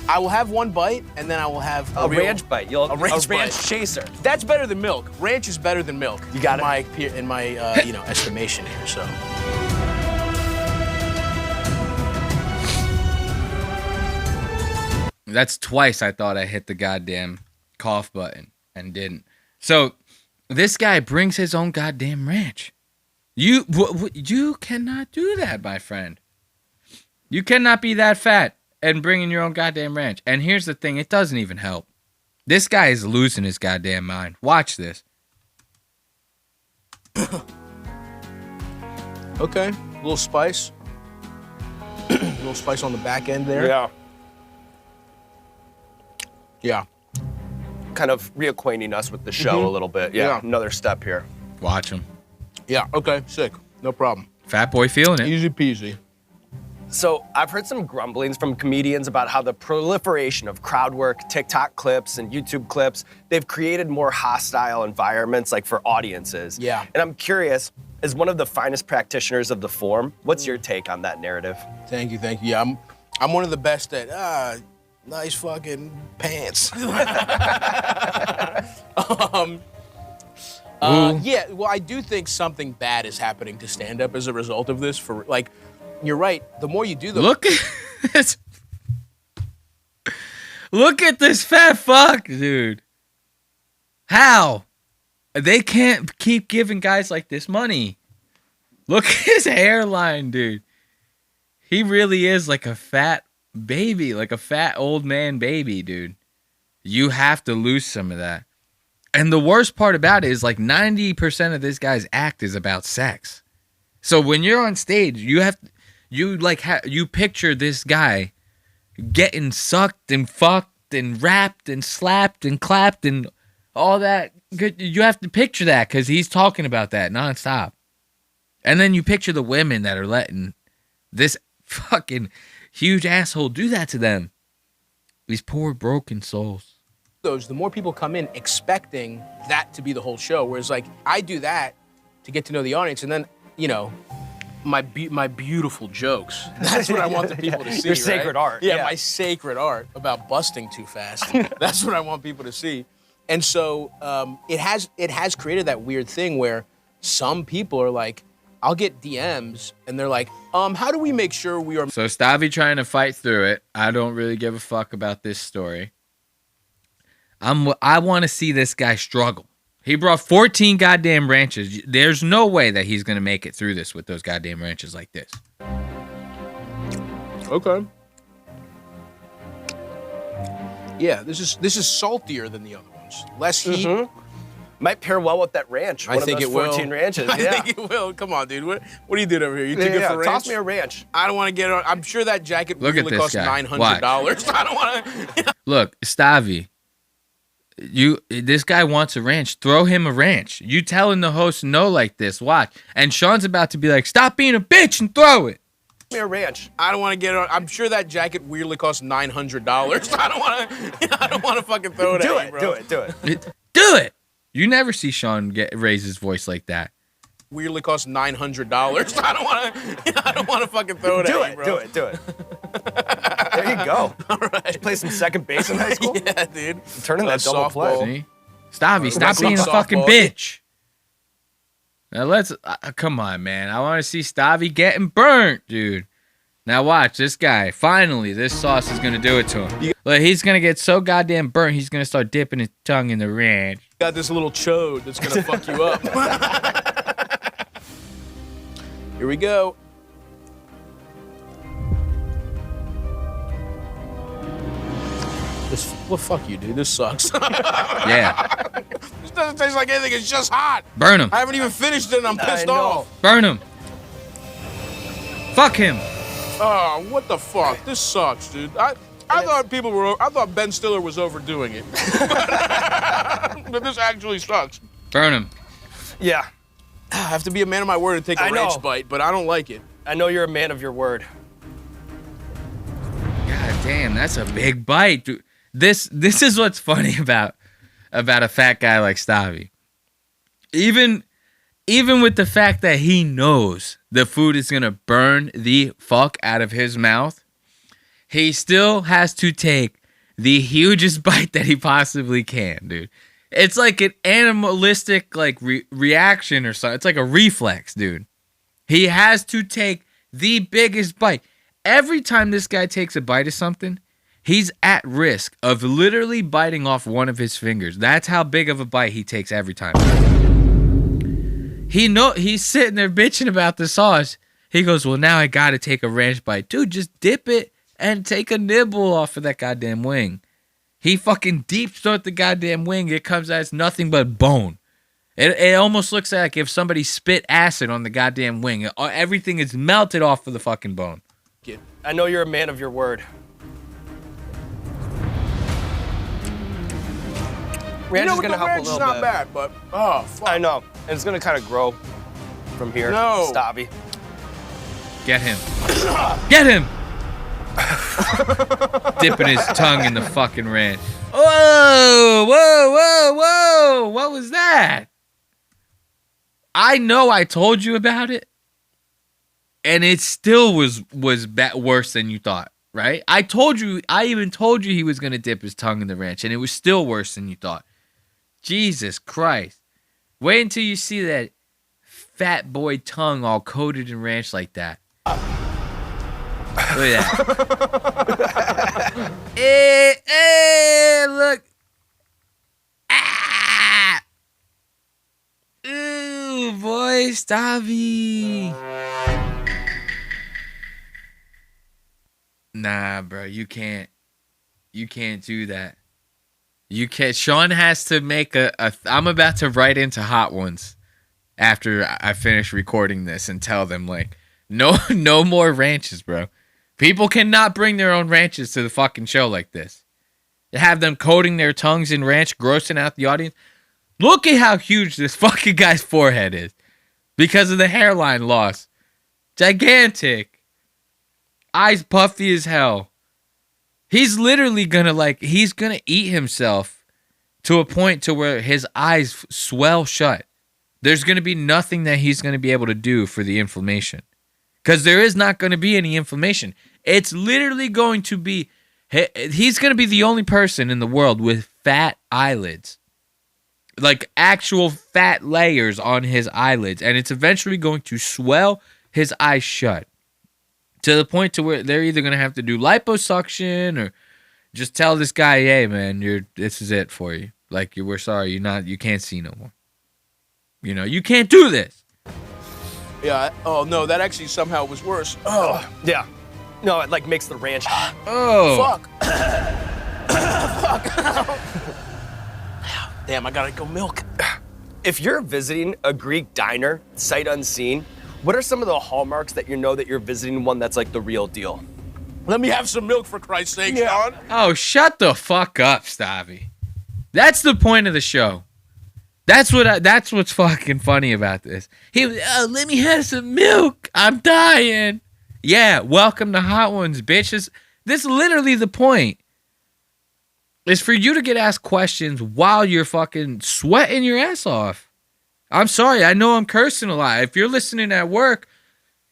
I will have one bite, and then I will have a ranch bite. A ranch bite. Chaser. That's better than milk. Ranch is better than milk. You got in my estimation here. So. That's twice I thought I hit the goddamn cough button and didn't. So this guy brings his own goddamn ranch. You cannot do that, my friend. You cannot be that fat and bring in your own goddamn ranch. And here's the thing, it doesn't even help. This guy is losing his goddamn mind. Watch this. Okay, a little spice. A little spice on the back end there. Yeah. Yeah. Kind of reacquainting us with the show a little bit. Yeah, another step here. Watch him. Yeah, okay, sick. No problem. Fat boy feeling it. Easy peasy. So I've heard some grumblings from comedians about how the proliferation of crowd work, TikTok clips, and YouTube clips, they've created more hostile environments like for audiences. Yeah. And I'm curious, as one of the finest practitioners of the form, what's your take on that narrative? Thank you. Yeah, I'm one of the best at nice fucking pants. Yeah, well, I do think something bad is happening to stand-up as a result of this. For like, you're right. The more you do, Look at this. Look at this fat fuck, dude. How? They can't keep giving guys like this money. Look at his hairline, dude. He really is like a fat baby, like a fat old man baby, dude. You have to lose some of that. And the worst part about it is like 90% of this guy's act is about sex. So when you're on stage, you picture this guy getting sucked and fucked and wrapped and slapped and clapped and all that. You have to picture that because he's talking about that nonstop. And then you picture the women that are letting this fucking huge asshole do that to them. These poor broken souls. the more people come in expecting that to be the whole show. Whereas like I do that to get to know the audience, and then my beautiful jokes. That's what I want the people to see. Your sacred art. Yeah, my sacred art about busting too fast. That's what I want people to see. And so it has created that weird thing where some people are like, I'll get DMs and they're like, how do we make sure we are? So Stavi trying to fight through it. I don't really give a fuck about this story. I want to see this guy struggle. He brought 14 goddamn ranches. There's no way that he's gonna make it through this with those goddamn ranches like this. Okay. Yeah, this is saltier than the other ones. Less heat. Mm-hmm. Might pair well with that ranch. I think it will. 14 ranches. I think it will. Come on, dude. What are you doing over here? You too good for ranch? Toss me a ranch. I don't want to get on. I'm sure that jacket Look really at costs this guy. $900. I don't want to. Look, Stavi. This guy wants a ranch. Throw him a ranch. You telling the host no like this. Watch. And Sean's about to be like, stop being a bitch and throw it. Me a ranch. I don't want to get on. I'm sure that jacket weirdly costs $900. I don't want to fucking throw it at you, bro. Do it. Do it. You never see Sean raise his voice like that. Weirdly costs $900. I don't want to fucking throw it at you, bro. Do it. There you go. All right. Did you play some second base in high school? Yeah, dude. Turning that double play. See? Stavi, stop being a softball. fucking bitch. Now let's come on, man. I want to see Stavi getting burnt, dude. Now watch this guy. Finally, this sauce is gonna do it to him. Look, he's gonna get so goddamn burnt. He's gonna start dipping his tongue in the ranch. Got this little chode that's gonna fuck you up. Here we go. Well, fuck you, dude. This sucks. Yeah. This doesn't taste like anything. It's just hot. Burn him. I haven't even finished it and I'm pissed off. Burn him. Fuck him. Oh, what the fuck? This sucks, dude. I thought Ben Stiller was overdoing it. But this actually sucks. Burn him. Yeah. I have to be a man of my word and take a ranch bite, but I don't like it. I know you're a man of your word. God damn, that's a big bite, dude. This is what's funny about a fat guy like Stavi. Even with the fact that he knows the food is gonna burn the fuck out of his mouth, he still has to take the hugest bite that he possibly can, dude. It's like an animalistic like reaction or something. It's like a reflex, dude. He has to take the biggest bite. Every time this guy takes a bite of something, He's at risk of literally biting off one of his fingers. That's how big of a bite he takes every time. He's sitting there bitching about the sauce. He goes, well, now I got to take a ranch bite. Dude, just dip it and take a nibble off of that goddamn wing. He fucking deep throat the goddamn wing. It comes out as nothing but bone. It almost looks like if somebody spit acid on the goddamn wing. Everything is melted off of the fucking bone. I know you're a man of your word. Ranch is gonna help a little not bit. bad, but oh fuck. I know, and it's gonna kind of grow from here. No. Stabby. Get him. Get him! Dipping his tongue in the fucking ranch. Whoa, whoa, whoa, whoa! What was that? I know I told you about it, and it still was worse than you thought, right? I even told you he was gonna dip his tongue in the ranch, and it was still worse than you thought. Jesus Christ. Wait until you see that fat boy tongue all coated in ranch like that. Look at that. Look. Ah. Ooh, boy, Stabby. Nah, bro, you can't do that. You can't. Sean has to make I'm about to write into Hot Ones after I finish recording this and tell them, like, no more ranches, bro. People cannot bring their own ranches to the fucking show like this. To have them coating their tongues in ranch, grossing out the audience. Look at how huge this fucking guy's forehead is because of the hairline loss. Gigantic. Eyes puffy as hell. He's literally he's gonna eat himself to a point to where his eyes swell shut. There's gonna be nothing that he's gonna be able to do for the inflammation. Because there is not gonna be any inflammation. It's literally going to be, he's gonna be the only person in the world with fat eyelids. Like actual fat layers on his eyelids. And it's eventually going to swell his eyes shut. To the point to where they're either going to have to do liposuction or just tell this guy, hey, man, this is it for you. Like, we're sorry, you can't see no more. You can't do this. Yeah. Oh, no, that actually somehow was worse. Oh. Yeah. No, it, like, makes the ranch hot. Oh. Fuck. Fuck. Damn, I gotta go milk. If you're visiting a Greek diner, sight unseen, what are some of the hallmarks that you know that you're visiting one that's like the real deal? Let me have some milk, for Christ's sake, Sean. Oh, shut the fuck up, Stabby. That's the point of the show. That's what's fucking funny about this. He was, let me have some milk. I'm dying. Yeah, welcome to Hot Ones, bitches. This is literally the point. It's for you to get asked questions while you're fucking sweating your ass off. I'm sorry, I know I'm cursing a lot. If you're listening at work,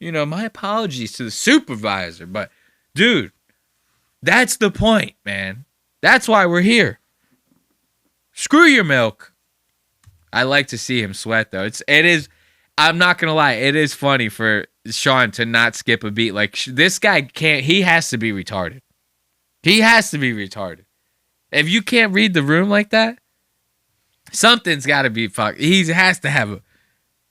my apologies to the supervisor. But, dude, that's the point, man. That's why we're here. Screw your milk. I like to see him sweat, though. It is, I'm not going to lie, it is funny for Sean to not skip a beat. Like, this guy he has to be retarded. He has to be retarded. If you can't read the room like that, something's got to be fucked. He has to have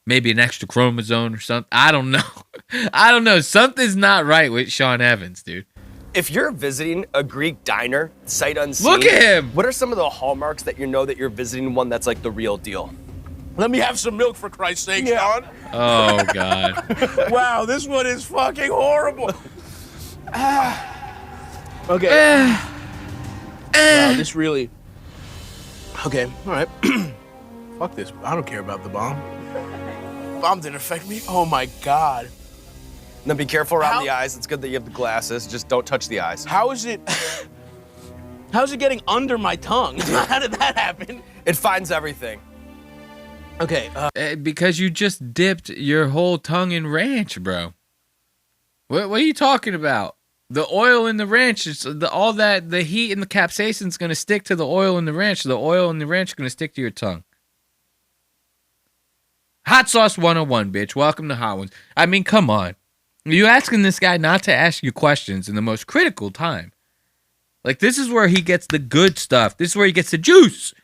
maybe an extra chromosome or something. I don't know. Something's not right with Sean Evans, dude. If you're visiting a Greek diner, sight unseen, look at him. What are some of the hallmarks that you know that you're visiting one that's like the real deal? Let me have some milk, for Christ's sake, Sean. Oh, God. Wow, this one is fucking horrible. Okay. Wow, this really... Okay, all right. Fuck this. I don't care about the bomb. Bomb didn't affect me. Oh, my God. Now be careful around the eyes. It's good that you have the glasses. Just don't touch the eyes. How's it getting under my tongue? How did that happen? It finds everything. Okay. Because you just dipped your whole tongue in ranch, bro. What are you talking about? The oil in the ranch, the heat and the capsaicin is going to stick to the oil in the ranch. The oil in the ranch is going to stick to your tongue. Hot Sauce 101, bitch. Welcome to Hot Ones. I mean, come on. You asking this guy not to ask you questions in the most critical time. Like, this is where he gets the good stuff. This is where he gets the juice.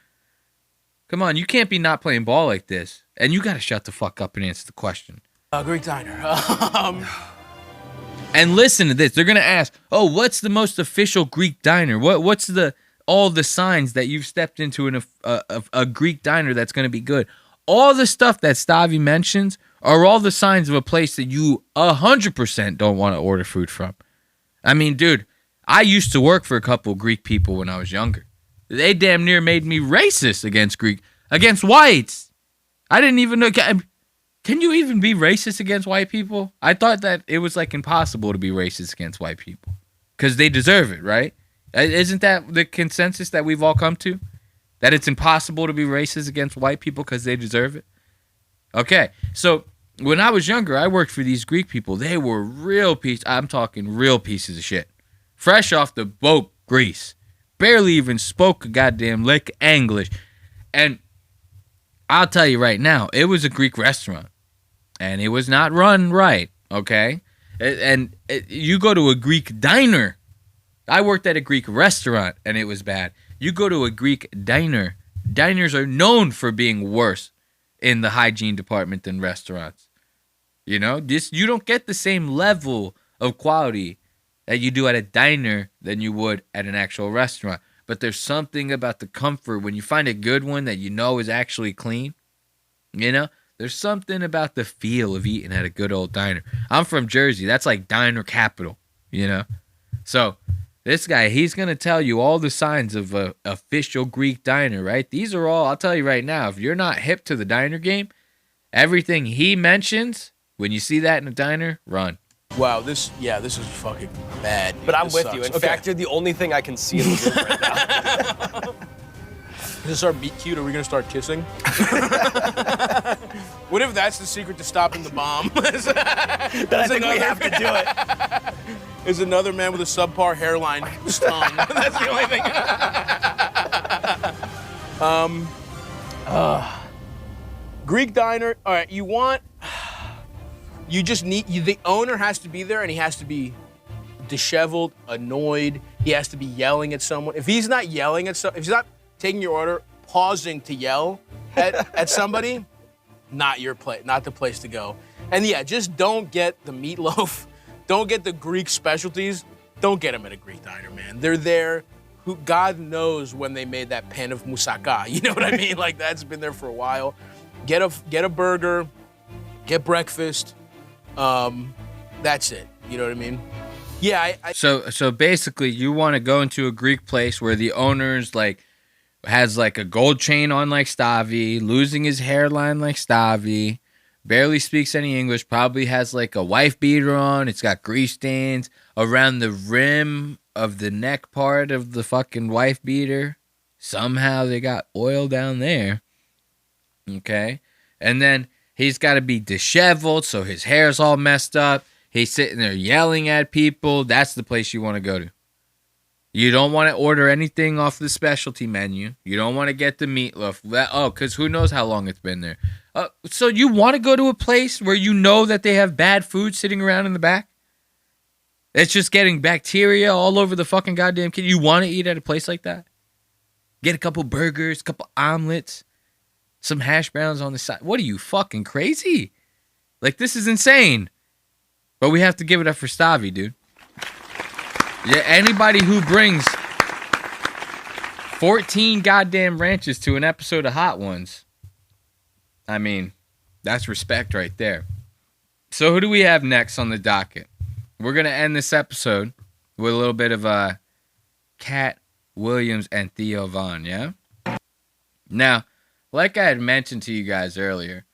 Come on, you can't be not playing ball like this. And you got to shut the fuck up and answer the question. Greek diner. And listen to this. They're going to ask, oh, what's the most official Greek diner? What's all the signs that you've stepped into a Greek diner that's going to be good? All the stuff that Stavi mentions are all the signs of a place that you 100% don't want to order food from. I mean, dude, I used to work for a couple of Greek people when I was younger. They damn near made me racist against whites. I didn't even know. Can you even be racist against white people? I thought that it was like impossible to be racist against white people because they deserve it, right? Isn't that the consensus that we've all come to? That it's impossible to be racist against white people because they deserve it? Okay, so when I was younger, I worked for these Greek people. They were I'm talking real pieces of shit. Fresh off the boat, Greece. Barely even spoke a goddamn lick English. And I'll tell you right now, it was a Greek restaurant. And it was not run right, okay? You go to a Greek diner. I worked at a Greek restaurant, and it was bad. You go to a Greek diner. Diners are known for being worse in the hygiene department than restaurants. You know? You don't get the same level of quality that you do at a diner than you would at an actual restaurant. But there's something about the comfort when you find a good one that you know is actually clean. You know? There's something about the feel of eating at a good old diner. I'm from Jersey. That's like diner capital, you know? So this guy, he's going to tell you all the signs of a official Greek diner, right? These are all, I'll tell you right now, if you're not hip to the diner game, everything he mentions, when you see that in a diner, run. Wow, this is fucking bad. But I'm This with sucks. you. In Okay. fact, you're the only thing I can see in the room right now. Is this our meet cute? Are we gonna start kissing? What if that's the secret to stopping the bomb? Then I think we have to do it. Is another man with a subpar hairline stung? That's the only thing. Greek diner. All right, the owner has to be there, and he has to be disheveled, annoyed. He has to be yelling at someone. If he's not yelling at if he's not taking your order, pausing to yell at somebody, not the place to go. And yeah, just don't get the meatloaf. Don't get the Greek specialties. Don't get them at a Greek diner, man. They're there. God knows when they made that pan of moussaka. You know what I mean? Like, that's been there for a while. Get a burger. Get breakfast. That's it. You know what I mean? Yeah. So basically, you want to go into a Greek place where the owner's like has like a gold chain on like Stavi, losing his hairline like Stavi, barely speaks any English, probably has like a wife beater on. It's got grease stains around the rim of the neck part of the fucking wife beater. Somehow they got oil down there. Okay. And then he's got to be disheveled, so his hair's all messed up. He's sitting there yelling at people. That's the place you want to go to. You don't want to order anything off the specialty menu. You don't want to get the meatloaf. Because who knows how long it's been there. So you want to go to a place where you know that they have bad food sitting around in the back? It's just getting bacteria all over the fucking goddamn kid. You want to eat at a place like that? Get a couple burgers, a couple omelets, some hash browns on the side. What are you, fucking crazy? Like, this is insane. But we have to give it up for Stavi, dude. Yeah, anybody who brings 14 goddamn ranches to an episode of Hot Ones, I mean, that's respect right there. So who do we have next on the docket? We're going to end this episode with a little bit of Katt Williams and Theo Von, yeah? Now, like I had mentioned to you guys earlier,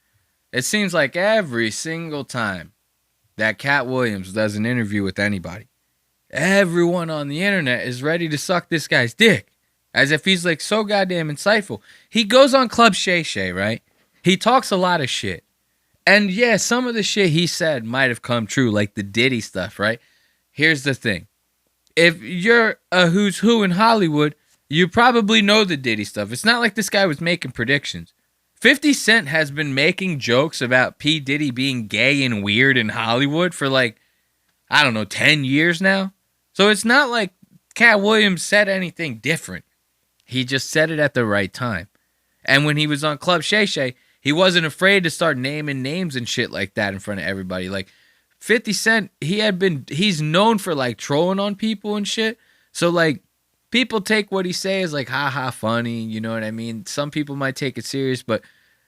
it seems like every single time that Katt Williams does an interview with anybody, everyone on the internet is ready to suck this guy's dick. As if he's like so goddamn insightful. He goes on Club Shay Shay, right? He talks a lot of shit. And yeah, some of the shit he said might have come true, like the Diddy stuff, right? Here's the thing. If you're a who's who in Hollywood, you probably know the Diddy stuff. It's not like this guy was making predictions. 50 Cent has been making jokes about P. Diddy being gay and weird in Hollywood for like, I don't know, 10 years now. So it's not like Katt Williams said anything different. He just said it at the right time. And when he was on Club Shay Shay, he wasn't afraid to start naming names and shit like that in front of everybody. Like 50 Cent, he's known for like trolling on people and shit. So like people take what he says like haha funny, you know what I mean? Some people might take it serious, but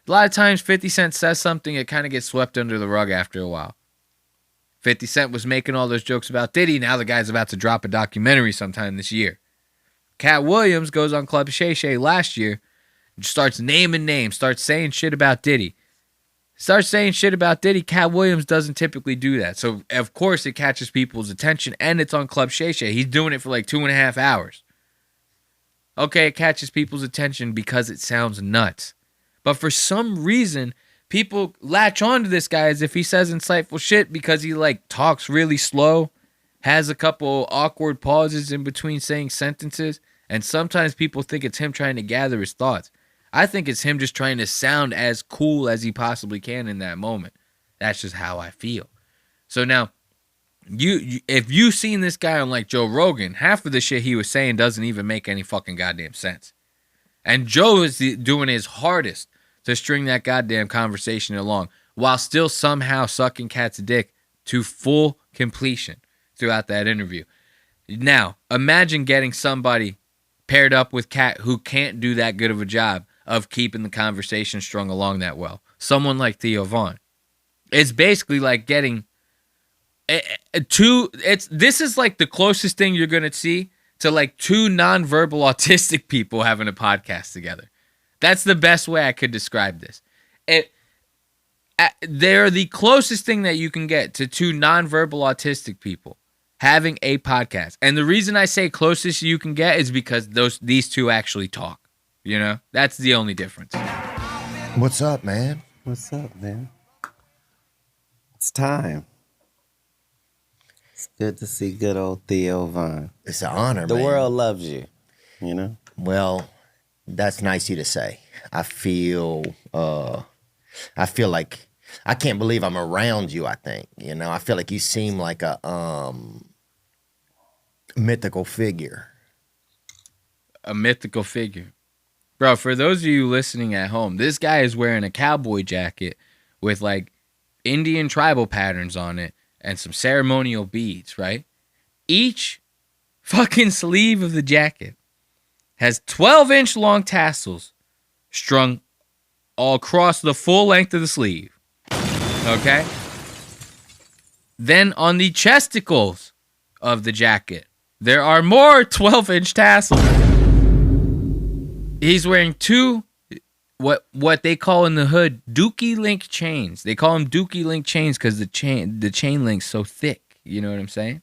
a lot of times 50 Cent says something, it kind of gets swept under the rug after a while. 50 Cent was making all those jokes about Diddy. Now the guy's about to drop a documentary sometime this year. Katt Williams goes on Club Shay Shay last year, starts naming names, starts saying shit about Diddy. Katt Williams doesn't typically do that. So, of course, it catches people's attention, and it's on Club Shay Shay. He's doing it for like 2.5 hours. Okay, it catches people's attention because it sounds nuts. But for some reason, people latch on to this guy as if he says insightful shit because he like talks really slow, has a couple awkward pauses in between saying sentences, and sometimes people think it's him trying to gather his thoughts. I think it's him just trying to sound as cool as he possibly can in that moment. That's just how I feel. So now, if you've seen this guy on like Joe Rogan, half of the shit he was saying doesn't even make any fucking goddamn sense. And Joe is doing his hardest to string that goddamn conversation along while still somehow sucking Katt's dick to full completion throughout that interview. Now, imagine getting somebody paired up with Katt who can't do that good of a job of keeping the conversation strung along that well. Someone like Theo Von. It's basically like getting this is like the closest thing you're going to see to like two nonverbal autistic people having a podcast together. That's the best way I could describe this. They're the closest thing that you can get to two nonverbal autistic people having a podcast. And the reason I say closest you can get is because these two actually talk. You know? That's the only difference. What's up, man? What's up, man? It's time. It's good to see good old Theo Von. It's an honor, The man. world loves you, you know? Well, that's nice of you to say. I feel like I can't believe I'm around you, I think. You know, I feel like you seem like a mythical figure. A mythical figure. Bro, for those of you listening at home, this guy is wearing a cowboy jacket with like Indian tribal patterns on it and some ceremonial beads, right? Each fucking sleeve of the jacket has 12-inch long tassels strung all across the full length of the sleeve. Okay? Then on the chesticles of the jacket, there are more 12-inch tassels. He's wearing two, what they call in the hood, Dookie link chains. They call them Dookie link chains because the chain link's so thick. You know what I'm saying?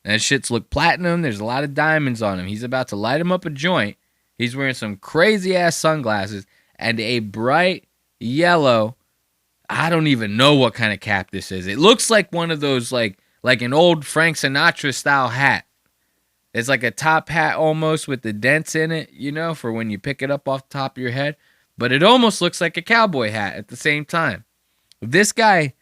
And that shit's look platinum. There's a lot of diamonds on him. He's about to light him up a joint. He's wearing some crazy-ass sunglasses and a bright yellow, I don't even know what kind of cap this is. It looks like one of those, like an old Frank Sinatra-style hat. It's like a top hat almost with the dents in it, you know, for when you pick it up off the top of your head. But it almost looks like a cowboy hat at the same time. This guy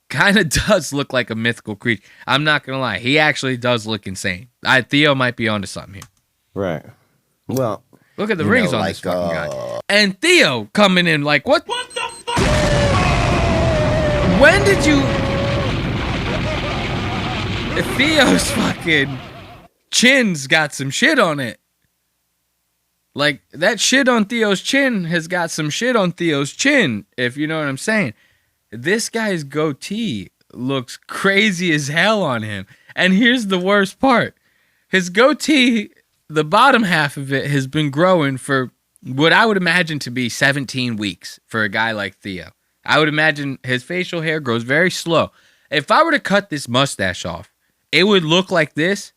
kind of does look like a mythical creature. I'm not going to lie. He actually does look insane. Theo might be onto something here. Right. Well, look at the rings on this fucking guy. And Theo coming in like, what the fuck? When did you... Theo's fucking chin's got some shit on it. Like, that shit on Theo's chin has got some shit on Theo's chin, if you know what I'm saying. This guy's goatee looks crazy as hell on him. And here's the worst part. His goatee, the bottom half of it, has been growing for what I would imagine to be 17 weeks for a guy like Theo. I would imagine his facial hair grows very slow. If I were to cut this mustache off, it would look like this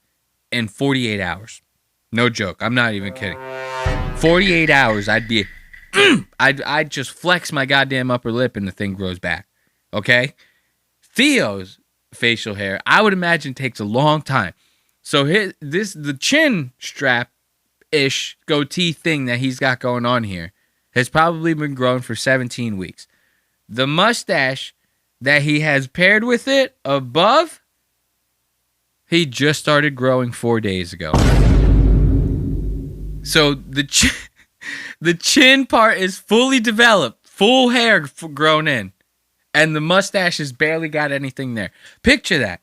in 48 hours. No joke. I'm not even kidding. 48 hours, I'd be... I'd just flex my goddamn upper lip and the thing grows back. Okay? Theo's facial hair, I would imagine, takes a long time. So the chin strap-ish goatee thing that he's got going on here has probably been growing for 17 weeks. The mustache that he has paired with it above, he just started growing 4 days ago. So the chin part is fully developed, full hair grown in, and the mustache has barely got anything there. Picture that.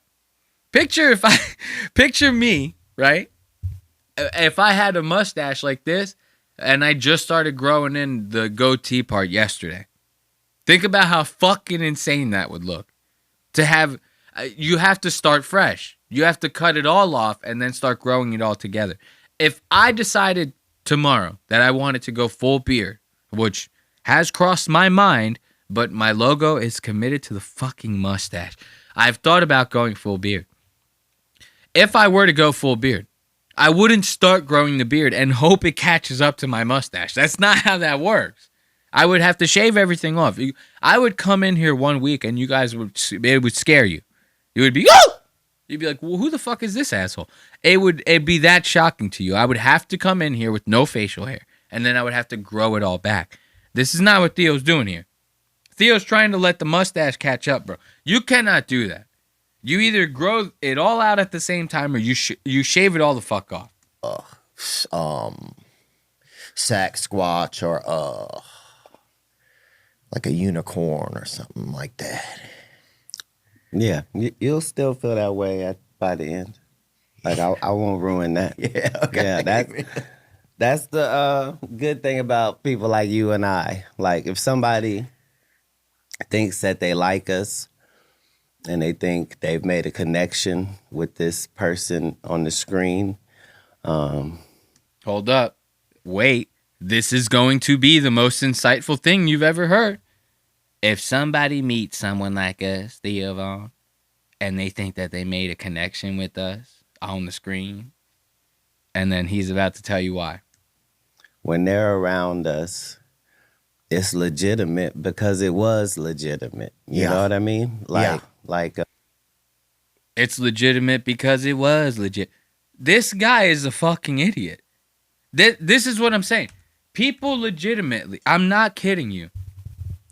Picture me, right? If I had a mustache like this, and I just started growing in the goatee part yesterday. Think about how fucking insane that would look. To have, you have to start fresh. You have to cut it all off and then start growing it all together. If I decided tomorrow that I wanted to go full beard, which has crossed my mind, but my logo is committed to the fucking mustache. I've thought about going full beard. If I were to go full beard, I wouldn't start growing the beard and hope it catches up to my mustache. That's not how that works. I would have to shave everything off. I would come in here 1 week and you guys it would scare you. You would be, oh! You'd be like, well, who the fuck is this asshole? It'd be that shocking to you. I would have to come in here with no facial hair, and then I would have to grow it all back. This is not what Theo's doing here. Theo's trying to let the mustache catch up, bro. You cannot do that. You either grow it all out at the same time, or you shave it all the fuck off. Sack squatch or like a unicorn or something like that. Yeah, you'll still feel that way by the end. Like I won't ruin that. Yeah, okay. Yeah, that's the good thing about people like you and I. Like if somebody thinks that they like us and they think they've made a connection with this person on the screen. Hold up. Wait. This is going to be the most insightful thing you've ever heard. If somebody meets someone like us, Theo Vaughn, and they think that they made a connection with us on the screen, and then he's about to tell you why. When they're around us, it's legitimate because it was legitimate. You know what I mean? It's legitimate because it was legit. This guy is a fucking idiot. This is what I'm saying. People legitimately, I'm not kidding you.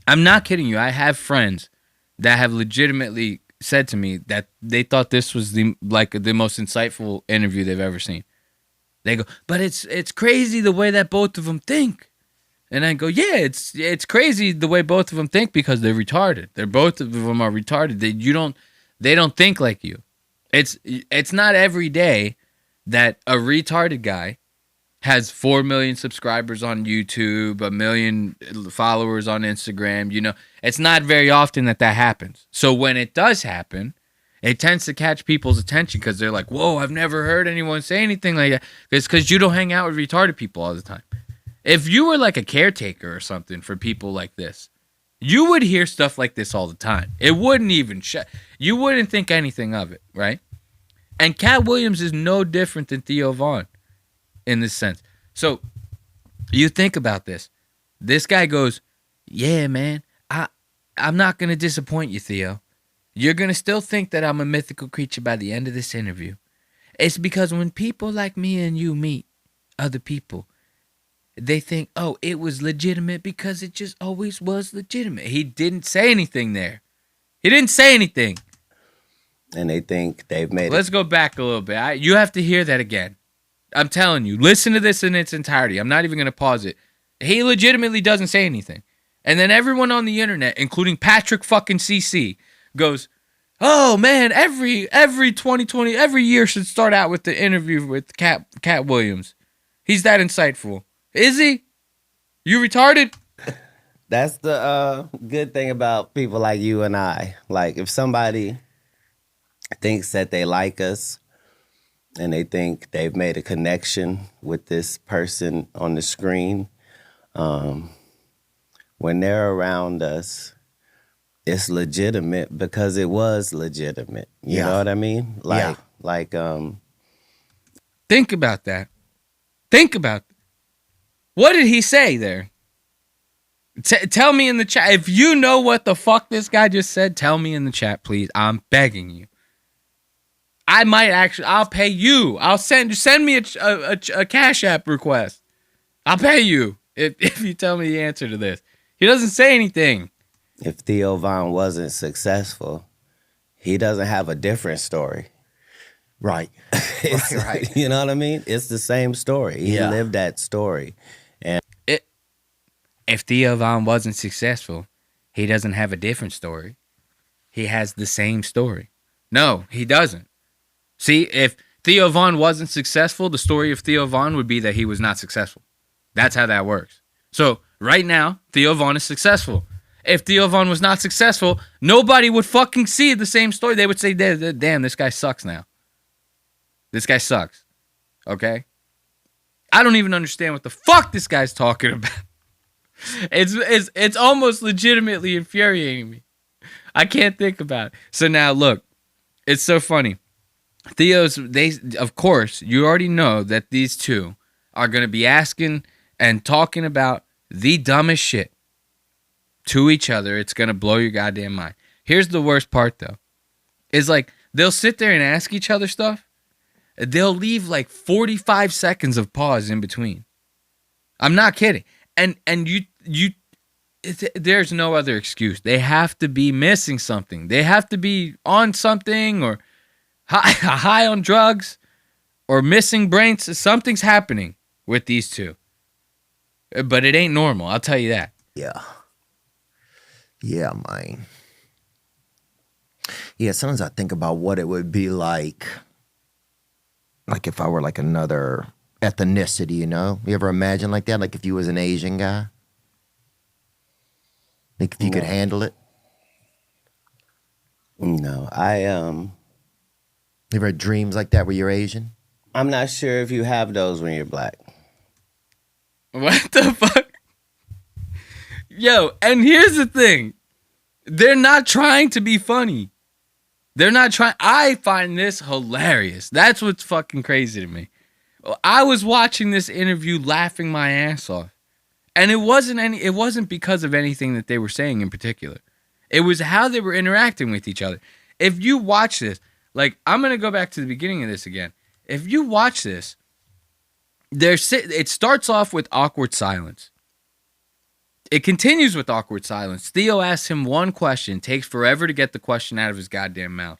I have friends that have legitimately said to me that they thought this was the most insightful interview they've ever seen. They go, but it's crazy the way that both of them think. And I go, yeah, it's crazy the way both of them think because they're retarded. Both of them are retarded. They don't think like you. It's not every day that a retarded guy has 4 million subscribers on YouTube, 1 million followers on Instagram. You know, it's not very often that happens. So when it does happen, it tends to catch people's attention because they're like, whoa, I've never heard anyone say anything like that. It's because you don't hang out with retarded people all the time. If you were like a caretaker or something for people like this, you would hear stuff like this all the time. It wouldn't even you wouldn't think anything of it, right? And Katt Williams is no different than Theo Vaughn in this sense. So you think about this. This guy goes, yeah, man, I'm not going to disappoint you, Theo. You're going to still think that I'm a mythical creature by the end of this interview. It's because when people like me and you meet other people, they think, oh, it was legitimate because it just always was legitimate. He didn't say anything there. He didn't say anything. And they think they've made Let's go back a little bit. You have to hear that again. I'm telling you, listen to this in its entirety. I'm not even going to pause it. He legitimately doesn't say anything. And then everyone on the internet, including Patrick fucking CC, goes, oh man, every 2020, every year should start out with the interview with Katt Williams. He's that insightful. Is he? You retarded? That's the good thing about people like you and I. Like if somebody thinks that they like us and they think they've made a connection with this person on the screen, when they're around us, it's legitimate because it was legitimate. You know what I mean? Think about that. What did he say there? Tell me in the chat. If you know what the fuck this guy just said, tell me in the chat, please. I'm begging you. I'll pay you. I'll send me a Cash App request. I'll pay you if you tell me the answer to this. He doesn't say anything. If Theo Vaughn wasn't successful, he doesn't have a different story. Right. Right. You know what I mean? It's the same story. He Yeah. lived that story. And If Theo Von wasn't successful, he doesn't have a different story. He has the same story. No, he doesn't. See, if Theo Von wasn't successful, the story of Theo Von would be that he was not successful. That's how that works. So right now, Theo Von is successful. If Theo Von was not successful, nobody would fucking see the same story. They would say, damn, this guy sucks now. This guy sucks. Okay? I don't even understand what the fuck this guy's talking about. It's almost legitimately infuriating me. I can't think about it. So now look, it's so funny. Of course, you already know that these two are going to be asking and talking about the dumbest shit to each other. It's going to blow your goddamn mind. Here's the worst part though. Is like they'll sit there and ask each other stuff. They'll leave like 45 seconds of pause in between. I'm not kidding. And there's no other excuse. They have to be missing something. They have to be on something or high on drugs or missing brains. Something's happening with these two. But it ain't normal, I'll tell you that. Yeah. Yeah, man. Yeah, sometimes I think about what it would be like if I were like another ethnicity, you know? You ever imagine like that? Like if you was an Asian guy? Like if you could handle it? no, You ever had dreams like that where you're Asian? I'm not sure if you have those when you're black. What the fuck? Yo, and here's the thing. They're not trying to be funny. They're not trying. I find this hilarious. That's what's fucking crazy to me. I was watching this interview laughing my ass off. And it wasn't because of anything that they were saying in particular. It was how they were interacting with each other. If you watch this, like I'm going to go back to the beginning of this again. If you watch this, it starts off with awkward silence. It continues with awkward silence. Theo asks him one question, takes forever to get the question out of his goddamn mouth.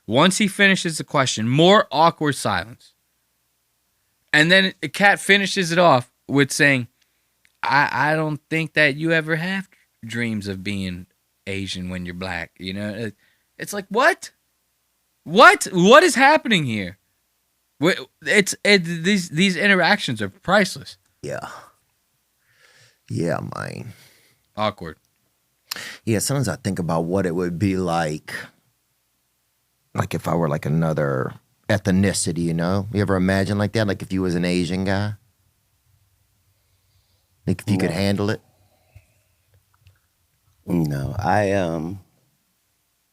Once he finishes the question, more awkward silence. And then Katt finishes it off with saying, I don't think that you ever have dreams of being Asian when you're black. You know, it's like, what? What is happening here? These interactions are priceless. Yeah. Yeah, man. Awkward. Yeah, sometimes I think about what it would be like if I were like another ethnicity, you know? You ever imagine like that? Like if you was an Asian guy? Like if you could handle it? No, You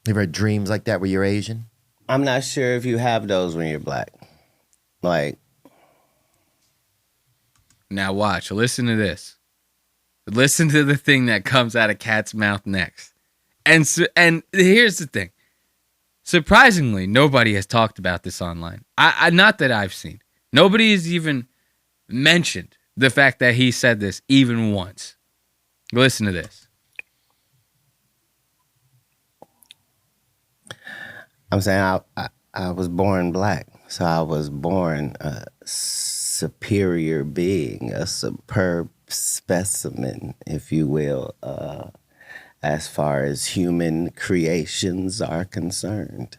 ever had dreams like that where you're Asian? I'm not sure if you have those when you're black. Like, now watch. Listen to this. Listen to the thing that comes out of Katt's mouth next. And here's the thing. Surprisingly, nobody has talked about this online. I not that I've seen. Nobody has even mentioned the fact that he said this even once. Listen to this. I'm saying I was born black. So I was born a superior being, a superb specimen, if you will, as far as human creations are concerned.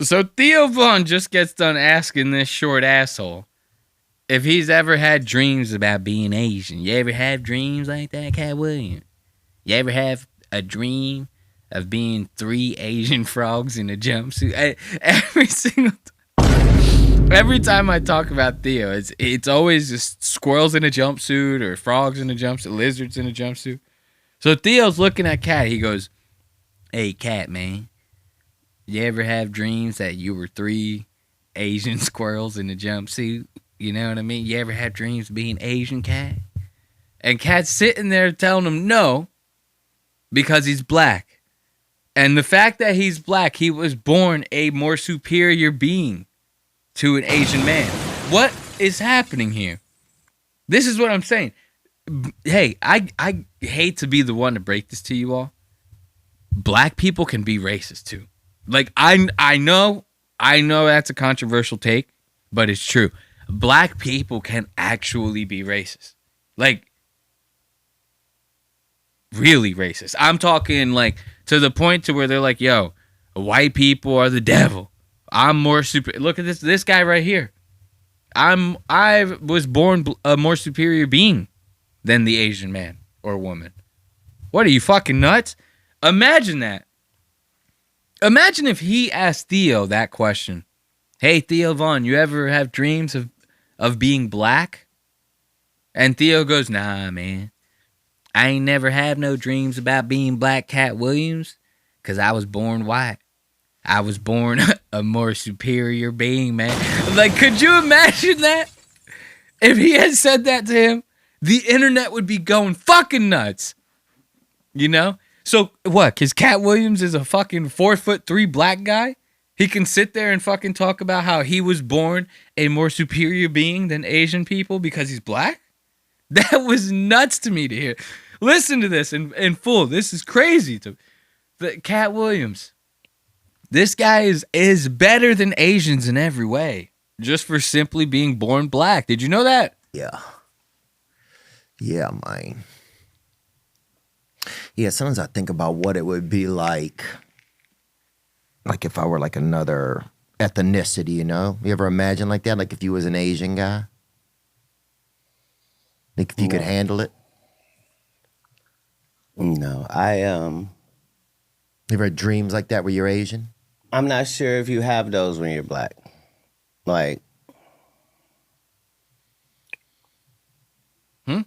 So Theo Von just gets done asking this short asshole if he's ever had dreams about being Asian. You ever have dreams like that, Katt Williams? You ever have a dream of being 3 Asian frogs in a jumpsuit? Every time I talk about Theo, it's always just squirrels in a jumpsuit or frogs in a jumpsuit, lizards in a jumpsuit. So Theo's looking at Katt. He goes, "Hey, Katt, man, you ever have dreams that you were 3 Asian squirrels in a jumpsuit? You know what I mean? You ever have dreams of being Asian, Katt?" And Katt's sitting there telling him no, because he's black. And the fact that he's black, he was born a more superior being to an Asian man. What is happening here? This is what I'm saying. Hey, I hate to be the one to break this to you all. black people can be racist too. Like I know that's a controversial take, but it's true. Black people can actually be racist. Like really racist. I'm talking like to the point to where they're like, yo, white people are the devil. I'm more super. Look at this guy right here. I was born a more superior being than the Asian man or woman. What are you fucking nuts? Imagine that. Imagine if he asked Theo that question. Hey, Theo Vaughn, you ever have dreams of being black? And Theo goes, nah, man. I ain't never had no dreams about being black, Katt Williams, because I was born white. I was born a more superior being, man. Like, could you imagine that? If he had said that to him, the internet would be going fucking nuts. You know? So, what? Because Katt Williams is a fucking 4'3" black guy? He can sit there and fucking talk about how he was born a more superior being than Asian people because he's black? That was nuts to me to hear. Listen to this in full. This is crazy. Katt Williams. This guy is better than Asians in every way. Just for simply being born black. Did you know that? Yeah. Yeah, man. Yeah, sometimes I think about what it would be like if I were like another ethnicity, you know? You ever imagine like that? Like if you was an Asian guy? Like if you could handle it? No, You ever had dreams like that where you're Asian? I'm not sure if you have those when you're black. Like, I'm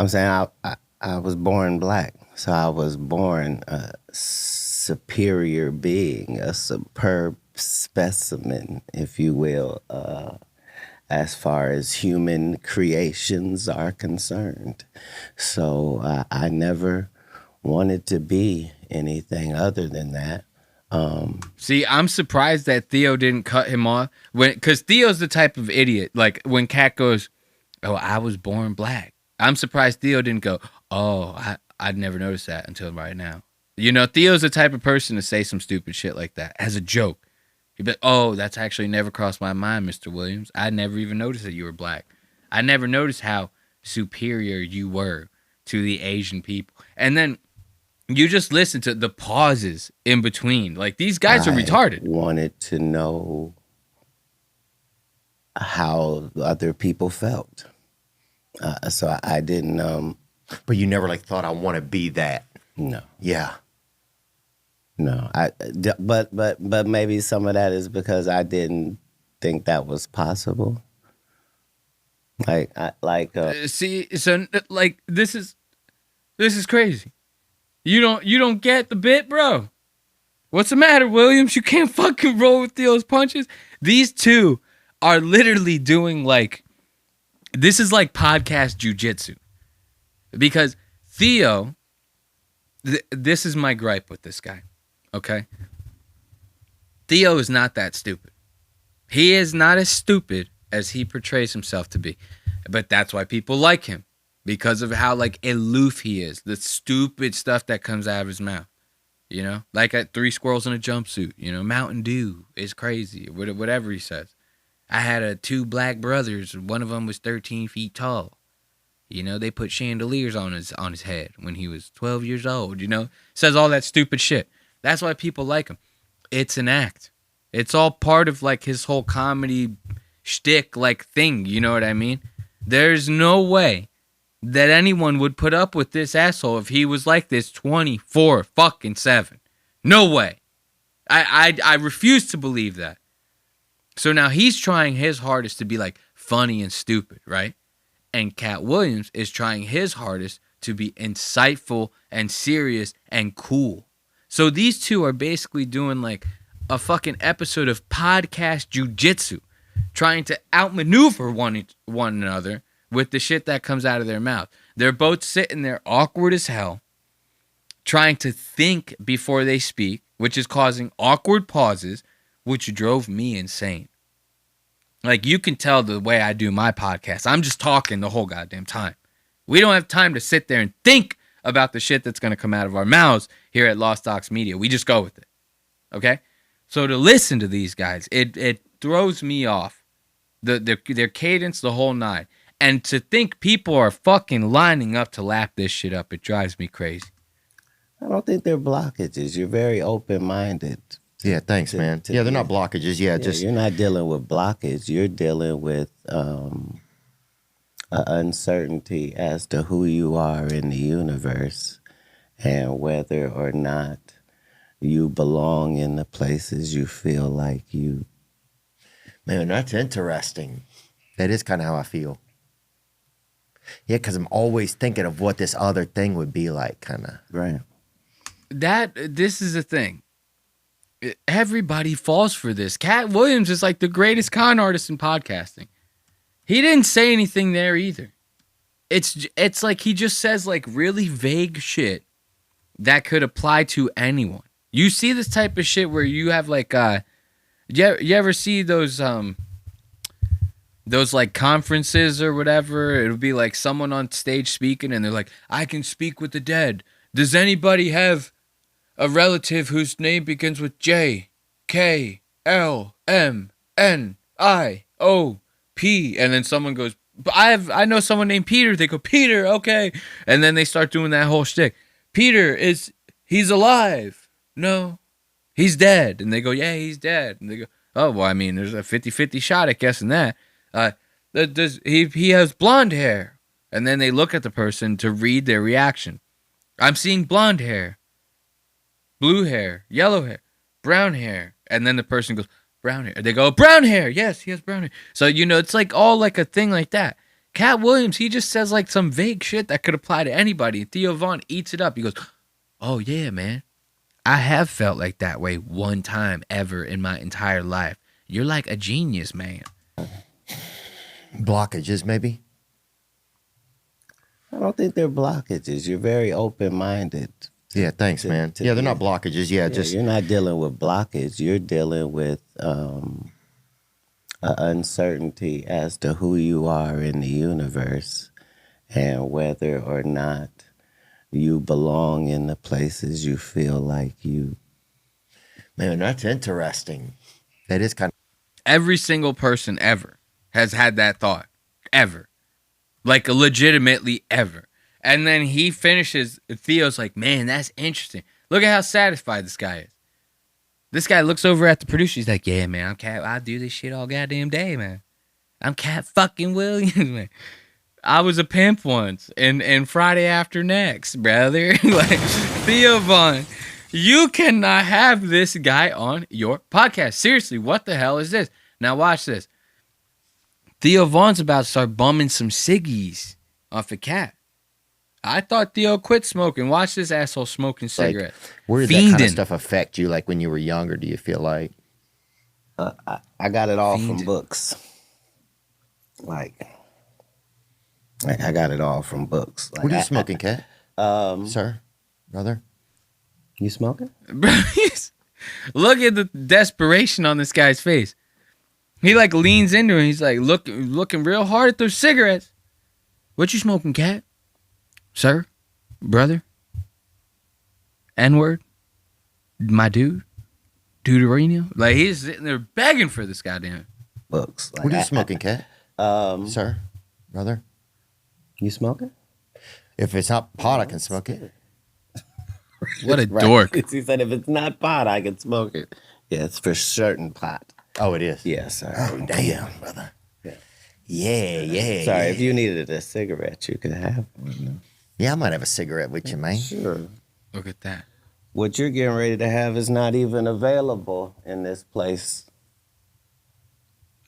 saying I was born black, so I was born a superior being, a superb specimen, if you will, as far as human creations are concerned. So I never wanted to be anything other than that. See, I'm surprised that Theo didn't cut him off because Theo's the type of idiot. Like when Katt goes, "Oh, I was born black." I'm surprised Theo didn't go, "Oh, I'd never noticed that until right now." You know, Theo's the type of person to say some stupid shit like that as a joke. He'd be like, "Oh, that's actually never crossed my mind, Mr. Williams. I never even noticed that you were black. I never noticed how superior you were to the Asian people." And then you just listen to the pauses in between. Like, these guys are retarded. I wanted to know how other people felt. So I didn't... But you never, like, thought, I want to be that. No. Yeah. No. But maybe some of that is because I didn't think that was possible. See, so, like, this is crazy. You don't get the bit, bro. What's the matter, Williams? You can't fucking roll with Theo's punches. These two are literally doing like, this is like podcast jujitsu. Because Theo, this is my gripe with this guy, okay? Theo is not that stupid. He is not as stupid as he portrays himself to be. But that's why people like him. Because of how, like, aloof he is. The stupid stuff that comes out of his mouth. You know? Like at 3 squirrels in a jumpsuit. You know? Mountain Dew is crazy. Whatever he says. I had 2 black brothers. One of them was 13 feet tall. You know? They put chandeliers on his head when he was 12 years old. You know? Says all that stupid shit. That's why people like him. It's an act. It's all part of, like, his whole comedy shtick, like, thing. You know what I mean? There's no way that anyone would put up with this asshole if he was like this 24-7. No way. I refuse to believe that. So now he's trying his hardest to be like funny and stupid, right? And Katt Williams is trying his hardest to be insightful and serious and cool. So these two are basically doing like a fucking episode of podcast jujitsu, trying to outmaneuver one another with the shit that comes out of their mouth. They're both sitting there awkward as hell, trying to think before they speak, which is causing awkward pauses, which drove me insane. Like, you can tell the way I do my podcast. I'm just talking the whole goddamn time. We don't have time to sit there and think about the shit that's going to come out of our mouths here at Lost Docs Media. We just go with it. Okay? So to listen to these guys, it throws me off. Their cadence, the whole nine. And to think people are fucking lining up to lap this shit up, it drives me crazy. I don't think they're blockages. You're very open-minded. Yeah, thanks, man. Yeah, they're not blockages. Yeah, just you're not dealing with blockage. You're dealing with uncertainty as to who you are in the universe and whether or not you belong in the places you feel like you. Man, that's interesting. That is kind of how I feel. Yeah, because I'm always thinking of what this other thing would be like, kind of. Right. This is the thing. Everybody falls for this. Katt Williams is like the greatest con artist in podcasting. He didn't say anything there either. It's like he just says like really vague shit that could apply to anyone. You see this type of shit where you have like you ever see those like conferences or whatever? It'll be like someone on stage speaking and they're like, I can speak with the dead. Does anybody have a relative whose name begins with J, K, L, M, N, I, O, P? And then someone goes, I know someone named Peter. They go, Peter, okay. And then they start doing that whole shtick. Peter, he's alive. No, he's dead. And they go, yeah, he's dead. And they go, oh, well, I mean, there's a 50-50 shot at guessing that. He has blonde hair. And then they look at the person to read their reaction. I'm seeing blonde hair, blue hair, yellow hair, brown hair. And then the person goes, brown hair. They go, brown hair. Yes, he has brown hair. So, it's like all like a thing like that. Katt Williams, he just says like some vague shit that could apply to anybody. Theo Von eats it up. He goes, oh, yeah, man. I have felt like that way one time ever in my entire life. You're like a genius, man. Blockages, maybe? I don't think they're blockages. You're very open-minded. Yeah, thanks, man. Yeah, they're not blockages. Yeah, just you're not dealing with blockage. You're dealing with uncertainty as to who you are in the universe and whether or not you belong in the places you feel like you. Man, that's interesting. That is kind of. Every single person ever has had that thought. Ever. Like, legitimately ever. And then he finishes, Theo's like, man, that's interesting. Look at how satisfied this guy is. This guy looks over at the producer. He's like, yeah, man, I do this shit all goddamn day, man. I'm Katt fucking Williams, man. I was a pimp once in Friday After Next, brother. Like, Theo Von, you cannot have this guy on your podcast. Seriously, what the hell is this? Now watch this. Theo Von's about to start bumming some ciggies off of Katt. I thought Theo quit smoking. Watch this asshole smoking cigarettes. Where did that kind of stuff affect you, like when you were younger, do you feel like? I got it all from books. Like, I got it all from books. Like, what are you smoking, Katt? Sir? Brother? You smoking? Look at the desperation on this guy's face. He like leans into it. He's like looking real hard at those cigarettes. What you smoking, Katt? Sir? Brother? N-word? My dude? Deuterino? Like, he's sitting there begging for this goddamn books. Like, what are you smoking, Katt? Sir? Brother? You smoking? If it's not pot, I can smoke it. What a dork. He said, if it's not pot, I can smoke it. Yeah, it's for certain pot. Oh, it is? Yes, sir. Oh, damn, brother. Yeah. Sorry, if you needed a cigarette, you could have one. Yeah, I might have a cigarette with you, man. Sure. Look at that. What you're getting ready to have is not even available in this place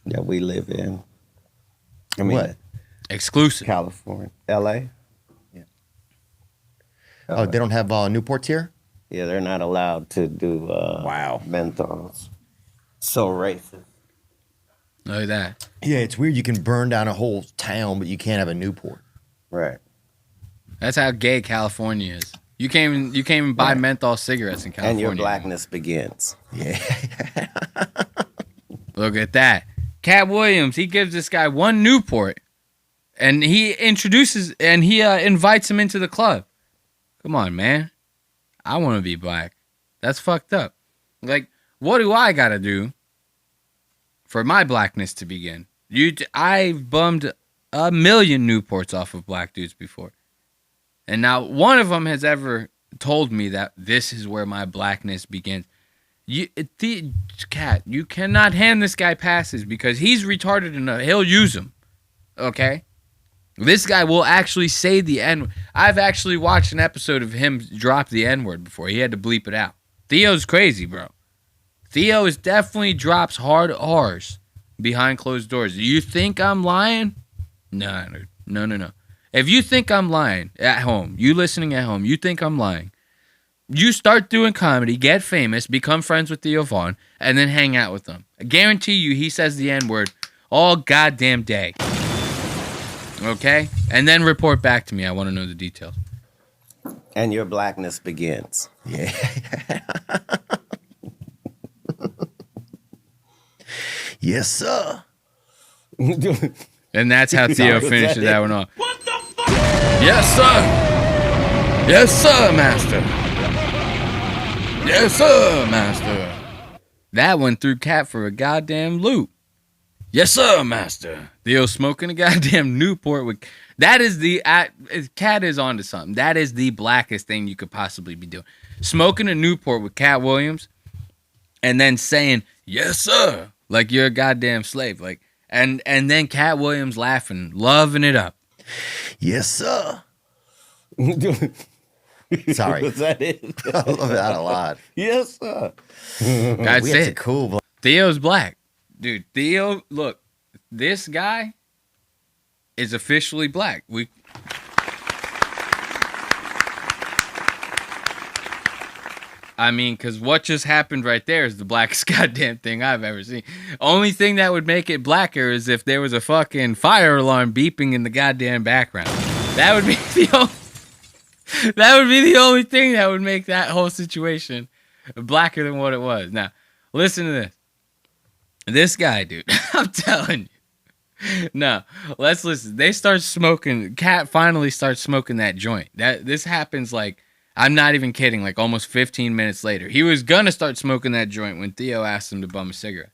that we live in. I mean, what? Exclusive. California. L.A.? Yeah. Oh, they don't have Newports here? Yeah, they're not allowed to do menthols. So racist. Look at that. Yeah, it's weird. You can burn down a whole town, but you can't have a Newport. Right. That's how gay California is. You can't even buy menthol cigarettes in California. And your blackness begins. Yeah. Look at that. Katt Williams, he gives this guy one Newport, and he introduces and he invites him into the club. Come on, man. I want to be black. That's fucked up. Like, what do I gotta do for my blackness to begin? I've bummed a million Newports off of black dudes before. And now one of them has ever told me that this is where my blackness begins. Katt, you cannot hand this guy passes because he's retarded enough. He'll use them. Okay? This guy will actually say the N-word. I've actually watched an episode of him drop the N-word before. He had to bleep it out. Theo's crazy, bro. Theo is definitely drops hard R's behind closed doors. You think I'm lying? No. If you think I'm lying at home, you listening at home, you think I'm lying, you start doing comedy, get famous, become friends with Theo Vaughn, and then hang out with him. I guarantee you he says the N-word all goddamn day. Okay? And then report back to me. I want to know the details. And your blackness begins. Yeah. Yes, sir. And that's how Theo finishes that one off. What the fuck? Yes, sir. Yes, sir, master. Yes, sir, master. That one threw Katt for a goddamn loop. Yes, sir, master. Theo smoking a goddamn Newport with... That is the... Katt is onto something. That is the blackest thing you could possibly be doing. Smoking a Newport with Katt Williams and then saying, yes, sir. Like you're a goddamn slave. Like, and then Katt Williams laughing, loving it up. Yes, sir. Sorry. Was that it? I love that a lot. Yes, sir. That's It's it. cool. Theo's black. Dude, Theo, look, this guy is officially black. I mean, because what just happened right there is the blackest goddamn thing I've ever seen. Only thing that would make it blacker is if there was a fucking fire alarm beeping in the goddamn background. That would be the only thing that would make that whole situation blacker than what it was. Now, listen to this. This guy, dude, I'm telling you. No, let's listen. They start smoking. Katt finally starts smoking that joint. This happens like, I'm not even kidding, like almost 15 minutes later. He was going to start smoking that joint when Theo asked him to bum a cigarette.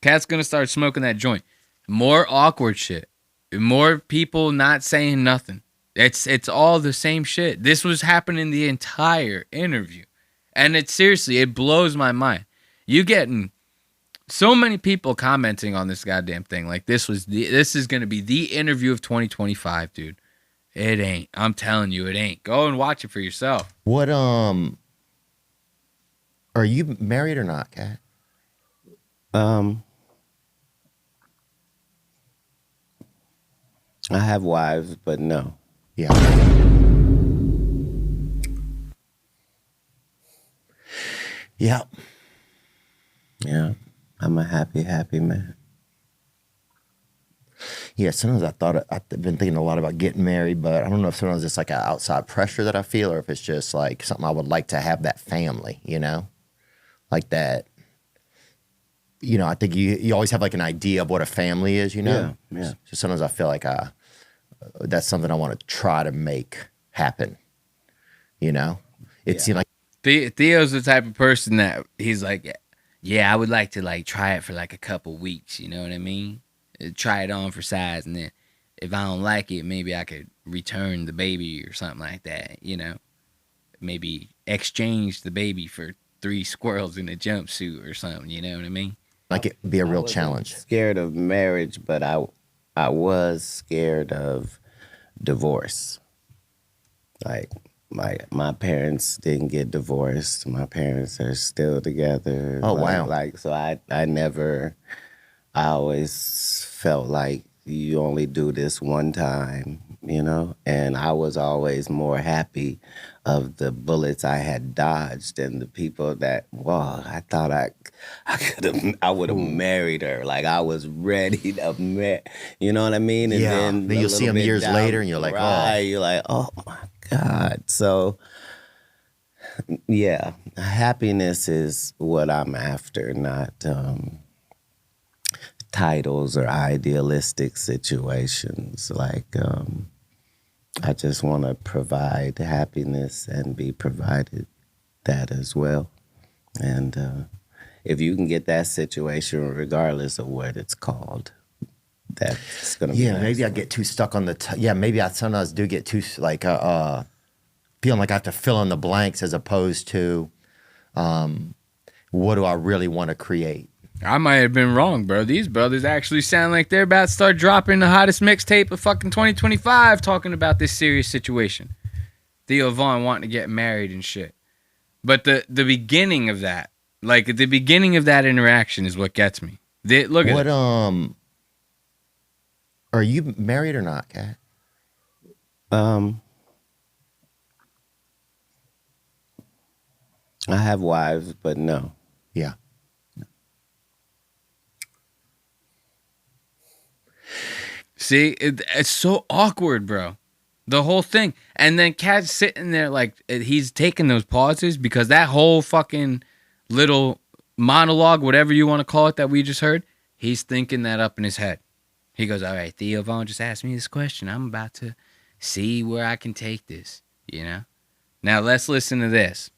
Katt's going to start smoking that joint. More awkward shit. More people not saying nothing. It's all the same shit. This was happening the entire interview. And it blows my mind. You getting so many people commenting on this goddamn thing. Like this is going to be the interview of 2025, dude. It ain't. I'm telling you, it ain't. Go and watch it for yourself. What, are you married or not, Katt? I have wives, but no. Yeah. Yeah. Yeah. I'm a happy man. Yeah, sometimes I've been thinking a lot about getting married, but I don't know if sometimes it's like an outside pressure that I feel or if it's just like something I would like to have that family, you know? Like that, you know, I think you always have like an idea of what a family is, you know? Yeah. So sometimes I feel like that's something I want to try to make happen, you know? It seemed like... Theo's the type of person that he's like, yeah, I would like to like try it for like a couple weeks, you know what I mean? Try it on for size, and then if I don't like it, maybe I could return the baby or something like that, you know? Maybe exchange the baby for 3 squirrels in a jumpsuit or something, you know what I mean? Like it'd be a real challenge. Scared of marriage, but I was scared of divorce. Like my parents didn't get divorced. My parents are still together. Oh, wow. So I always felt like you only do this one time, you know? And I was always more happy of the bullets I had dodged and the people that, I thought I would have married her. Like I was ready to marry, you know what I mean? And then you'll see them years later and you're like, you're like, oh my God. So yeah, happiness is what I'm after, not titles or idealistic situations. Like I just want to provide happiness and be provided that as well. And if you can get that situation, regardless of what it's called, that's gonna be nice. Maybe I get too stuck on maybe I sometimes do get too like feeling like I have to fill in the blanks as opposed to what do I really want to create. I might have been wrong, bro. These brothers actually sound like they're about to start dropping the hottest mixtape of fucking 2025 talking about this serious situation. Theo Von wanting to get married and shit. But the beginning of that, like the beginning of that interaction is what gets me. Look at what, are you married or not, Katt? I have wives, but no. Yeah. See, it's so awkward, bro. The whole thing. And then Katt's sitting there like he's taking those pauses because that whole fucking little monologue, whatever you want to call it that we just heard, he's thinking that up in his head. He goes, all right, Theo Von just asked me this question. I'm about to see where I can take this, you know? Now, let's listen to this.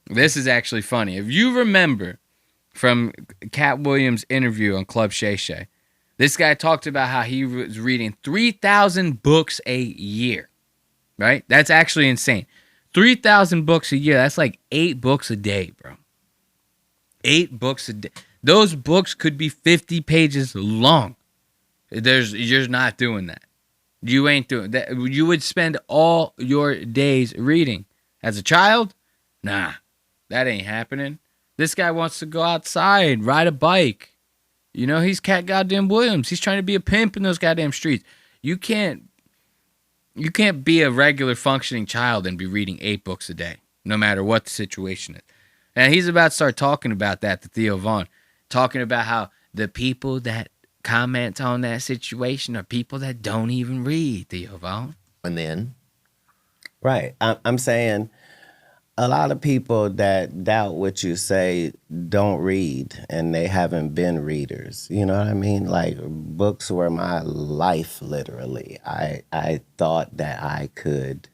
This is actually funny. If you remember from Katt Williams' interview on Club Shay Shay, this guy talked about how he was reading 3,000 books a year, right? That's actually insane. 3,000 books a year. That's like 8 books a day, bro. 8 books a day. Those books could be 50 pages long. You're not doing that. You ain't doing that. You would spend all your days reading. As a child, nah, that ain't happening. This guy wants to go outside, ride a bike. You know, he's Katt goddamn Williams. He's trying to be a pimp in those goddamn streets. You can't be a regular functioning child and be reading 8 books a day, no matter what the situation is. And he's about to start talking about that to Theo Von, talking about how the people that comment on that situation are people that don't even read, Theo Von. And then? Right. I'm saying a lot of people that doubt what you say don't read, and they haven't been readers. You know what I mean? Like, books were my life, literally. I thought that I could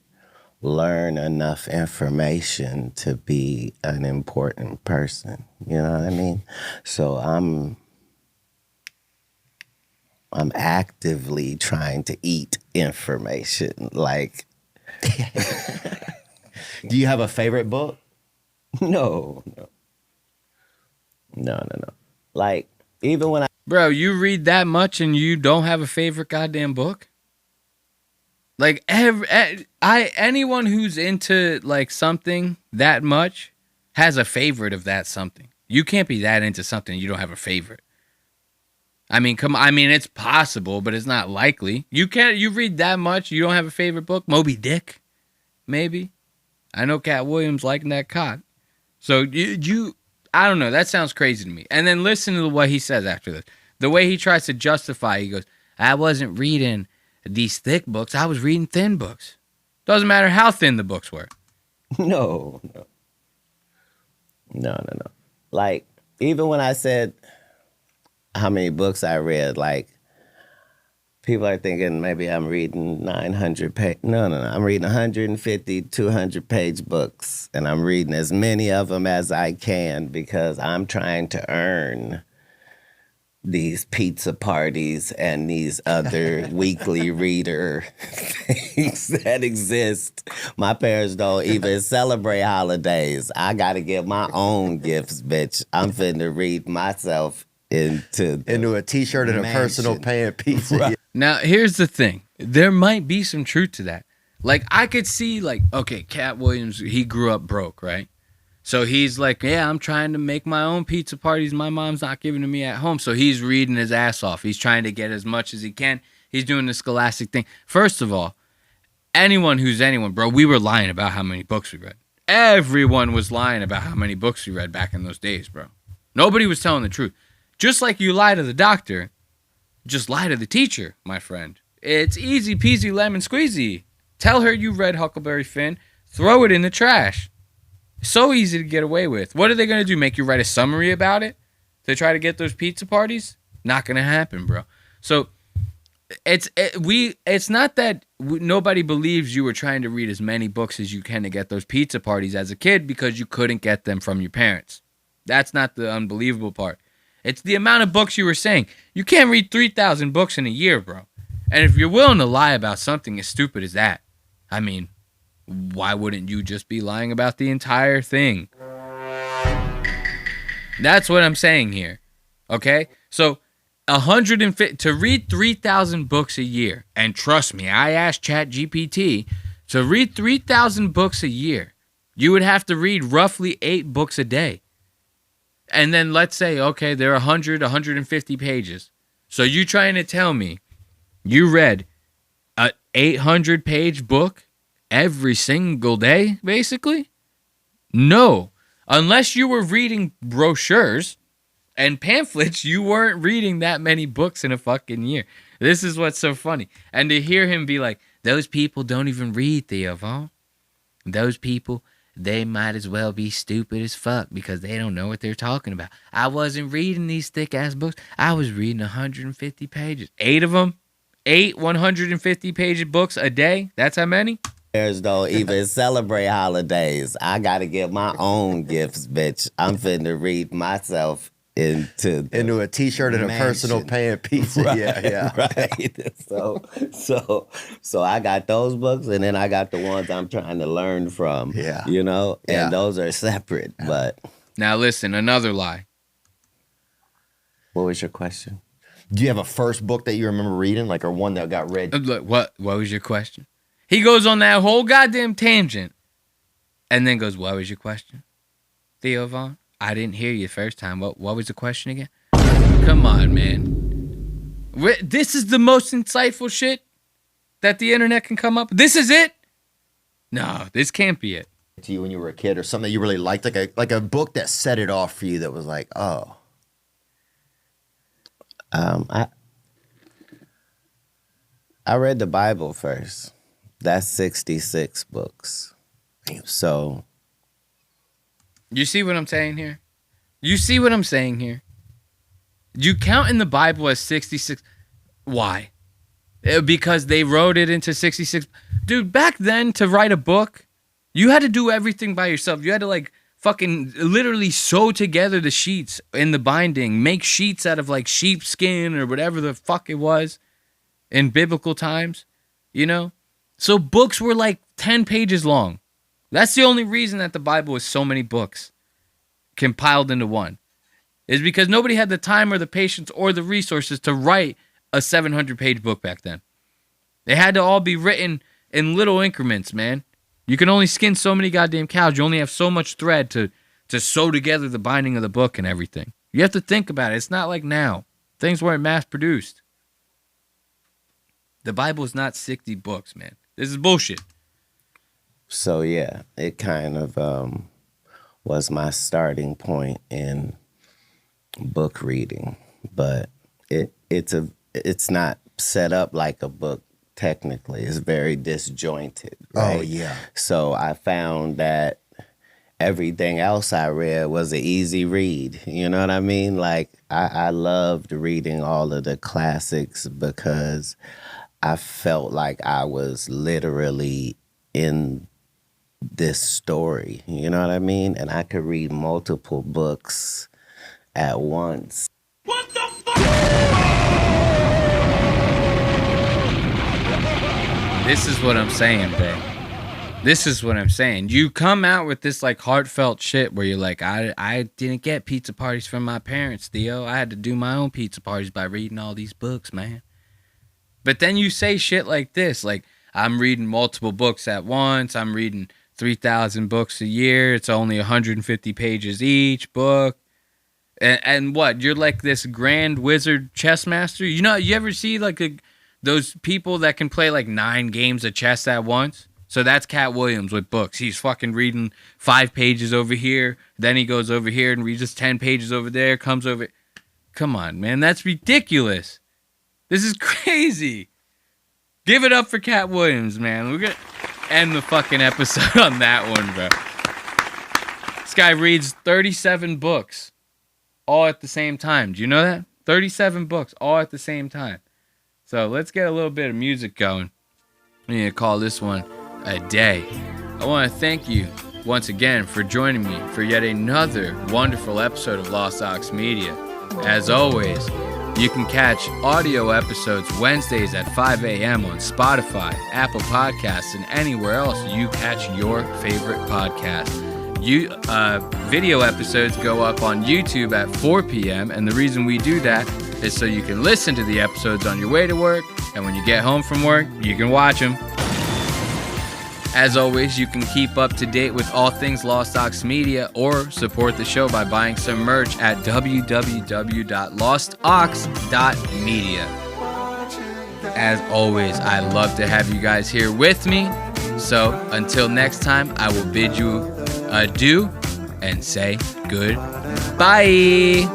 learn enough information to be an important person. You know what I mean? So I'm actively trying to eat information. Like, do you have a favorite book? No. Like, even when Bro, you read that much and you don't have a favorite goddamn book? Like, anyone who's into, like, something that much has a favorite of that something. You can't be that into something you don't have a favorite. I mean, come on. I mean, it's possible, but it's not likely. You read that much, you don't have a favorite book? Moby Dick, maybe. I know Katt Williams liking that cock. So I don't know. That sounds crazy to me. And then listen to what he says after this. The way he tries to justify, he goes, I wasn't reading these thick books. I was reading thin books. Doesn't matter how thin the books were. No. Like, even when I said how many books I read, like, people are thinking maybe I'm reading 900 page. No. I'm reading 150, 200-page books, and I'm reading as many of them as I can because I'm trying to earn these pizza parties and these other weekly reader things that exist. My parents don't even celebrate holidays. I got to get my own gifts, bitch. I'm finna read myself into a t-shirt and a personal pan pizza. Right. Now, here's the thing. There might be some truth to that. Like, I could see, like, okay, Katt Williams, he grew up broke, right? So he's like, yeah, I'm trying to make my own pizza parties. My mom's not giving to me at home. So he's reading his ass off. He's trying to get as much as he can. He's doing the scholastic thing. First of all, anyone who's anyone, bro, we were lying about how many books we read. Everyone was lying about how many books we read back in those days, bro. Nobody was telling the truth. Just like you lie to the doctor, just lie to the teacher, my friend. It's easy peasy lemon squeezy. Tell her you read Huckleberry Finn. Throw it in the trash. So easy to get away with. What are they going to do? Make you write a summary about it to try to get those pizza parties? Not going to happen, bro. So It's not that nobody believes you were trying to read as many books as you can to get those pizza parties as a kid because you couldn't get them from your parents. That's not the unbelievable part. It's the amount of books you were saying. You can't read 3,000 books in a year, bro. And if you're willing to lie about something as stupid as that, I mean, why wouldn't you just be lying about the entire thing? That's what I'm saying here. Okay? So 150 to read 3,000 books a year, and trust me, I asked ChatGPT to read 3,000 books a year. You would have to read roughly 8 books a day. And then let's say, okay, they're 100, 150 pages. So you trying to tell me you read a 800-page book every single day, basically? No. Unless you were reading brochures and pamphlets, you weren't reading that many books in a fucking year. This is what's so funny. And to hear him be like, those people don't even read, Theo. Those people, they might as well be stupid as fuck because they don't know what they're talking about. I wasn't reading these thick-ass books. I was reading 150 pages. 8 of them? 8 150-page books a day? That's how many? There's don't even celebrate holidays. I got to get my own gifts, bitch. I'm finna read myself into a T-shirt and a personal pan pizza. Right, Yeah. right. So I got those books, and then I got the ones I'm trying to learn from. Yeah. You know, and Yeah. those are separate. But Now listen, another lie. what was your question? Do you have a first book that you remember reading, like, or one that got read? Look, what was your question? He goes on that whole goddamn tangent and then goes, what was your question, Theo Vaughn? I didn't hear you the first time. What was the question again? Come on, man. This is the most insightful shit that the internet can come up with? This is it? No, this can't be it. To you when you were a kid, or something that you really liked, like a book that set it off for you that was like, oh. I read the Bible first. That's 66 books. So You see what I'm saying here? You see what I'm saying here? You count in the Bible as 66. Why? Because they wrote it into 66. Dude, back then to write a book, you had to do everything by yourself. You had to like fucking literally sew together the sheets in the binding, make sheets out of like sheepskin or whatever the fuck it was in biblical times, you know? So books were like 10 pages long. That's the only reason that the Bible is so many books compiled into one, is because nobody had the time or the patience or the resources to write a 700-page book back then. They had to all be written in little increments, man. You can only skin so many goddamn cows. You only have so much thread to sew together the binding of the book and everything. You have to think about it. It's not like now. Things weren't mass-produced. The Bible is not 60 books, man. This is bullshit. So yeah, it kind of was my starting point in book reading, but it's not set up like a book technically. It's very disjointed. Right? Oh yeah. So I found that everything else I read was an easy read. You know what I mean? Like I loved reading all of the classics because I felt like I was literally in this story, you know what I mean? And I could read multiple books at once. What the fuck? This is what I'm saying, bro. This is what I'm saying. You come out with this like heartfelt shit where you're like, I didn't get pizza parties from my parents, Theo. I had to do my own pizza parties by reading all these books, man. But then you say shit like this, like, I'm reading multiple books at once. I'm reading 3,000 books a year. It's only 150 pages each book. And what? You're like this grand wizard chess master? You know, you ever see like those people that can play like 9 games of chess at once? So that's Katt Williams with books. He's fucking reading 5 pages over here. Then he goes over here and reads just 10 pages over there. Comes over. Come on, man. That's ridiculous. This is crazy. Give it up for Katt Williams, man. We're going to end the fucking episode on that one, bro. This guy reads 37 books all at the same time. Do you know that? 37 books all at the same time. So let's get a little bit of music going. We need to call this one a day. I want to thank you once again for joining me for yet another wonderful episode of Lost Ox Media. As always, you can catch audio episodes Wednesdays at 5 a.m. on Spotify, Apple Podcasts, and anywhere else you catch your favorite podcast. Video episodes go up on YouTube at 4 p.m. and the reason we do that is so you can listen to the episodes on your way to work, and when you get home from work, you can watch them. As always, you can keep up to date with all things Lost Ox Media or support the show by buying some merch at www.lostox.media. As always, I love to have you guys here with me. So until next time, I will bid you adieu and say goodbye.